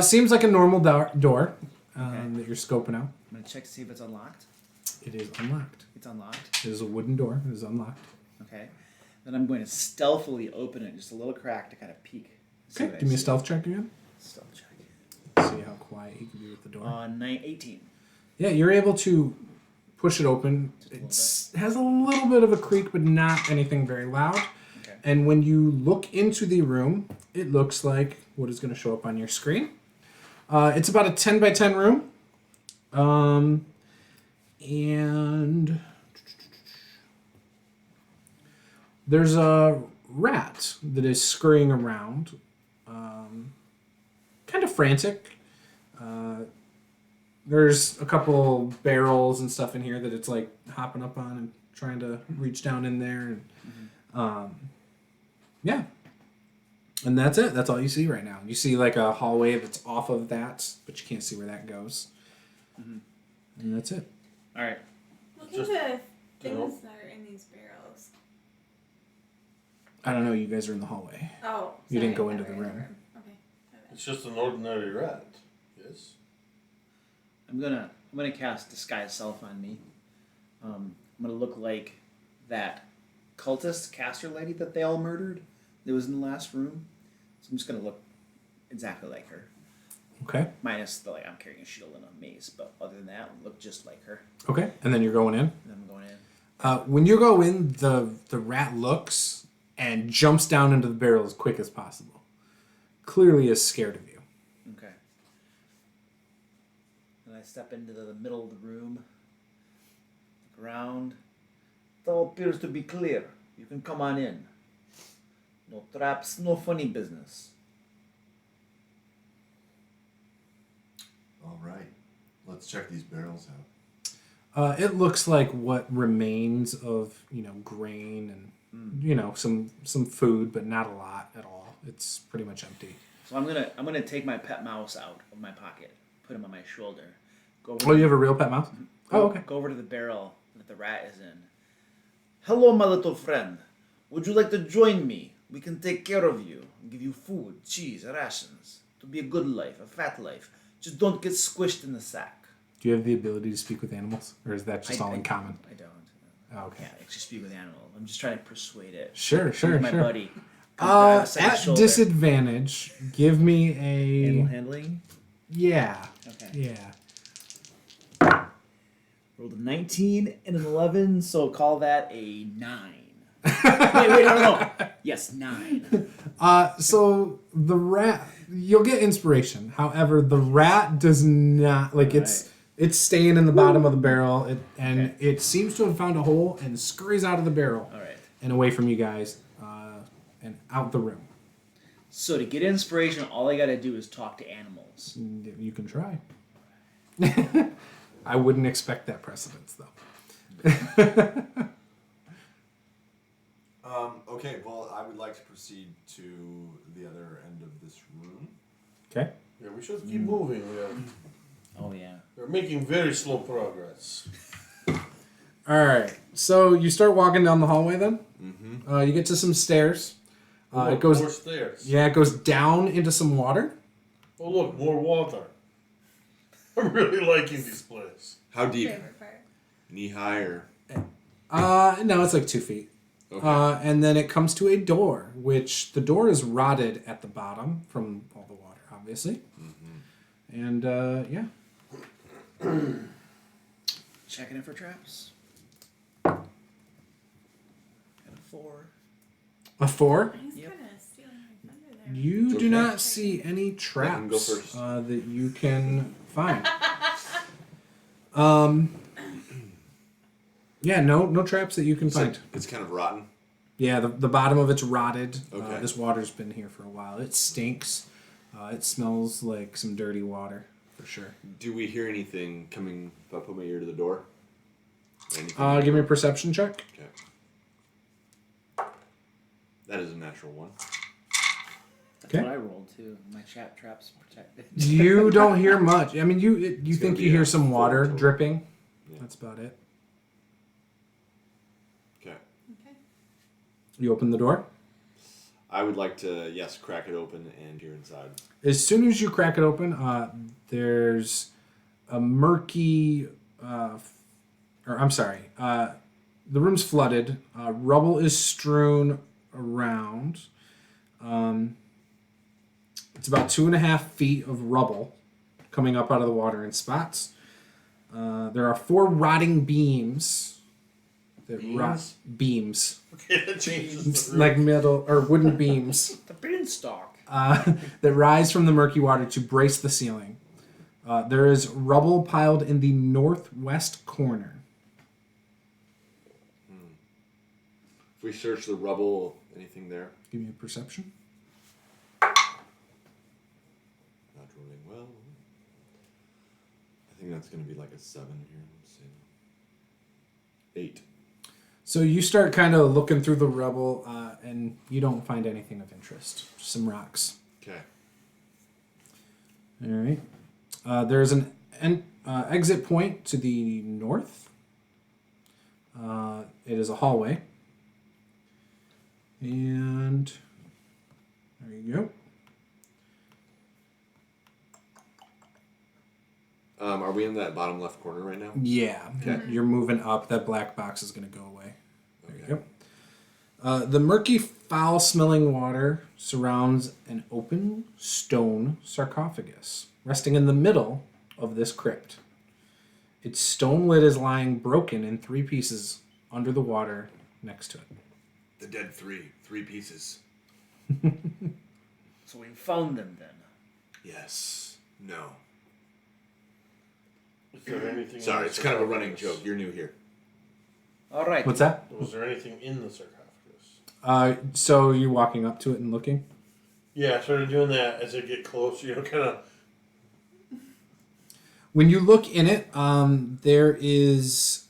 Seems like a normal door that you're scoping out. I'm going to check to see if it's unlocked. It is unlocked. It's unlocked. It is a wooden door. It is unlocked. Okay. Then I'm going to stealthily open it just a little crack to kind of peek. See Okay, what I give me a see. stealth check again. Stealth check. See how quiet he can be with the door. 18. Yeah, you're able to push it open. It has a little bit of a creak, but not anything very loud. Okay. And when you look into the room, it looks like what is going to show up on your screen. It's about a 10 by 10 room. And there's a rat that is scurrying around, kind of frantic. There's a couple barrels and stuff in here that it's like hopping up on and trying to reach down in there. And, yeah. And that's it. That's all you see right now. You see like a hallway that's off of that, but you can't see where that goes. And that's it. All right. Look Just- at the things that are in these barrels. I don't know. You guys are in the hallway. Oh, You didn't sorry, go into the we're in room. Okay. It's just an ordinary rat. Yes. I'm gonna cast Disguise Self on me. I'm gonna look like that cultist caster lady that they all murdered that was in the last room. So I'm just gonna look exactly like her. Okay. Minus the I'm carrying a shield and a mace, but other than that, look just like her. Okay. And then you're going in. And then I'm going in. When you go in, the rat looks and jumps down into the barrel as quick as possible. Clearly is scared of you. Okay. And I step into the middle of the room. The ground. It all appears to be clear. You can come on in. No traps, no funny business. All right. Let's check these barrels out. It looks like what remains of, grain and, some food, but not a lot at all. It's pretty much empty. So I'm gonna take my pet mouse out of my pocket, put him on my shoulder. Go over Oh, you have a real pet mouse? Oh, okay. Go over to the barrel that the rat is in. Hello, my little friend. Would you like to join me? We can take care of you, give you food, cheese, rations. To be a good life, a fat life. Just don't get squished in the sack. Do you have the ability to speak with animals? Or is that just all in common? I don't. Oh, okay. Yeah, I actually speak with animals. I'm just trying to persuade it. Sure. My buddy. I have a second At shoulder. disadvantage, give me Animal a... handling. Yeah. Okay. Yeah. Rolled a 19 and an 11, so call that a 9. wait, no. Yes, 9. So the rat, you'll get inspiration. However, the rat does not it's staying in the bottom of the barrel, it seems to have found a hole and scurries out of the barrel All right. and away from you guys, and out the room. So to get inspiration, all I gotta do is talk to animals. You can try. I wouldn't expect that precedence though. Okay, well, I would like to proceed to the other end of this room. Okay. Yeah, we should keep moving. Oh yeah. They're making very slow progress. All right. So you start walking down the hallway then. Mm-hmm. You get to some stairs. Oh, It look, goes. more stairs. Yeah, it goes down into some water. Oh look, more water. I'm really liking this place. How deep? Favorite part. Knee high or? No, it's like 2 feet. Okay. And then it comes to a door, which the door is rotted at the bottom from all the water, obviously. Mm-hmm. And yeah. Checking it for traps. Got a 4. A 4. He's Yep. kind of stealing my thunder there. You It's do okay. not see any Let him traps go first. that you can find. Yeah, no traps that you can find. It's kind of rotten. Yeah, the bottom of it's rotted. Okay. This water's been here for a while. It stinks. It smells like some dirty water, for sure. Do we hear anything coming? If I put my ear to the door. Anything? Give me a perception check. Okay. That is a natural 1. That's Okay. what I rolled too. My traps protected. You don't hear much. I mean, you It's think gonna you be hear a some 4 water total. dripping. Yeah. That's about it. Okay. Okay. You open the door. I would like to, crack it open and peer inside. As soon as you crack it open, there's a murky, the room's flooded. Rubble is strewn around. It's about 2.5 feet of rubble coming up out of the water in spots. There are 4 rotting beams. Beams. Okay, that changes the room. Like metal or wooden beams. The beanstalk. That rise from the murky water to brace the ceiling. There is rubble piled in the northwest corner. If we search the rubble, anything there? Give me a perception. Not rolling well. I think that's going to be like a 7 here. Let's see. 8. So you start kind of looking through the rubble, and you don't find anything of interest. Just some rocks. Okay. All right. There's an exit point to the north. It is a hallway. And there you go. Are we in that bottom left corner right now? Yeah. Okay. You're moving up. That black box is going to go away. There Okay. you go. The murky, foul-smelling water surrounds an open stone sarcophagus resting in the middle of this crypt. Its stone lid is lying broken in 3 pieces under the water next to it. The dead 3 pieces. So we found them then. Yes. No. Is there anything in Sorry, the it's kind of a running sarcophagus? joke. You're new here. All right. What's that? Was there anything in the sarcophagus? So you're walking up to it and looking? Yeah, I started doing that as I get closer, kind of. When you look in it, there is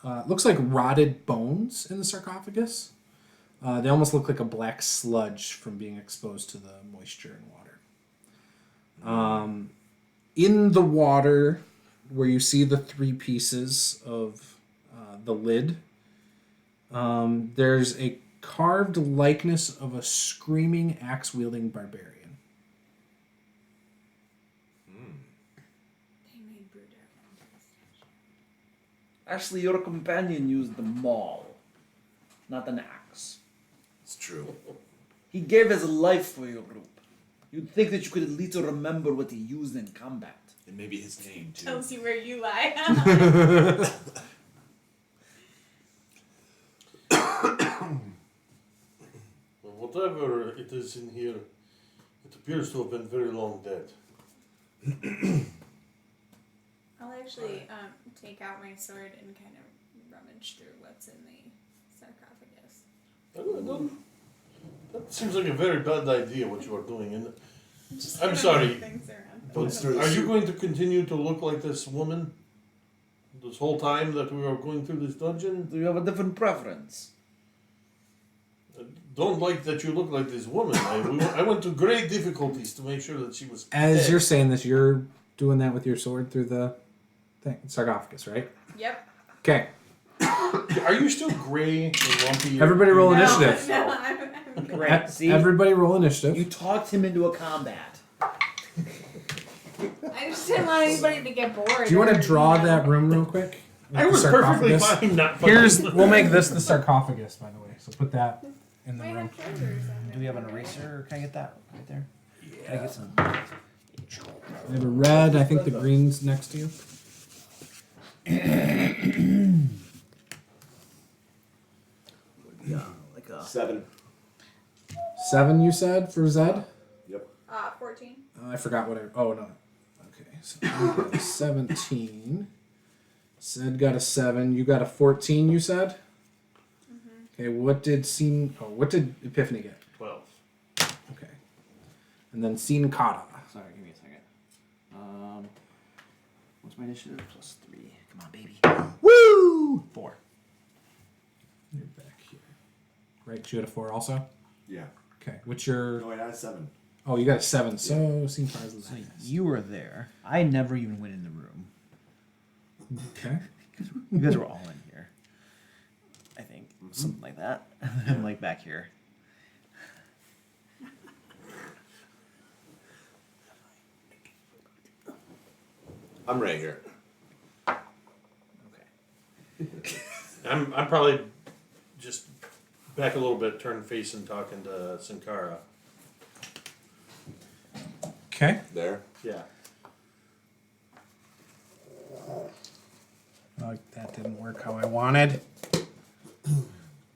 looks like rotted bones in the sarcophagus. They almost look like a black sludge from being exposed to the moisture and water. In the water, where you see the 3 pieces of the lid, there's a carved likeness of a screaming, axe-wielding barbarian. They made Bruder. Actually, your companion used the maul, not an axe. It's true. He gave his life for your group. You'd think that you could at least remember what he used in combat. And maybe his name, too. Tells you where you lie. Well, whatever it is in here, it appears to have been very long dead. I'll actually take out my sword and kind of rummage through what's in the sarcophagus. That seems like a very bad idea what you are doing. And Just I'm gonna sorry. move things around. but are you going to continue to look like this woman this whole time that we are going through this dungeon? Do you have a different preference? I don't like that you look like this woman. I went to great difficulties to make sure that she was As dead. you're saying this, you're doing that with your sword through the thing, sarcophagus, right? Yep. Okay. Are you still gray and lumpy? Everybody roll No, initiative. no, I'm good. Great. See, Everybody roll initiative. you talked him into a combat. I just didn't want anybody to get bored. Do you want or, to draw know. that room real quick? I With was the perfectly sarcophagus? fine not We'll make this the sarcophagus, by the way. So put that in the Might room. have shoulders on Do we have an eraser? Can I get that right there? Can I get some? We have a red. I think the green's next to you. Yeah, like a. 7. 7, you said, for Zed? Yep. 14. I forgot what I. Oh, no. Okay, so I got a 17. Zed got a 7. You got a 14, you said? Okay, what did Epiphany get? 12. Okay. And then Scene Kata. Sorry, give me a second. What's my initiative? +3. Come on, baby. Woo! 4. You're back here. Right, you got a 4 also? Yeah. Okay, what's your. No, wait, I had 7. Oh, you got a 7, so Scene Kata's the So last. you were there. I never even went in the room. Okay. You guys were all in here. I think something like that. I'm like back here. I'm right here. Okay. I'm probably just back a little bit, turn face and talking to Sankara. Okay. There. Yeah. That didn't work how I wanted.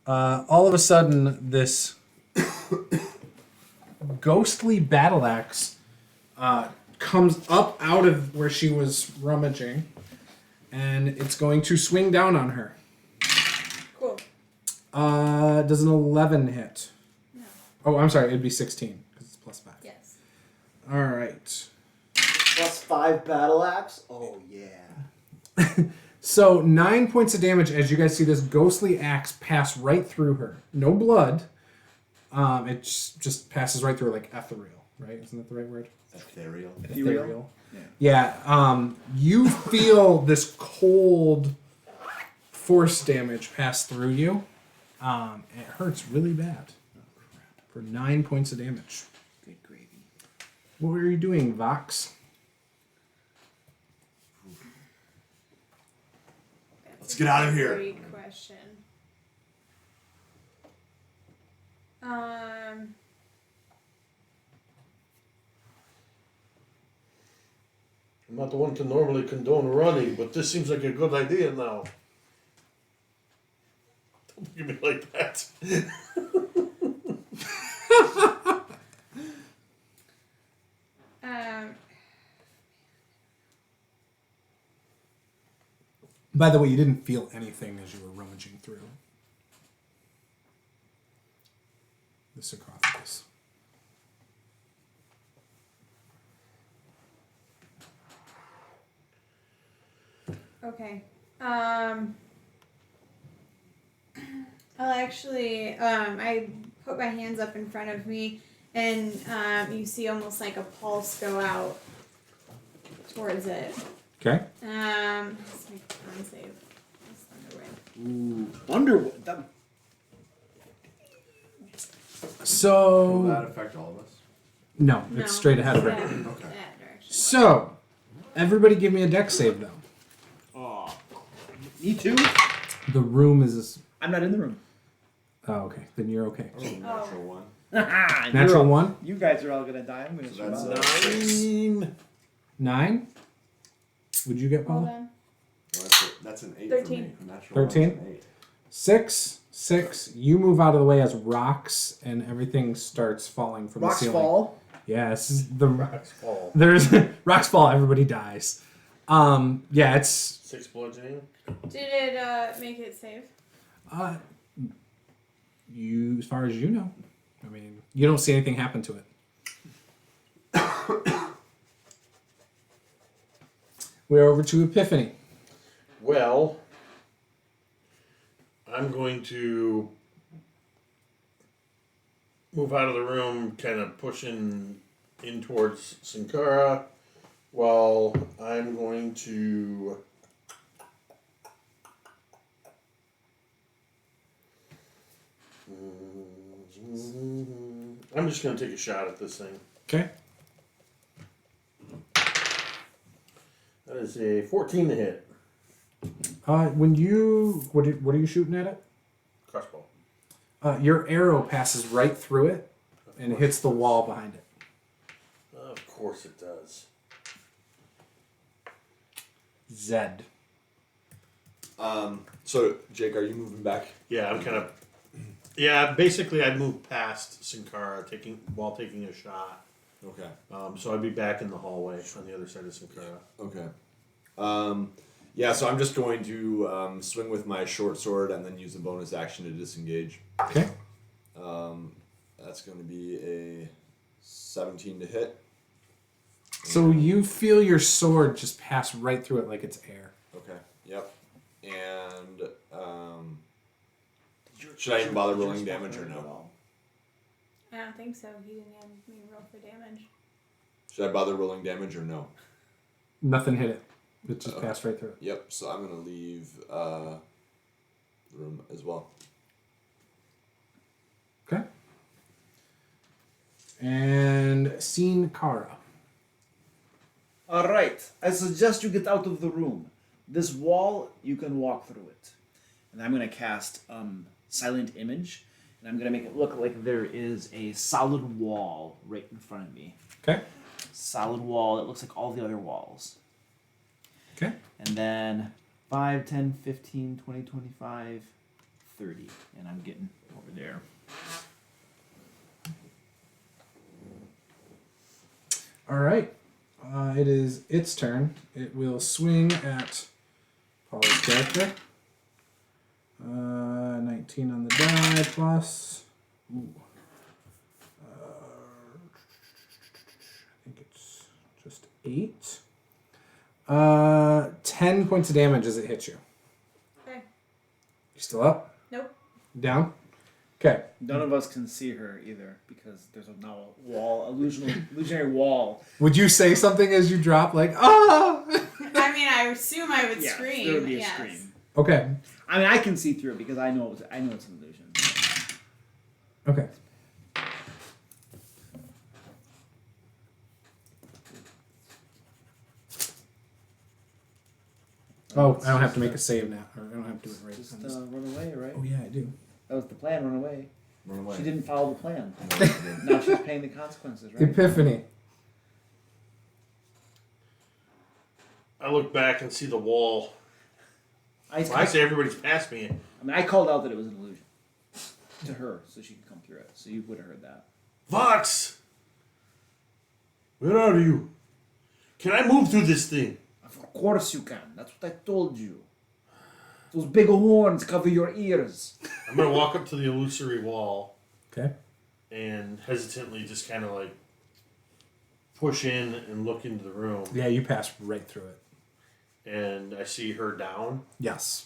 All of a sudden, this ghostly battle axe comes up out of where she was rummaging, and it's going to swing down on her. Cool. Does an 11 hit? No. Oh, I'm sorry. It'd be 16 because it's +5. Yes. All right. +5 battle axe. Oh yeah. So 9 points of damage as you guys see this ghostly axe pass right through her. No blood. It just passes right through her like ethereal, right? Isn't that the right word? Ethereal. Ethereal. Yeah. You feel this cold force damage pass through you. It hurts really bad. For 9 points of damage. Good gravy. What were you doing, Vox? That's Let's get out of here. Great question. I'm not the one to normally condone running, but this seems like a good idea now. Don't look at me like that. By the way, you didn't feel anything as you were rummaging through the sarcophagus. Okay. I'll actually, I put my hands up in front of me, and you see almost like a pulse go out towards it. Okay. Let's make a con save. That's Thunderwave. Ooh, Thunderwood. That, Will So that affect all of us? no, No, it's straight ahead of her. that- Okay. that direction. So everybody, give me a dex save though. me too? The room is. I'm not in the room. Oh, okay. Then you're okay. Oh, natural 1. Natural 1, You guys are all gonna die. I'm gonna So that's survive. 9. 9. Would you get Hold Paula? on. Well, that's an 8 13. for me. Natural 13? one's an 8. 6. You move out of the way as rocks and everything starts falling from Rocks the ceiling. fall. Yeah, this is the Rocks fall. there's rocks fall. Everybody dies. Yeah, it's 6 bludgeoning. Did it make it save? you as far as you know. I mean, you don't see anything happen to it. We're over to Epiphany. Well, I'm going to move out of the room, kind of pushing in towards Sankara, Well, I'm going to. I'm just going to take a shot at this thing. Okay. That is a 14 to hit. When you what are you shooting at it? Crossbow. Your arrow passes right through it and hits the wall behind it. Of course it does. Zed. So Jake, are you moving back? Yeah, I'm kind of. Yeah, basically, I'd move past Sankara while taking a shot. Okay. So I'd be back in the hallway on the other side of Sankara. Okay. Yeah, so I'm just going to swing with my short sword and then use a bonus action to disengage. Okay. That's going to be a 17 to hit. So you feel your sword just pass right through it like it's air. Okay. Yep. And should I even bother rolling damage or no? I don't think so. He didn't have me roll for damage. Should I bother rolling damage or no? Nothing hit it. It just passed right through it. Yep. So I'm going to leave the room as well. Okay. And Sin Cara. All right. I suggest you get out of the room. This wall, you can walk through it. And I'm going to cast Silent Image. And I'm going to make it look like there is a solid wall right in front of me. Okay. Solid wall that looks like all the other walls. Okay. And then 5, 10, 15, 20, 25, 30. And I'm getting over there. All right. It is its turn. It will swing at Paula's character. 19 on the die plus. Ooh. I think it's just 8. 10 points of damage as it hits you. Okay. You still up? Nope. Down? Okay. None of us can see her either because there's now a wall, illusionary wall. Would you say something as you drop, like, ah? I mean, I assume I would Yeah, scream. there would be a yes. scream. Okay. I mean, I can see through it because I know it's an illusion. Okay. Oh, I don't have to make a save now. Or I don't have to do it right. Just on this. run away, right? Oh, yeah, I do. That was the plan. Run away. Run away. She didn't follow the plan. Now she's paying the consequences, right? Epiphany. I look back and see the wall. I say everybody's past me. mean, I called out that it was an illusion to her, so she could come through it. So you would have heard that. Vox! Where are you? Can I move through this thing? Of course you can. That's what I told you. Those big horns cover your ears. I'm going to walk up to the illusory wall Okay. and hesitantly just kind of like push in and look into the room. Yeah, you passed right through it. And I see her down. Yes.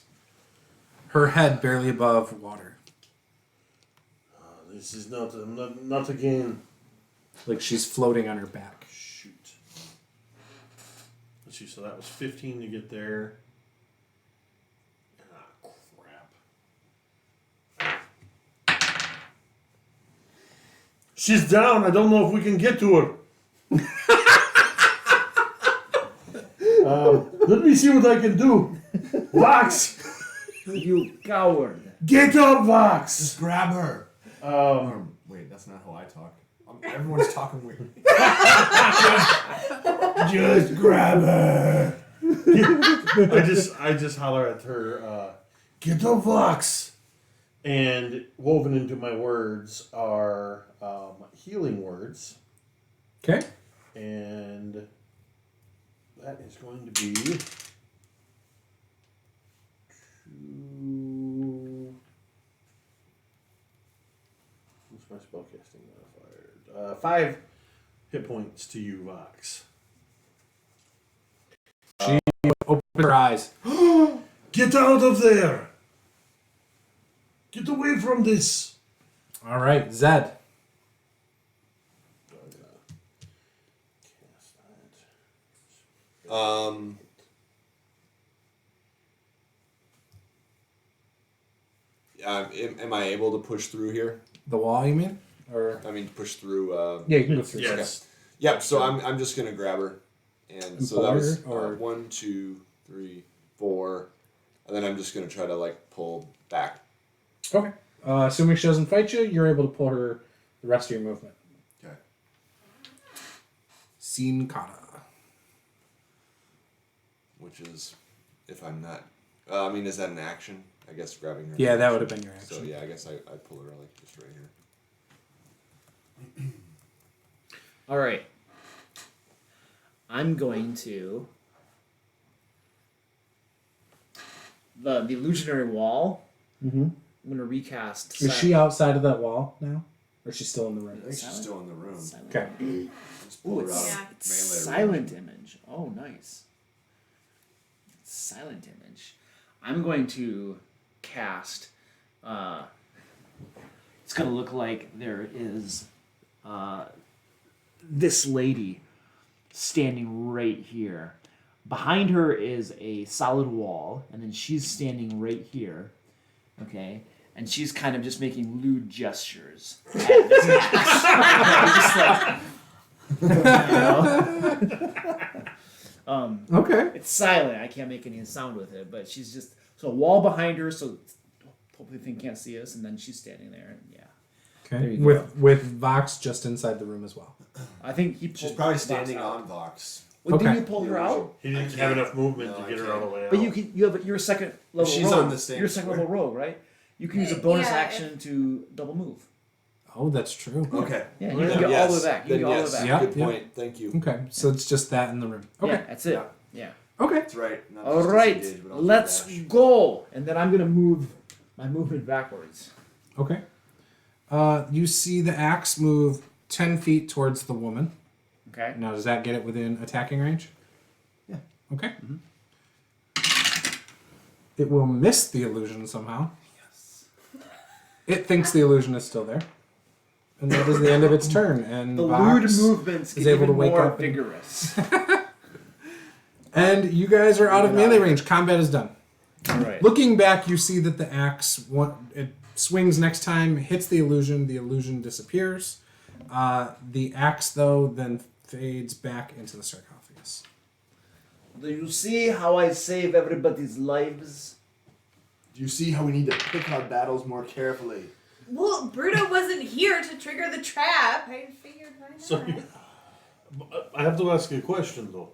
Her head barely above water. This is not again. Like she's floating on her back. Shoot. Let's see, so that was 15 to get there. Ah, crap. She's down. I don't know if we can get to her. Let me see what I can do. Vox! You coward. Get up, Vox! Just grab her. Wait, that's not how I talk. Everyone's talking weird. Just grab her. I just holler at her, get up, Vox! And woven into my words are healing words. Okay. And that is going to be 2. What's my spellcasting modifier? 5 hit points to you, Vox. She opened her eyes. Get out of there! Get away from this! All right, Zed. Cast that. Am I able to push through here? The wall, you mean? Or I mean, push through. yeah, you can go through. Yes. Yep. So I'm just gonna grab her, and so pull that her, was or 1, 2, 3, 4, and then I'm just gonna try to like pull back. Okay. Assuming she doesn't fight you, you're able to pull her the rest of your movement. Okay. Sin kata. Which is, if I'm not, I mean, is that an action? I guess grabbing her. Yeah, that would have been your action. So yeah, I guess I pull her like just right here. All right. I'm going to the illusionary wall. Mm-hmm. I'm gonna recast. Is she outside of that wall now, or is she still in the room? I think she's still in the room. Silent. Okay. Just pull Ooh, her out it's, of Yeah. melee silent image. Oh, nice. Silent image. I'm going to cast. It's gonna look like there is this lady standing right here. Behind her is a solid wall, and then she's standing right here. Okay, and she's kind of just making lewd gestures. At this axe. Just like, you know? Okay. It's silent. I can't make any sound with it, but she's just so a wall behind her, so hopefully the thing can't see us, and then she's standing there, and yeah. There Okay. you With Vox just inside the room as well. I think he pulled She's probably Vox standing out. on Vox. Well, Okay. didn't you pull her out? He didn't have enough movement No, to I get her can't. all the way out. But you're a second level She's rogue. on the same You're a second square. level rogue, right? You can use a bonus Yeah, action to double move. Oh, that's true. Okay. Yeah, you Well, can get yes. all the way back. You Then can get all the yes. way back. Yeah. Good point. Thank you. Okay, so it's just that in the room. Okay. Yeah, that's it. Yeah. Yeah. Okay. That's right. Not All just right, disengage, but also let's dash. go. And then I'm gonna move my movement backwards. Okay. You see the axe move 10 feet towards the woman. Okay. Now, does that get it within attacking range? Yeah. Okay. It will miss the illusion somehow. Yes. It thinks the illusion is still there. And that is the end of its turn. And The Vox lewd movements is get able even to wake more up and- vigorous. And you guys are out of melee range. Combat is done. All right. Looking back, you see that the axe, it swings next time, hits the illusion disappears. The axe, though, then fades back into the sarcophagus. Do you see how I save everybody's lives? Do you see how we need to pick our battles more carefully? Well, Bruto wasn't here to trigger the trap. I figured why not. So, I have to ask you a question though.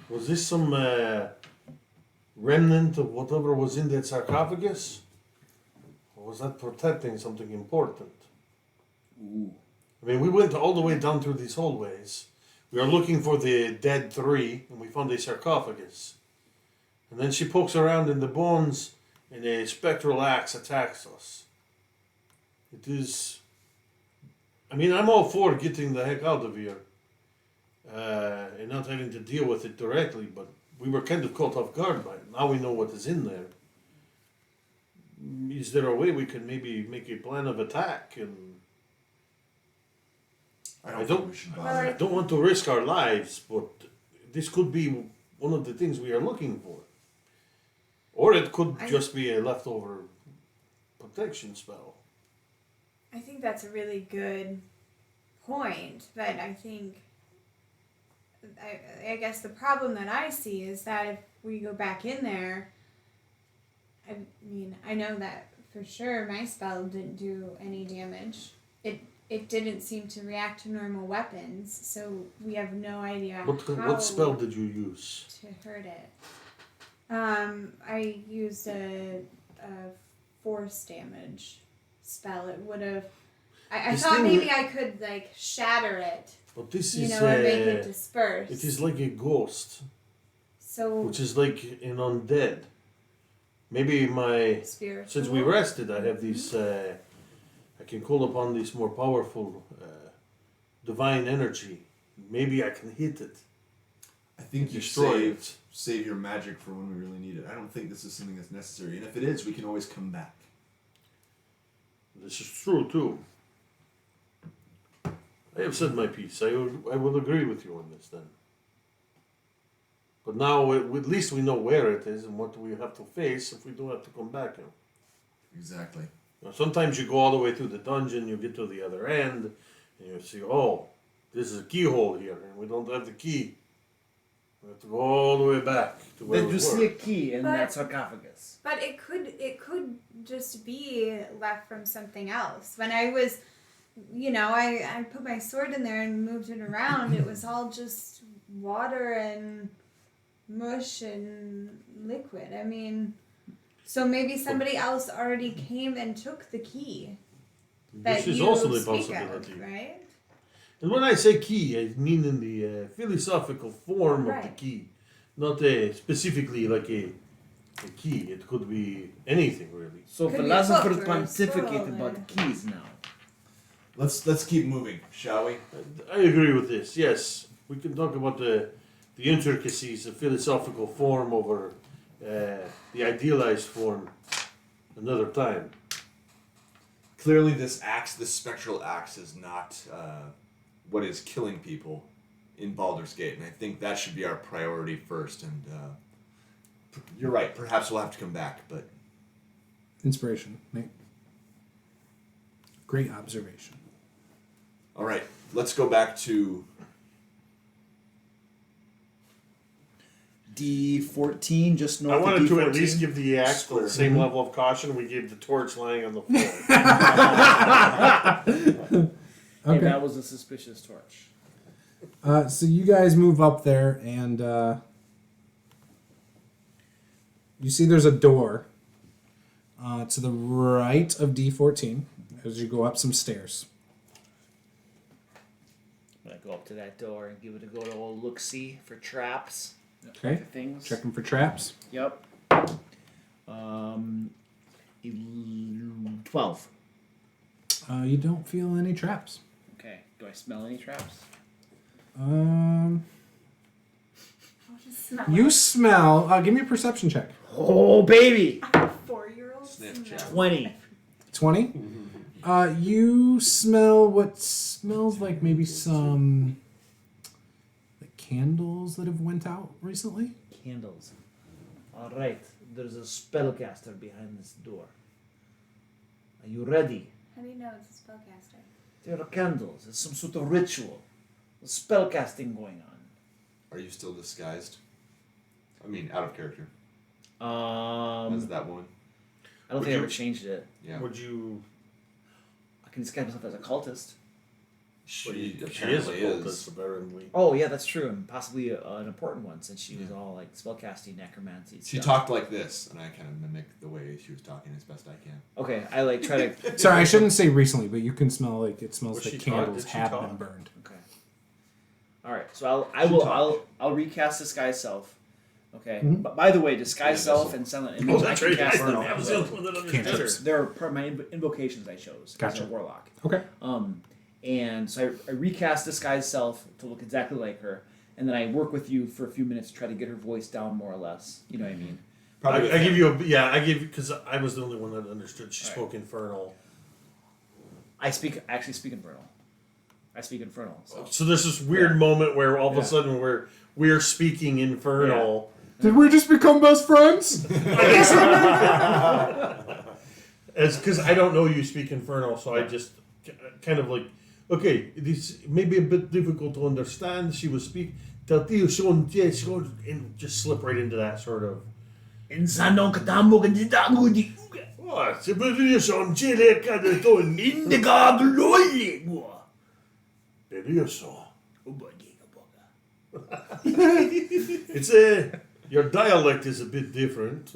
Was this some remnant of whatever was in that sarcophagus? Or was that protecting something important? Ooh. I mean, we went all the way down through these hallways. We are looking for the dead three, and we found a sarcophagus. And then she pokes around in the bones, and a spectral axe attacks us. It is. I mean, I'm all for getting the heck out of here. And not having to deal with it directly, but we were kind of caught off guard by it. Now we know what is in there. Is there a way we could maybe make a plan of attack? And I don't- think we should bother. I don't want to risk our lives, but this could be one of the things we are looking for. Or it could just be a leftover protection spell. I think that's a really good point, but I think I guess the problem that I see is that if we go back in there, I mean, I know that for sure my spell didn't do any damage. It didn't seem to react to normal weapons, so we have no idea What spell did you use? to hurt it. I used a force damage spell. It would have. I This thought thing- maybe I could like shatter it, But this you is know, and make it disperse. it is like a ghost, so which is like an undead. Maybe spiritual. since we rested, I have these. I can call upon this more powerful divine energy. Maybe I can hit it. I think you Destroy save your magic for when we really need it. I don't think this is something that's necessary. And if it is, we can always come back. This is true too. I have said my piece. I will agree with you on this then. But now at least we know where it is and what we have to face if we do have to come back. Exactly. Now, sometimes you go all the way through the dungeon, you get to the other end, and you see, oh, this is a keyhole here, and we don't have the key. We have to go all the way back to where Then we you were. see a key in But- that sarcophagus. But it could just be left from something else. When I was, I put my sword in there and moved it around. It was all just water and mush and liquid. I mean, so maybe somebody else already came and took the key that This is you also the speak possibility. of, right? And when I say key, I mean in the philosophical form of the Right. key, not specifically like a key. It could be anything really. So Could be a philosophers book or a pontificate scroll about or- keys now. Let's keep moving, shall we? I agree with this. Yes, we can talk about the intricacies of philosophical form over the idealized form another time. Clearly, this spectral axe, is not what is killing people in Baldur's Gate, and I think that should be our priority first. And you're right. Perhaps we'll have to come back, but Inspiration, Nate. Great observation. all right. Let's go back to D14, just north I of wanted D14. to at least give the axe Square. the same level of caution we gave the torch lying on the floor. Hey, Okay. that was a suspicious torch. So you guys move up there, and you see there's a door to the right of D14 as you go up some stairs. I'm gonna go up to that door and give it a good old look-see for traps. Okay. Things. Checking for traps. Yep. 12. You don't feel any traps. Okay. Do I smell any traps? Um, I'll just smell you it. smell. Give me a perception check. Oh, baby! 4-year-old Sniff check. smell. 20. 20. You smell what smells like maybe some like candles that have went out recently. Candles. All right. There's a spellcaster behind this door. Are you ready? How do you know it's a spellcaster? There are candles. It's some sort of ritual. There's spellcasting going on. Are you still disguised? I mean, out of character. Um, As that woman. I don't Would think I you- ever changed it. Yeah. Would you? I can disguise myself as a cultist. She She is a apparently cultist, apparently. Oh yeah, that's true, and possibly an important one since she was all like spellcasting, necromancy. She stuff. talked like this, and I kind of mimic the way she was talking as best I can. Okay, I like try to. Sorry, I shouldn't say recently, but you can smell like it smells Was like she candles did she have talk? been burned. Okay. All right, so She I'll recast disguise self. Okay, Mhm. but by the way, disguise Yeah, self that's- and silent Oh, image. I that's can right. cast I them didn't have as the well. other one that Can't understood Sure, they're part of my invocations I chose. Gotcha. As a warlock. Okay. And so I recast disguise self to look exactly like her, and then I work with you for a few minutes to try to get her voice down more or less. You know what I mean? Probably I give you I gave you because I was the only one that understood. She All spoke Infernal. I actually speak Infernal. I speak Infernal. So. So there's this weird moment where all of Yeah. a sudden we're speaking Infernal. Did we just become best friends? It's because I don't know you speak Infernal, so I just kind of like, okay, this may be a bit difficult to understand. She was speaking, and just slip right into that sort of. It's your dialect is a bit different.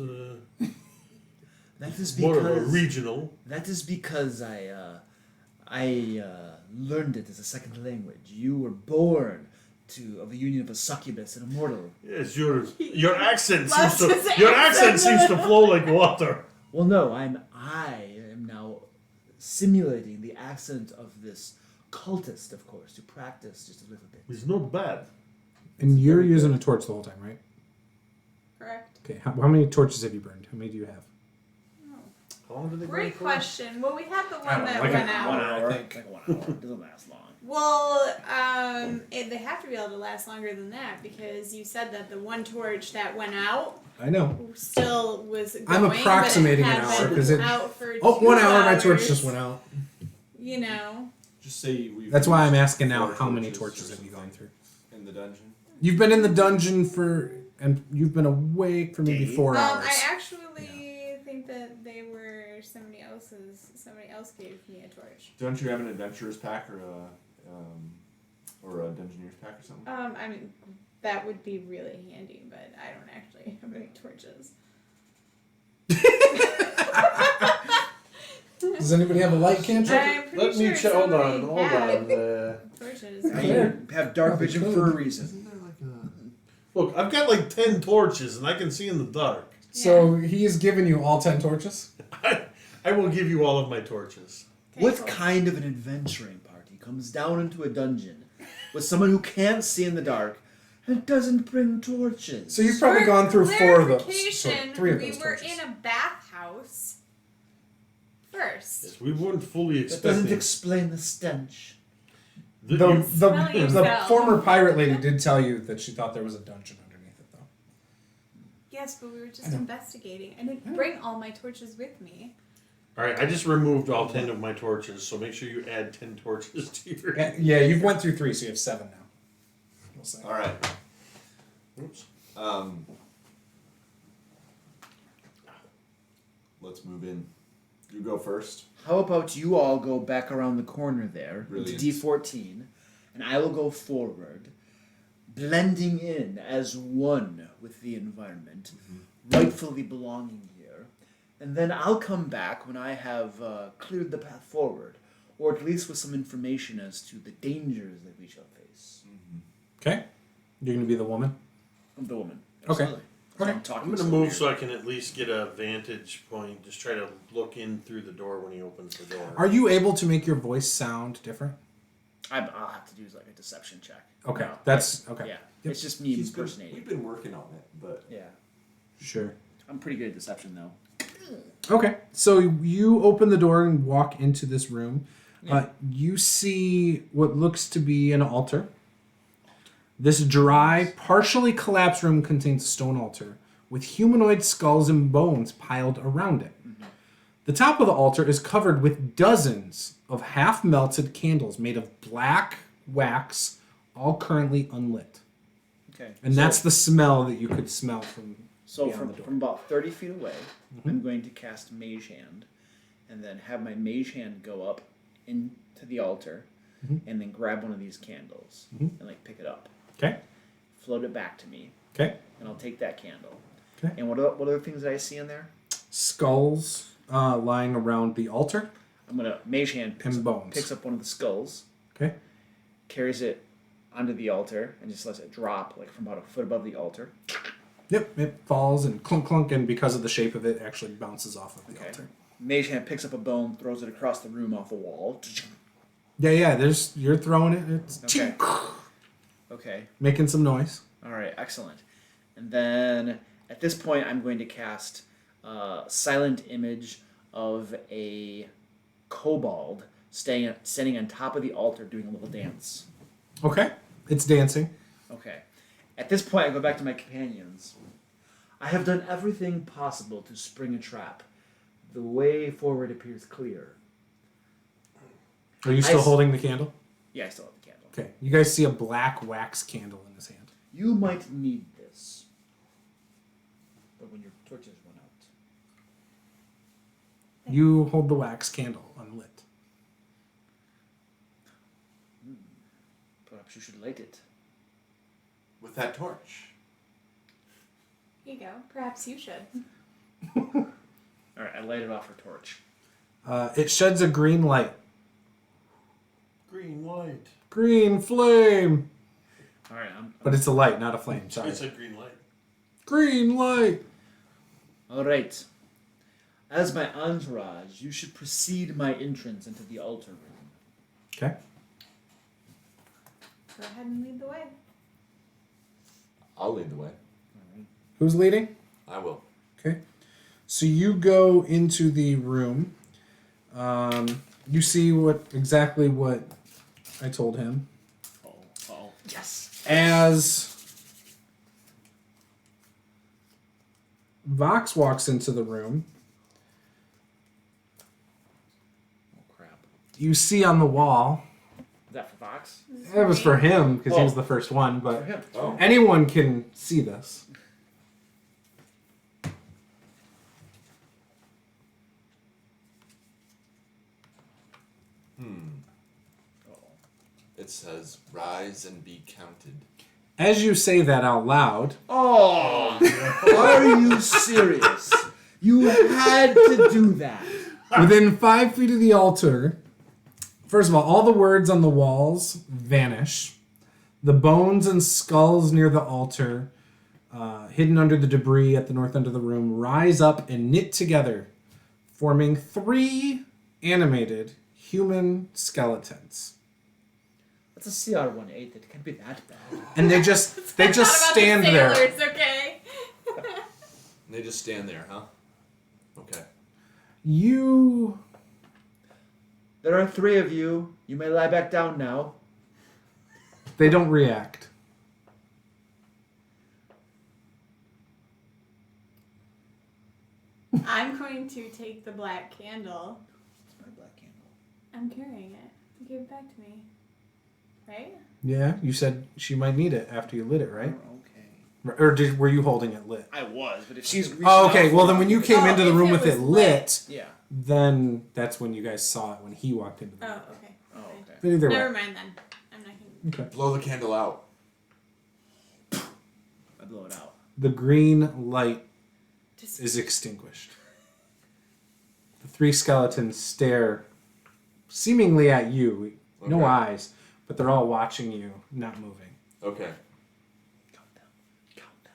That is More of a because regional. that is because I learned it as a second language. You were born of a union of a succubus and a mortal. Yes, your accent Bless seems to his your accent accent. seems to flow like water. Well, no, I am now simulating the accent of this cultist, of course, to practice just a little bit. It's not bad. And you're using a torch the whole time, right? Correct. Okay. How many torches have you burned? How many do you have? How long did they go Great for? question. Well, we had the I one don't that know, like went an out. hour. I Like think. 1 hour. It doesn't last long. Well, they have to be able to last longer than that because you said that the one torch that went out I know. still was going. I'm approximating but an it hour had because been it. out for Oh, 2 1 hour. My hours, torch just went out. You know. Just say we've. That's why I'm asking used now. 4 How many or torches have you something gone through? in the dungeon? You've been in the dungeon and you've been awake for maybe 4 hours. I actually think that they were somebody else's. Somebody else gave me a torch. Don't you have an adventurer's pack or a dungeoneer's pack or something? I mean, that would be really handy, but I don't actually have any torches. Does anybody have a light cantrip? I'm pretty Let me sure check. Hold on. somebody had torches. You have dark Probably vision could. for a reason. Isn't there like a... Look, I've got like 10 torches and I can see in the dark. So he's given you all 10 torches? I will give you all of my torches. Okay, What cool. kind of an adventuring party comes down into a dungeon with someone who can't see in the dark and doesn't bring torches? So you've probably For gone through 4 of those. clarification, 3 of we those were torches. in a bathhouse first. Yes, we weren't fully That doesn't expecting. explain the stench. The- The, Smelling the yourself. former pirate lady did tell you that she thought there was a dungeon underneath it, though. Yes, but we were I just know. investigating. I didn't bring all my torches with me. All right, I just removed all 10 of my torches, so make sure you add 10 torches to your. Yeah, you've went through 3, so you have 7 now. We'll say. All right. Oops. Let's move in. You go first. How about you all go back around the corner there Brilliant. into D14, and I will go forward, blending in as one with the environment, rightfully belonging here, and then I'll come back when I have cleared the path forward, or at least with some information as to the dangers that we shall face. Okay. You're going to be the woman? I'm the woman. Okay. Absolutely. Okay. I'm talking I'm going to so move weird. so I can at least get a vantage point. Just try to look in through the door when he opens the door. Are you able to make your voice sound different? I'll have to do like a deception check. Okay. No, That's okay. Yeah. Yep. It's just me We've impersonating. been working on it, but Yeah. Sure. I'm pretty good at deception though. Okay, so you open the door and walk into this room. You see what looks to be an altar. This dry, partially collapsed room contains a stone altar with humanoid skulls and bones piled around it. The top of the altar is covered with dozens of half-melted candles made of black wax, all currently unlit. Okay. And that's the smell that you could smell from So beyond the door. from about 30 feet away, I'm going to cast Mage Hand, and then have my Mage Hand go up into the altar, and then grab one of these candles and like pick it up, Okay, float it back to me, okay. and I'll take that candle. Okay. And what other things did I see in there? Skulls lying around the altar. I'm gonna Mage Hand And bones. picks up one of the skulls, Okay. carries it onto the altar, and just lets it drop like from about a foot above the altar. Yep, it falls and clunk clunk, and because of the shape of it, it actually bounces off of the Okay. altar. Mage Hand picks up a bone, throws it across the room off the wall. Yeah. You're throwing it. It's Okay. Okay. making some noise. All right, excellent. And then at this point, I'm going to cast Silent Image of a kobold standing on top of the altar doing a little dance. Okay, it's dancing. Okay. At this point, I go back to my companions. I have done everything possible to spring a trap. The way forward appears clear. Are you still s- holding the candle? Yeah, I still have the candle. Okay, you guys see a black wax candle in his hand. You might need this. But when your torches run out. You hold the wax candle unlit. Perhaps you should light it. with that torch. Here you go. Perhaps you should. Alright, I light it off her torch. It sheds a green light. Green light. Green flame. Alright, But it's a light, not a flame. Sorry. It's a green light. Green light. Alright. As my entourage, you should precede my entrance into the altar room. Okay. Go ahead and lead the way. I'll lead the way. Who's leading? I will. Okay. So you go into the room. You see exactly what I told him. Oh. Yes. As Vox walks into the room, Oh, crap. you see on the wall, Is that for Fox? it was for him because he was Oh. the first one, For but him. Oh. anyone can see this. It says, "Rise and be counted." As you say that out loud, Oh, are you serious? You had to do that. within 5 feet of the altar, first of all the words on the walls vanish. The bones and skulls near the altar, hidden under the debris at the north end of the room, rise up and knit together, forming 3 animated human skeletons. That's a CR-18. It can't be that bad. And they just Not about stand the there. sailors, okay? They just stand there, huh? Okay. You There are 3 of you. You may lie back down now. they don't react. I'm going to take the black candle. It's my black candle. I'm carrying it. Give it back to me. Right? Yeah, you said she might need it after you lit it, right? Okay. Or were you holding it lit? I was, but if she's reaching Oh, out okay. for Well, it, then when you came Oh, into the if room it with was it lit, Yeah. then that's when you guys saw it when he walked into the room. Oh, okay. Oh, okay. But either Never way. mind then. I'm not gonna. Okay. Blow the candle out. I blow it out. The green light Just is extinguished. The 3 skeletons stare seemingly at you. No Okay. eyes, but they're all watching you, not moving. Okay. Count them. Count them.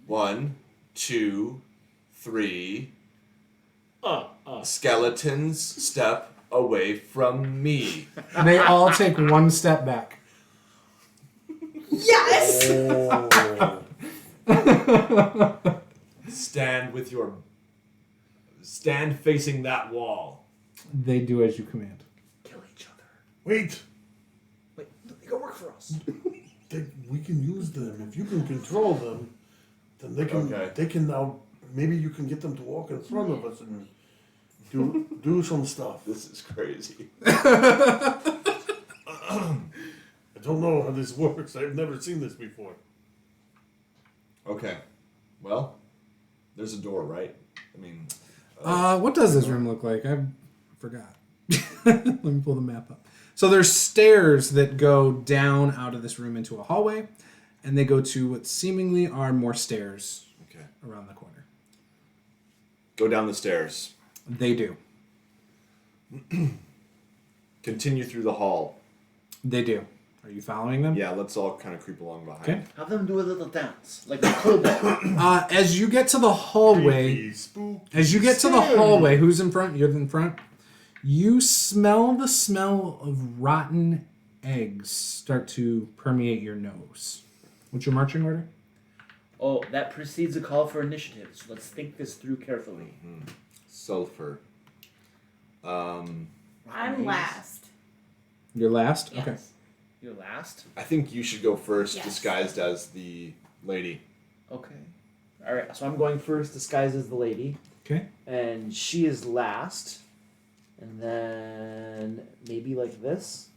1, 2, 3. Skeletons step away from me. And they all take 1 step back. yes! Stand facing that wall. They do as you command. Kill each other. Wait, Wait, they go work for us. we can use them. If you can control them, then they can. Okay. They can now. Maybe you can get them to walk in front of us and do some stuff. This is crazy. I don't know how this works. I've never seen this before. Okay. Well, there's a door, right? I mean. What does this room look like? I forgot. Let me pull the map up. So there's stairs that go down out of this room into a hallway, and they go to what seemingly are more stairs Okay. around the corner. Go down the stairs. They do. Continue through the hall. They do. Are you following them? Yeah, let's all kind of creep along behind. Okay. Have them do a little dance, like a kobold. As you get to the hallway, Creepy, spooky hallway, who's in front? You're in front. You smell the smell of rotten eggs start to permeate your nose. What's your marching order? Oh, that precedes a call for initiative, so let's think this through carefully. Sulfur. I'm Nice. last. You're last? Yes. Okay. You're last? I think you should go first, Yes. disguised as the lady. Okay. Alright, so I'm going first, disguised as the lady. Okay. And she is last. And then maybe like this.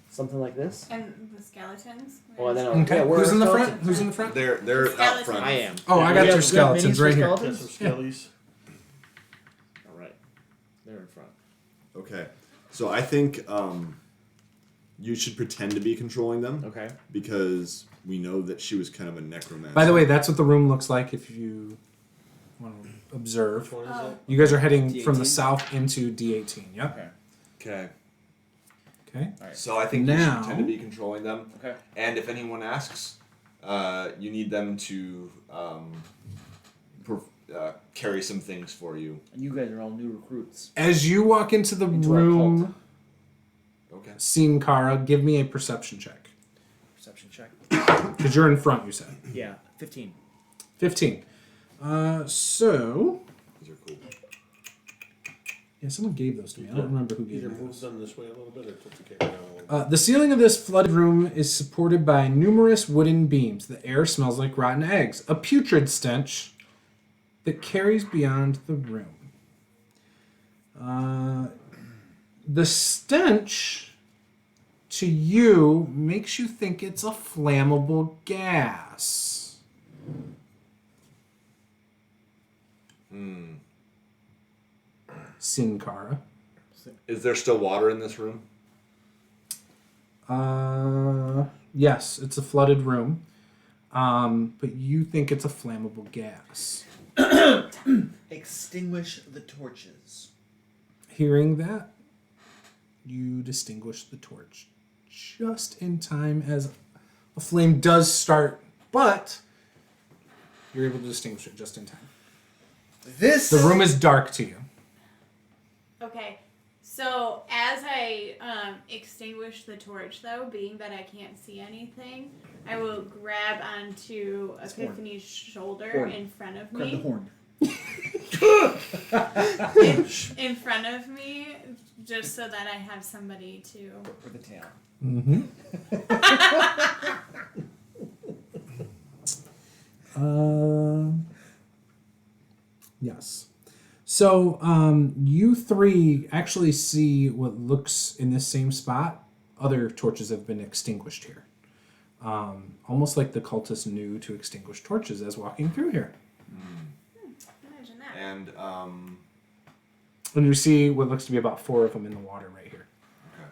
Something like this. And the skeletons. Oh, and then Okay. yeah, where Who's are in the skeletons? front? Who's in the front? They're out Skeletons. front. I am. Oh, I got We your have good skeletons minis for right here. That's some skellies. Alright. They're in front. Okay. So I think you should pretend to be controlling them Okay. because we know that she was kind of a necromancer. By the way, that's what the room looks like if you want to observe. Which one is Oh. it? You guys are heading from the D18? south into D18. Yep. Okay. Okay. Okay. So I think you Now- should pretend to be controlling them. Okay. And if anyone asks, you need them to carry some things for you. And you guys are all new recruits. As you walk into the Into our room, Okay. seeing Kara, give me a perception check. Perception check. Because you're in front, you said. Yeah, 15. 15. So, These are cool. Yeah, someone gave those to me. I don't remember who gave Either me move those. them this way a little bit or tilt the camera down a little bit. The ceiling of this flooded room is supported by numerous wooden beams. The air smells like rotten eggs, a putrid stench that carries beyond the room. The stench to you makes you think it's a flammable gas. Sin Cara. Is there still water in this room? Yes, it's a flooded room. But you think it's a flammable gas. Extinguish the torches. Hearing that, you distinguish the torch just in time as a flame does start, but you're able to distinguish it just in time. The room is dark to you. Okay, so as I extinguish the torch, though, being that I can't see anything, I will grab onto Epiphany's shoulder Horn. in front of Grab the me. horn. In front of me, just so that I have somebody to. Or the tail. Mm-hmm. Yes. So you three actually see what looks in this same spot. Other torches have been extinguished here. Almost like the cultists knew to extinguish torches as walking through here. Imagine that. And And you see what looks to be about 4 of them in the water right here. okay.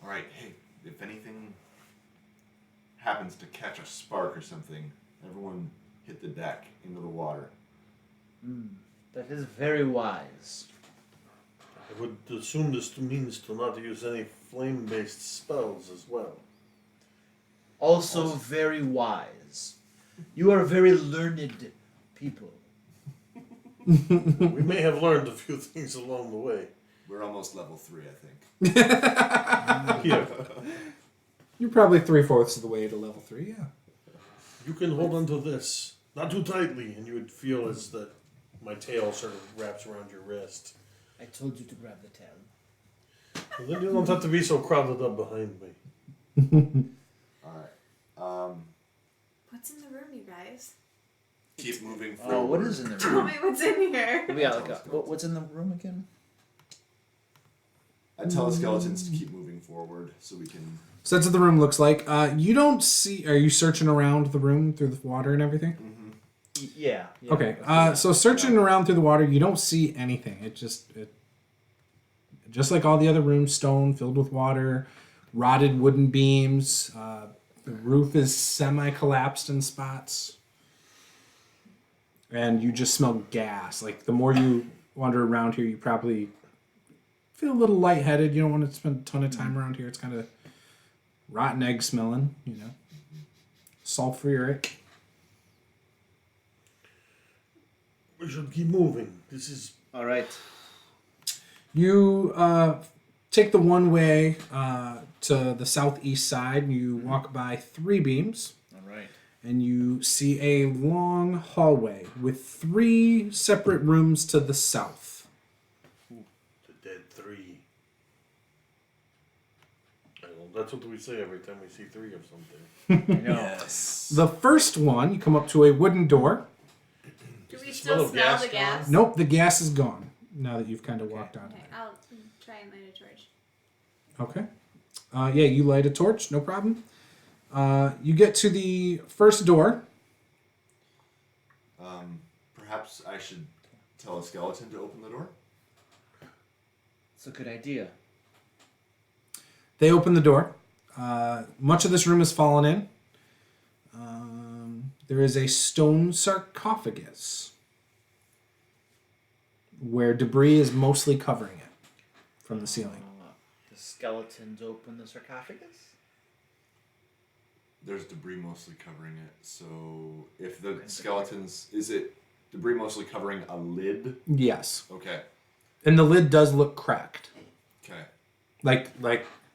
All right. Hey, if anything happens to catch a spark or something, everyone hit the deck into the water. That is very wise. I would assume this means to not use any flame-based spells as well. Also very wise. You are very learned people. We may have learned a few things along the way. We're almost level 3, I think. Here, You're probably 3/4 of the way to level 3, yeah. you can hold onto this, not too tightly, and you would feel as that my tail sort of wraps around your wrist. I told you to grab the tail. And then you don't have to be so crowded up behind me. All right. What's in the room, you guys? Keep moving forward. Oh, what is in the Tell room? me what's in here. We got like what's in the room again? I tell the skeletons to keep moving forward so we can. So that's what the room looks like. You don't see... Are you searching around the room through the water and everything? Yeah. Okay. So searching around through the water, you don't see anything. It just like all the other rooms, stone filled with water, rotted wooden beams. The roof is semi-collapsed in spots. And you just smell gas. Like, the more you wander around here, you probably feel a little lightheaded. You don't want to spend a ton of time around here. It's kind of rotten egg smelling, you know. Sulfuric. We should keep moving. This is All right. You take the one way to the southeast side. And you walk by 3 beams. All right. And you see a long hallway with 3 separate rooms to the south. the dead 3. Well, that's what we say every time we see 3 of something. Yes. The first one, you come up to a wooden door. Do we the still smell of smell gas the gone? gas? Nope, the gas is gone now that you've kind of walked on Okay, it. I'll try and light a torch. Okay. Yeah, you light a torch, no problem. You get to the first door. Perhaps I should tell a skeleton to open the door? It's a good idea. They open the door. Much of this room has fallen in. There is a stone sarcophagus where debris is mostly covering it from the ceiling. The skeletons open the sarcophagus. There's debris mostly covering it, so if the skeletons... Is it debris mostly covering a lid? Yes. Okay. And the lid does look cracked. Okay. Like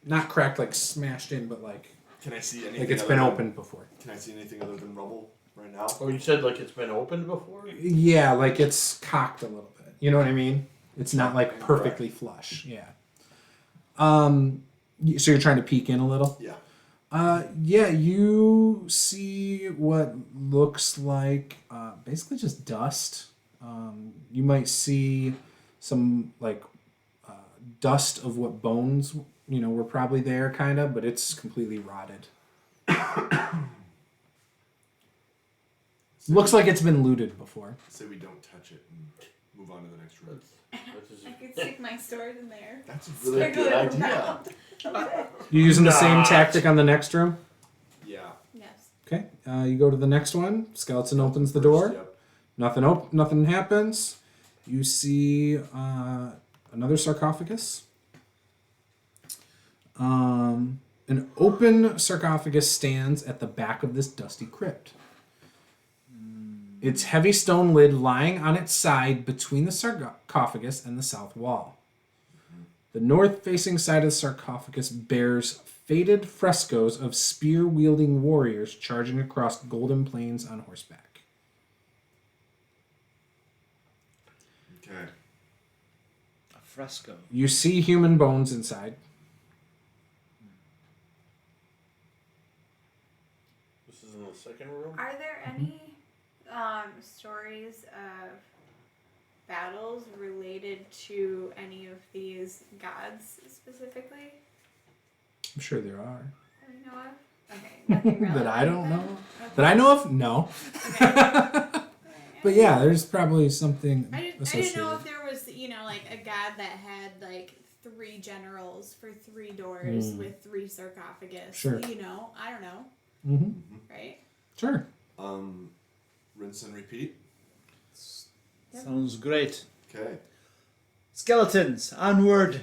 not cracked like smashed in, but like Can I see anything it's other been than- opened before. Can I see anything other than rubble right now? Oh, you said like it's been opened before? Yeah, like it's cocked a little bit. You know what I mean? It's not like perfectly flush. Yeah. So you're trying to peek in a little? Yeah. Yeah, you see what looks like basically just dust. You might see some like dust of what bones, were probably there, kind of, but it's completely rotted. Looks like it's been looted before. Say we don't touch it and move on to the next room. I could stick my sword in there. That's a really Sprinkle good it idea. around. You using the same Not. tactic on the next room? Yeah. Yes. Okay. You go to the next one. Skeleton opens the door. Yep. Nothing happens. You see another sarcophagus. An open sarcophagus stands at the back of this dusty crypt. Its heavy stone lid lying on its side between the sarcophagus and the south wall. The north-facing side of the sarcophagus bears faded frescoes of spear-wielding warriors charging across golden plains on horseback. Okay. A fresco. You see human bones inside. This is in the second room. Are there any stories of battles related to any of these gods specifically I'm sure there are. that we know of? Okay, nothing That I don't relevant know. then? That I know of? No. Okay. But yeah, there's probably something I didn't associated. know if there was, like a god that had like 3 generals for 3 doors with 3 sarcophagus. Sure. I don't know, Mm-hmm. right? Sure. Rinse and repeat. Yep. Sounds great. Okay. Skeletons, onward.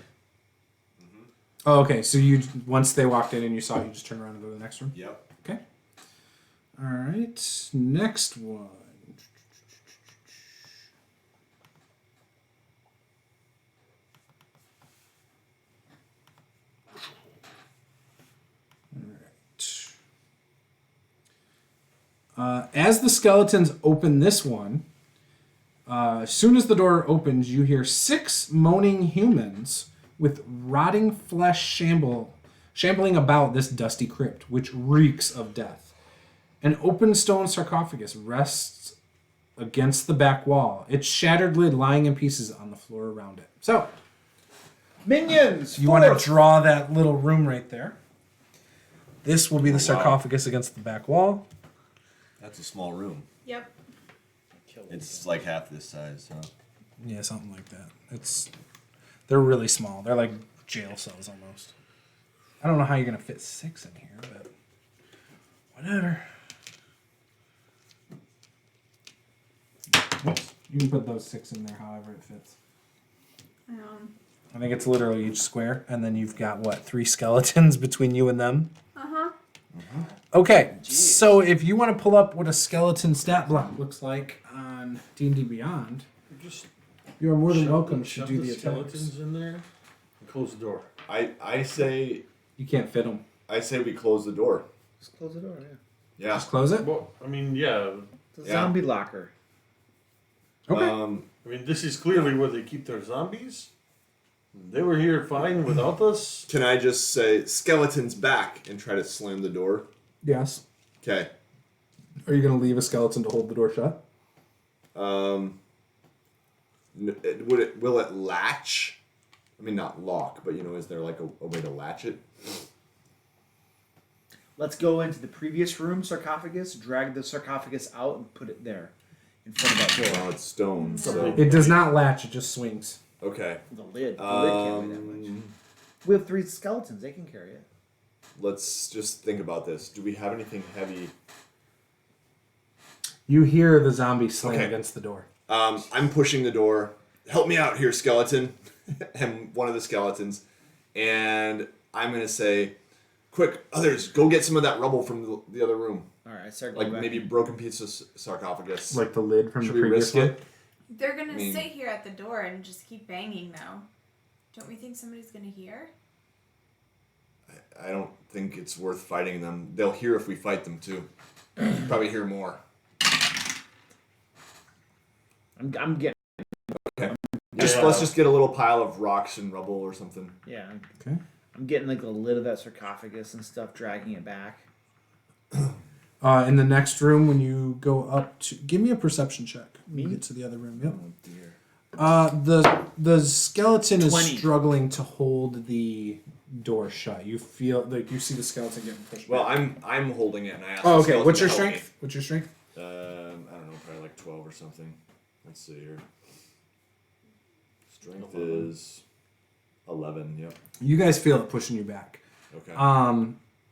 Oh, okay. So you once they walked in and you saw it, you just turn around and go to the next room? Yep. Okay. All right. Next one. As the skeletons open this one, as soon as the door opens, you hear 6 moaning humans with rotting flesh shambling about this dusty crypt, which reeks of death. An open stone sarcophagus rests against the back wall, its shattered lid lying in pieces on the floor around it. So, Minions! you want to forth! draw that little room right there. This will be the sarcophagus against the back wall. That's a small room. Yep. It's like half this size, huh? Yeah, something like that. They're really small. They're like jail cells almost. I don't know how you're gonna fit 6 in here, but whatever. You can put those 6 in there however it fits. I think it's literally each square, and then you've got 3 skeletons between you and them. Okay, so if you want to pull up what a skeleton stat block looks like on D&D Beyond, you are more than welcome to Shove do the the attacks. skeletons in there and close the door. I say You can't fit them. we close the door. Just close the door, yeah. Yeah. Just close it. Well, I mean, yeah. It's a Yeah. zombie locker. Okay. I mean, this is clearly where they keep their zombies. They were here fine without us. Can I just say skeletons back and try to slam the door? Yes. Okay. Are you going to leave a skeleton to hold the door shut? Will it latch? I mean, not lock, but is there like a way to latch it? Let's go into the previous room sarcophagus, drag the sarcophagus out, and put it there in front of that door. Oh, it's stone. So It does not latch, it just swings. okay. The lid can't be that much. We have 3 skeletons, they can carry it. Let's just think about this. Do we have anything heavy? You hear the zombie slam Okay. against the door. I'm pushing the door. Help me out here, skeleton. I'm one of the skeletons, and I'm gonna say, "Quick, others, go get some of that rubble from the other room. Alright, I start going Like back. maybe broken piece of sarcophagus. Like the lid from Should the we previous risk one. it? They're gonna I mean- sit here at the door and just keep banging, though. Don't we think somebody's gonna hear? I don't think it's worth fighting them. They'll hear if we fight them too. Probably hear more. I'm getting. Okay. I'm Let's just get a little pile of rocks and rubble or something. Yeah. Okay. I'm getting like the lid of that sarcophagus and stuff, dragging it back. In the next room, when you go up to, give me a perception check. Me? Get to the other room. Yep. Oh dear. The skeleton is 20. struggling to hold the door shut. You feel like you see the skeleton getting pushed. Well, back. I'm holding it, and I asked. Oh, the okay. skeleton What's to your help strength? What's your strength? Me. I don't know, probably like 12 or something. Let's see here. Strength is 11. Yep. You guys feel it pushing you back. Okay.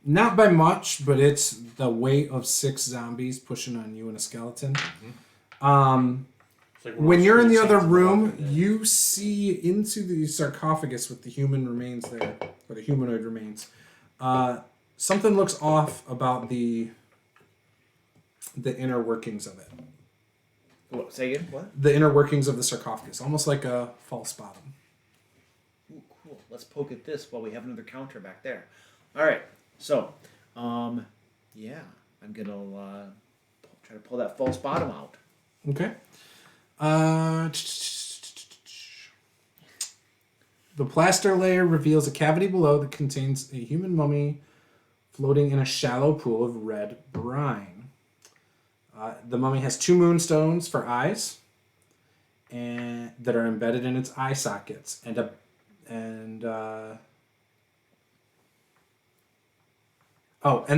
Not by much, but it's the weight of 6 zombies pushing on you and a skeleton. It's like When you're in the other Saints room, walking in. you see into the sarcophagus with the human remains there, or the humanoid remains. Something looks off about the inner workings of it. What? Say again? What? The inner workings of the sarcophagus, almost like a false bottom. Ooh, cool. Let's poke at this while we have another counter back there. All right. So, yeah, I'm gonna try to pull that false bottom out. Okay. The plaster layer reveals a cavity below that contains a human mummy floating in a shallow pool of red brine. The mummy has 2 moonstones for eyes, and that are embedded in its eye sockets, and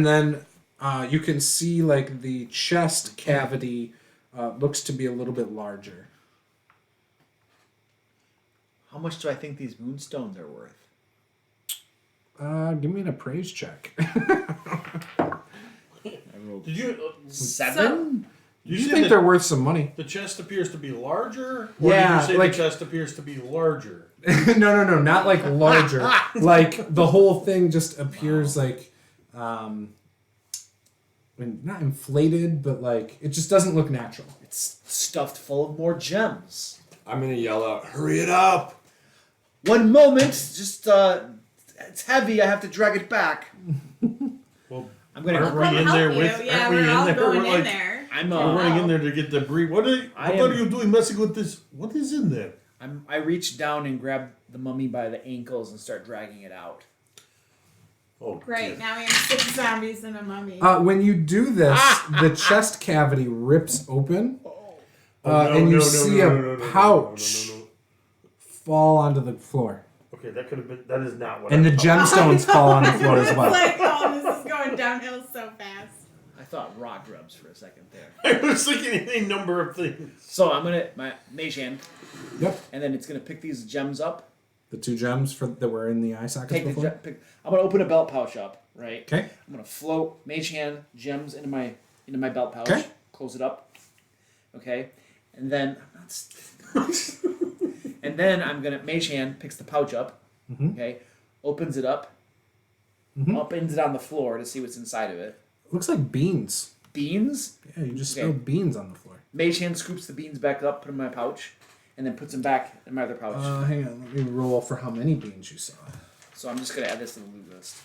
then you can see like the chest cavity looks to be a little bit larger. How much do I think these moonstones are worth? Give me an appraise check. I rolled Did you? 7. You say think that they're worth some money? the chest appears to be larger? Or Yeah, did you say like- the chest appears to be larger? No, not like larger. Like the whole thing just appears like, not inflated, but like it just doesn't look natural. It's stuffed full of more gems. I'm gonna yell out, "Hurry it up!" One moment, just it's heavy. I have to drag it back. Well, I'm gonna. aren't we in there with? Yeah, aren't we we're in all there? going We're in like, there. I'm we're running in there to get debris. What are you doing messing with this? What is in there? I reach down and grab the mummy by the ankles and start dragging it out. Oh, Great, dear. now we have 6 zombies and a mummy. When you do this, the chest cavity rips open, Oh, and you see a pouch no. fall onto the floor, Okay, that could have been. That is not what. and I the thought. gemstones fall on the floor as It's well. like, oh, this is going downhill so fast. I thought rock grubs for a second there. I was thinking any number of things. So I'm gonna my mage hand, Yep. and then it's gonna pick these gems up. The 2 gems that were in the eye sockets Take the before. I'm gonna open a belt pouch up, right? Okay. I'm gonna float mage hand gems into my belt pouch. Okay. Close it up. Okay, and then and then I'm gonna mage hand picks the pouch up. Mhm. Okay, opens it up. Mhm. Opens it on the floor to see what's inside of it. Looks like beans. Beans. Yeah, you just Okay. spilled beans on the floor. Mage hand scoops the beans back up, put them in my pouch, and then puts them back in my other pouch. Hang on, let me roll for how many beans you saw. So I'm just gonna add this to the loot list.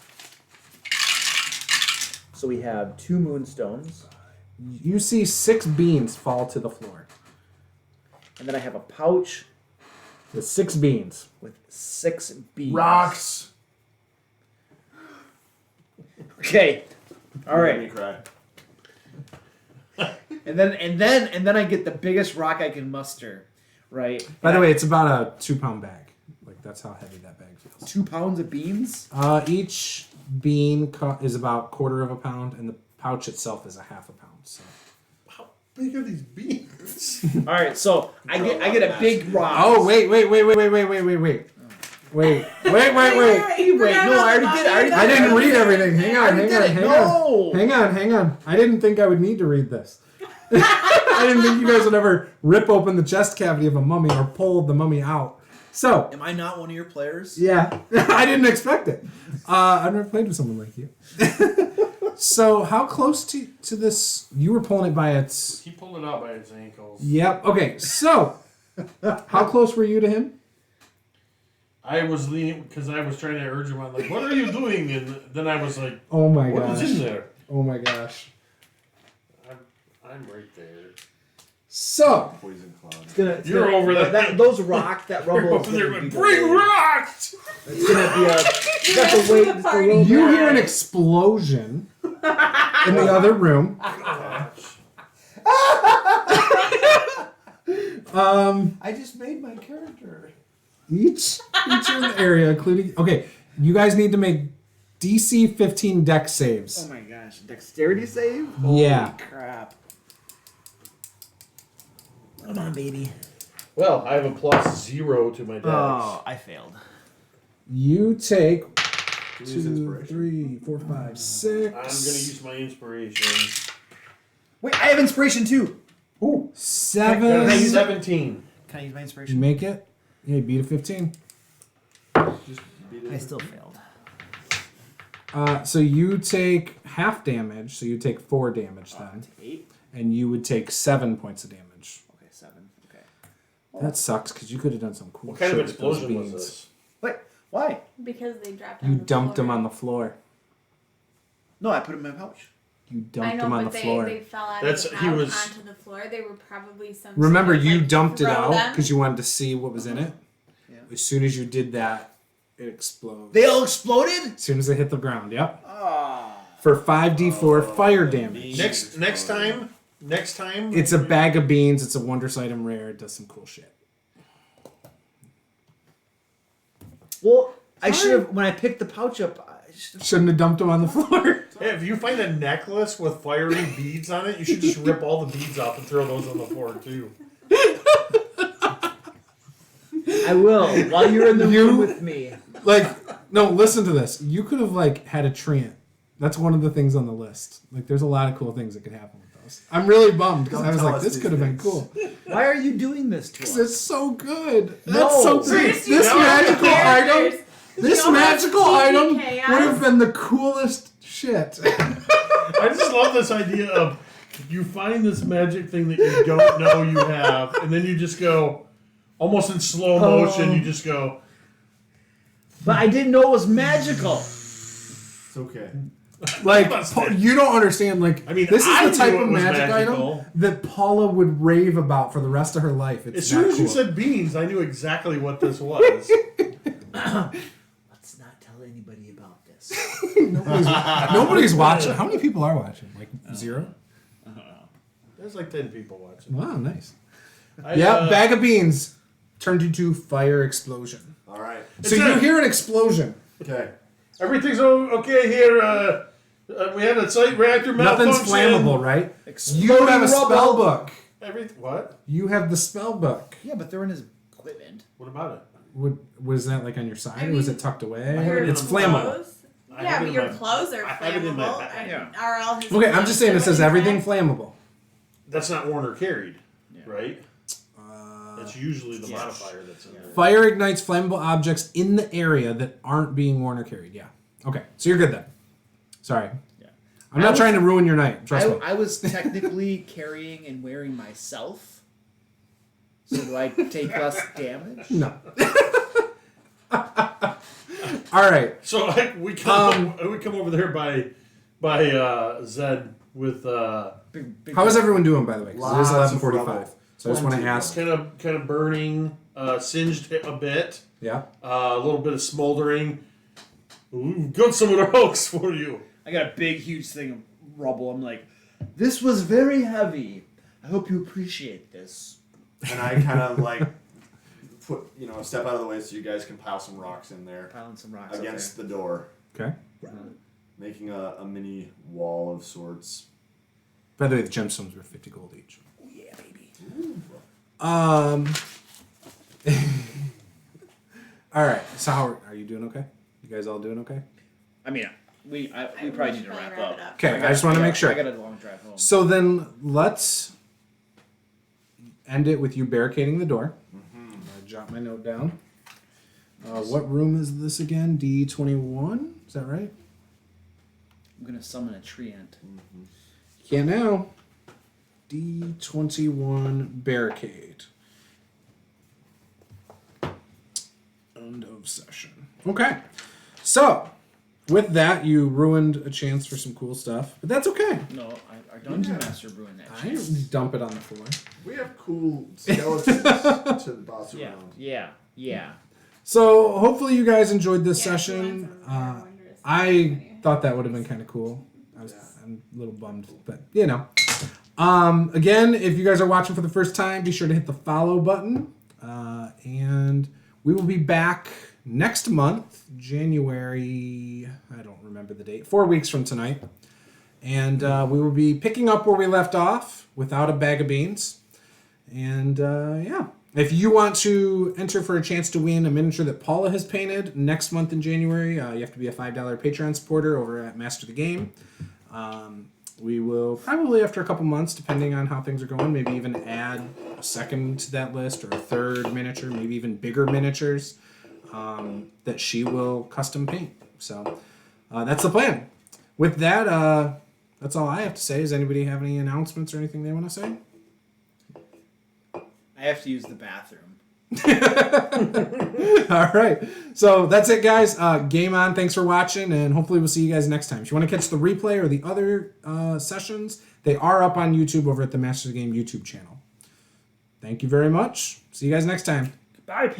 So we have 2 moonstones, You see 6 beans fall to the floor. and then I have a pouch With 6 beans. with 6 beans. Rocks. Okay. All Made me right. cry. And then I get the biggest rock I can muster. Right. By the way, it's about a 2-pound bag. Like that's how heavy that bag feels. 2 pounds of beans. Each bean is about 1/4 pound, and the pouch itself is a 1/2 pound. So. How big are these beans? All right. So I get a big rock. Oh wait! Wait! Wait, no, I already did. I didn't read everything. Hang on. No. Hang on. I didn't think I would need to read this. I didn't think you guys would ever rip open the chest cavity of a mummy or pull the mummy out. So, Am I not one of your players? yeah, I didn't expect it. I've never played with someone like you. So, how close to this? You were pulling it by its. He pulled it out by its ankles. Yep. Okay. So, how close were you to him? I was leaning because I was trying to urge him on, like, what are you doing? And then I was like, Oh my what gosh. is in there? Oh my gosh. I'm right there. So, Poison cloud. It's You're gonna, over there. Those rock, that You're rumble. over is there gonna with be bring the rocks! It's gonna be a. You got to wait. It's a little you bit. hear an explosion in the other room. I just made my character. Each in the area, including. Okay, you guys need to make DC 15 dex saves. Oh my gosh, dexterity save? Yeah. Holy crap. Come on, baby. Well, I have a +0 to my dex. Oh, I failed. You take Can you use 2, inspiration? 3, 4, 5, I'm 6. gonna use my inspiration. Wait, I have inspiration too. Ooh, 7. Can I use that? 17. Can I use my You inspiration? make it? Yeah, you beat a 15. Just beat I it. still failed. So you take half damage, so you take 4 damage then. 8. And you would take 7 points of damage. Okay, 7. Okay. That sucks because you could have done some cool What kind of shit with those explosion was beans. this? Wait, why? Because they dropped on You the dumped floor. them on the floor. No, I put them in my pouch. You I dumped know, them on but the floor. they fell out That's- of the he pouch was- onto the floor. They were probably some. Remember, sort of, you like, dumped it throw out them. because you wanted to see what was in it. Yeah. As soon as you did that, it explodes. They all exploded? As soon as they hit the ground, yep. Ah. For 5d4 fire damage. Next time, It's a bag of beans. It's a Wondrous item rare. It does some cool shit. Well, I should have, when I picked the pouch up, I should have. Shouldn't have dumped them on the floor. Hey, if you find a necklace with fiery beads on it, you should just rip all the beads off and throw those on the floor too. I will, while you're in the You- room with me. Like, no, listen to this. You could have, like, had a treant. That's one of the things on the list. Like, there's a lot of cool things that could happen with those. I'm really bummed because Don't I was tell like, us this these could have been things. cool. Why are you doing this to Because us? it's so good. No. That's something. First, you This don't have magical characters. item. This You don't have magical TV item chaos. would have been the coolest shit. I just love this idea of you find this magic thing that you don't know you have, and then you just go, almost in slow motion, you just go, But I didn't know it was magical. It's okay. Like, you don't understand. Like, I mean, this is I the type knew it of was magic magical. item that Paula would rave about for the rest of her life. It's as soon that as you cool. said beans, I knew exactly what this was. Let's not tell anybody about this. Nobody's watching. How many people are watching? Like 0? There's like 10 people watching. Wow, nice. I, Yeah, bag of beans turned into fire explosion. All right. So you hear an explosion. Okay. Everything's okay here. We had a site reactor malfunction. Nothing's flammable, right? You Exploding have a spell rubble. book. What? You have the spell book. Yeah, but they're in his equipment. What about it? Was that like on your side, I or was mean, it tucked away? Your it It's in flammable. clothes? I Yeah, have it but in your my- clothes are I have it in my flammable. bag. And are all his Okay, I'm just saying it says everything flammable. flammable. That's not worn or carried, Yeah. right? That's usually the modifier that's in there. Fire ignites flammable objects in the area that aren't being worn or carried. Yeah. Okay, so you're good then. Sorry. Yeah. I'm not trying to ruin your night. Trust me. I was technically carrying and wearing myself. So do I take less damage? No. All right. So we come over there by Zed with Big How is everyone doing, by the way? 'Cause it is Lots of 11:45. rubble. So I just want to Plenty of ask. kind of burning, singed a bit, Yeah. a little bit of smoldering. We've got some of the hooks for you. I got a big, huge thing of rubble. I'm like, this was very heavy. I hope you appreciate this. And I kind of like step out of the way so you guys can pile some rocks in there Piling some rocks against the door, Okay. making a mini wall of sorts. By the way, the gemstones were 50 gold each. Oh yeah, baby. All right. So how are you doing? Okay. You guys all doing okay? I mean, we probably need to wrap up. Okay. I just want to make sure. I got a long drive home. So then let's end it with you barricading the door. I jot my note down. What room is this again? D21? Is that right? I'm gonna summon a treant. Can't now. D21 barricade. End of session. Okay. So, with that, you ruined a chance for some cool stuff, but that's okay. No, our dungeon master ruined that. I dump it on the floor. We have cool skeletons to boss Yeah, around. yeah. So hopefully you guys enjoyed this Yeah, session. she wants them. I thought that would have been kind of cool. I'm a little bummed, but again, if you guys are watching for the first time, be sure to hit the follow button, and we will be back next month, January. I don't remember the date. 4 weeks from tonight, and we will be picking up where we left off without a bag of beans, and If you want to enter for a chance to win a miniature that Paula has painted next month in January, you have to be a $5 Patreon supporter over at Master the Game. We will probably, after a couple months, depending on how things are going, maybe even add a second to that list or a third miniature, maybe even bigger miniatures that she will custom paint. So that's the plan. With that, that's all I have to say. Does anybody have any announcements or anything they want to say? I have to use the bathroom. All right. So that's it, guys. Game on. Thanks for watching, and hopefully we'll see you guys next time. If you want to catch the replay or the other sessions, they are up on YouTube over at the Masters of the Game YouTube channel. Thank you very much. See you guys next time. Bye.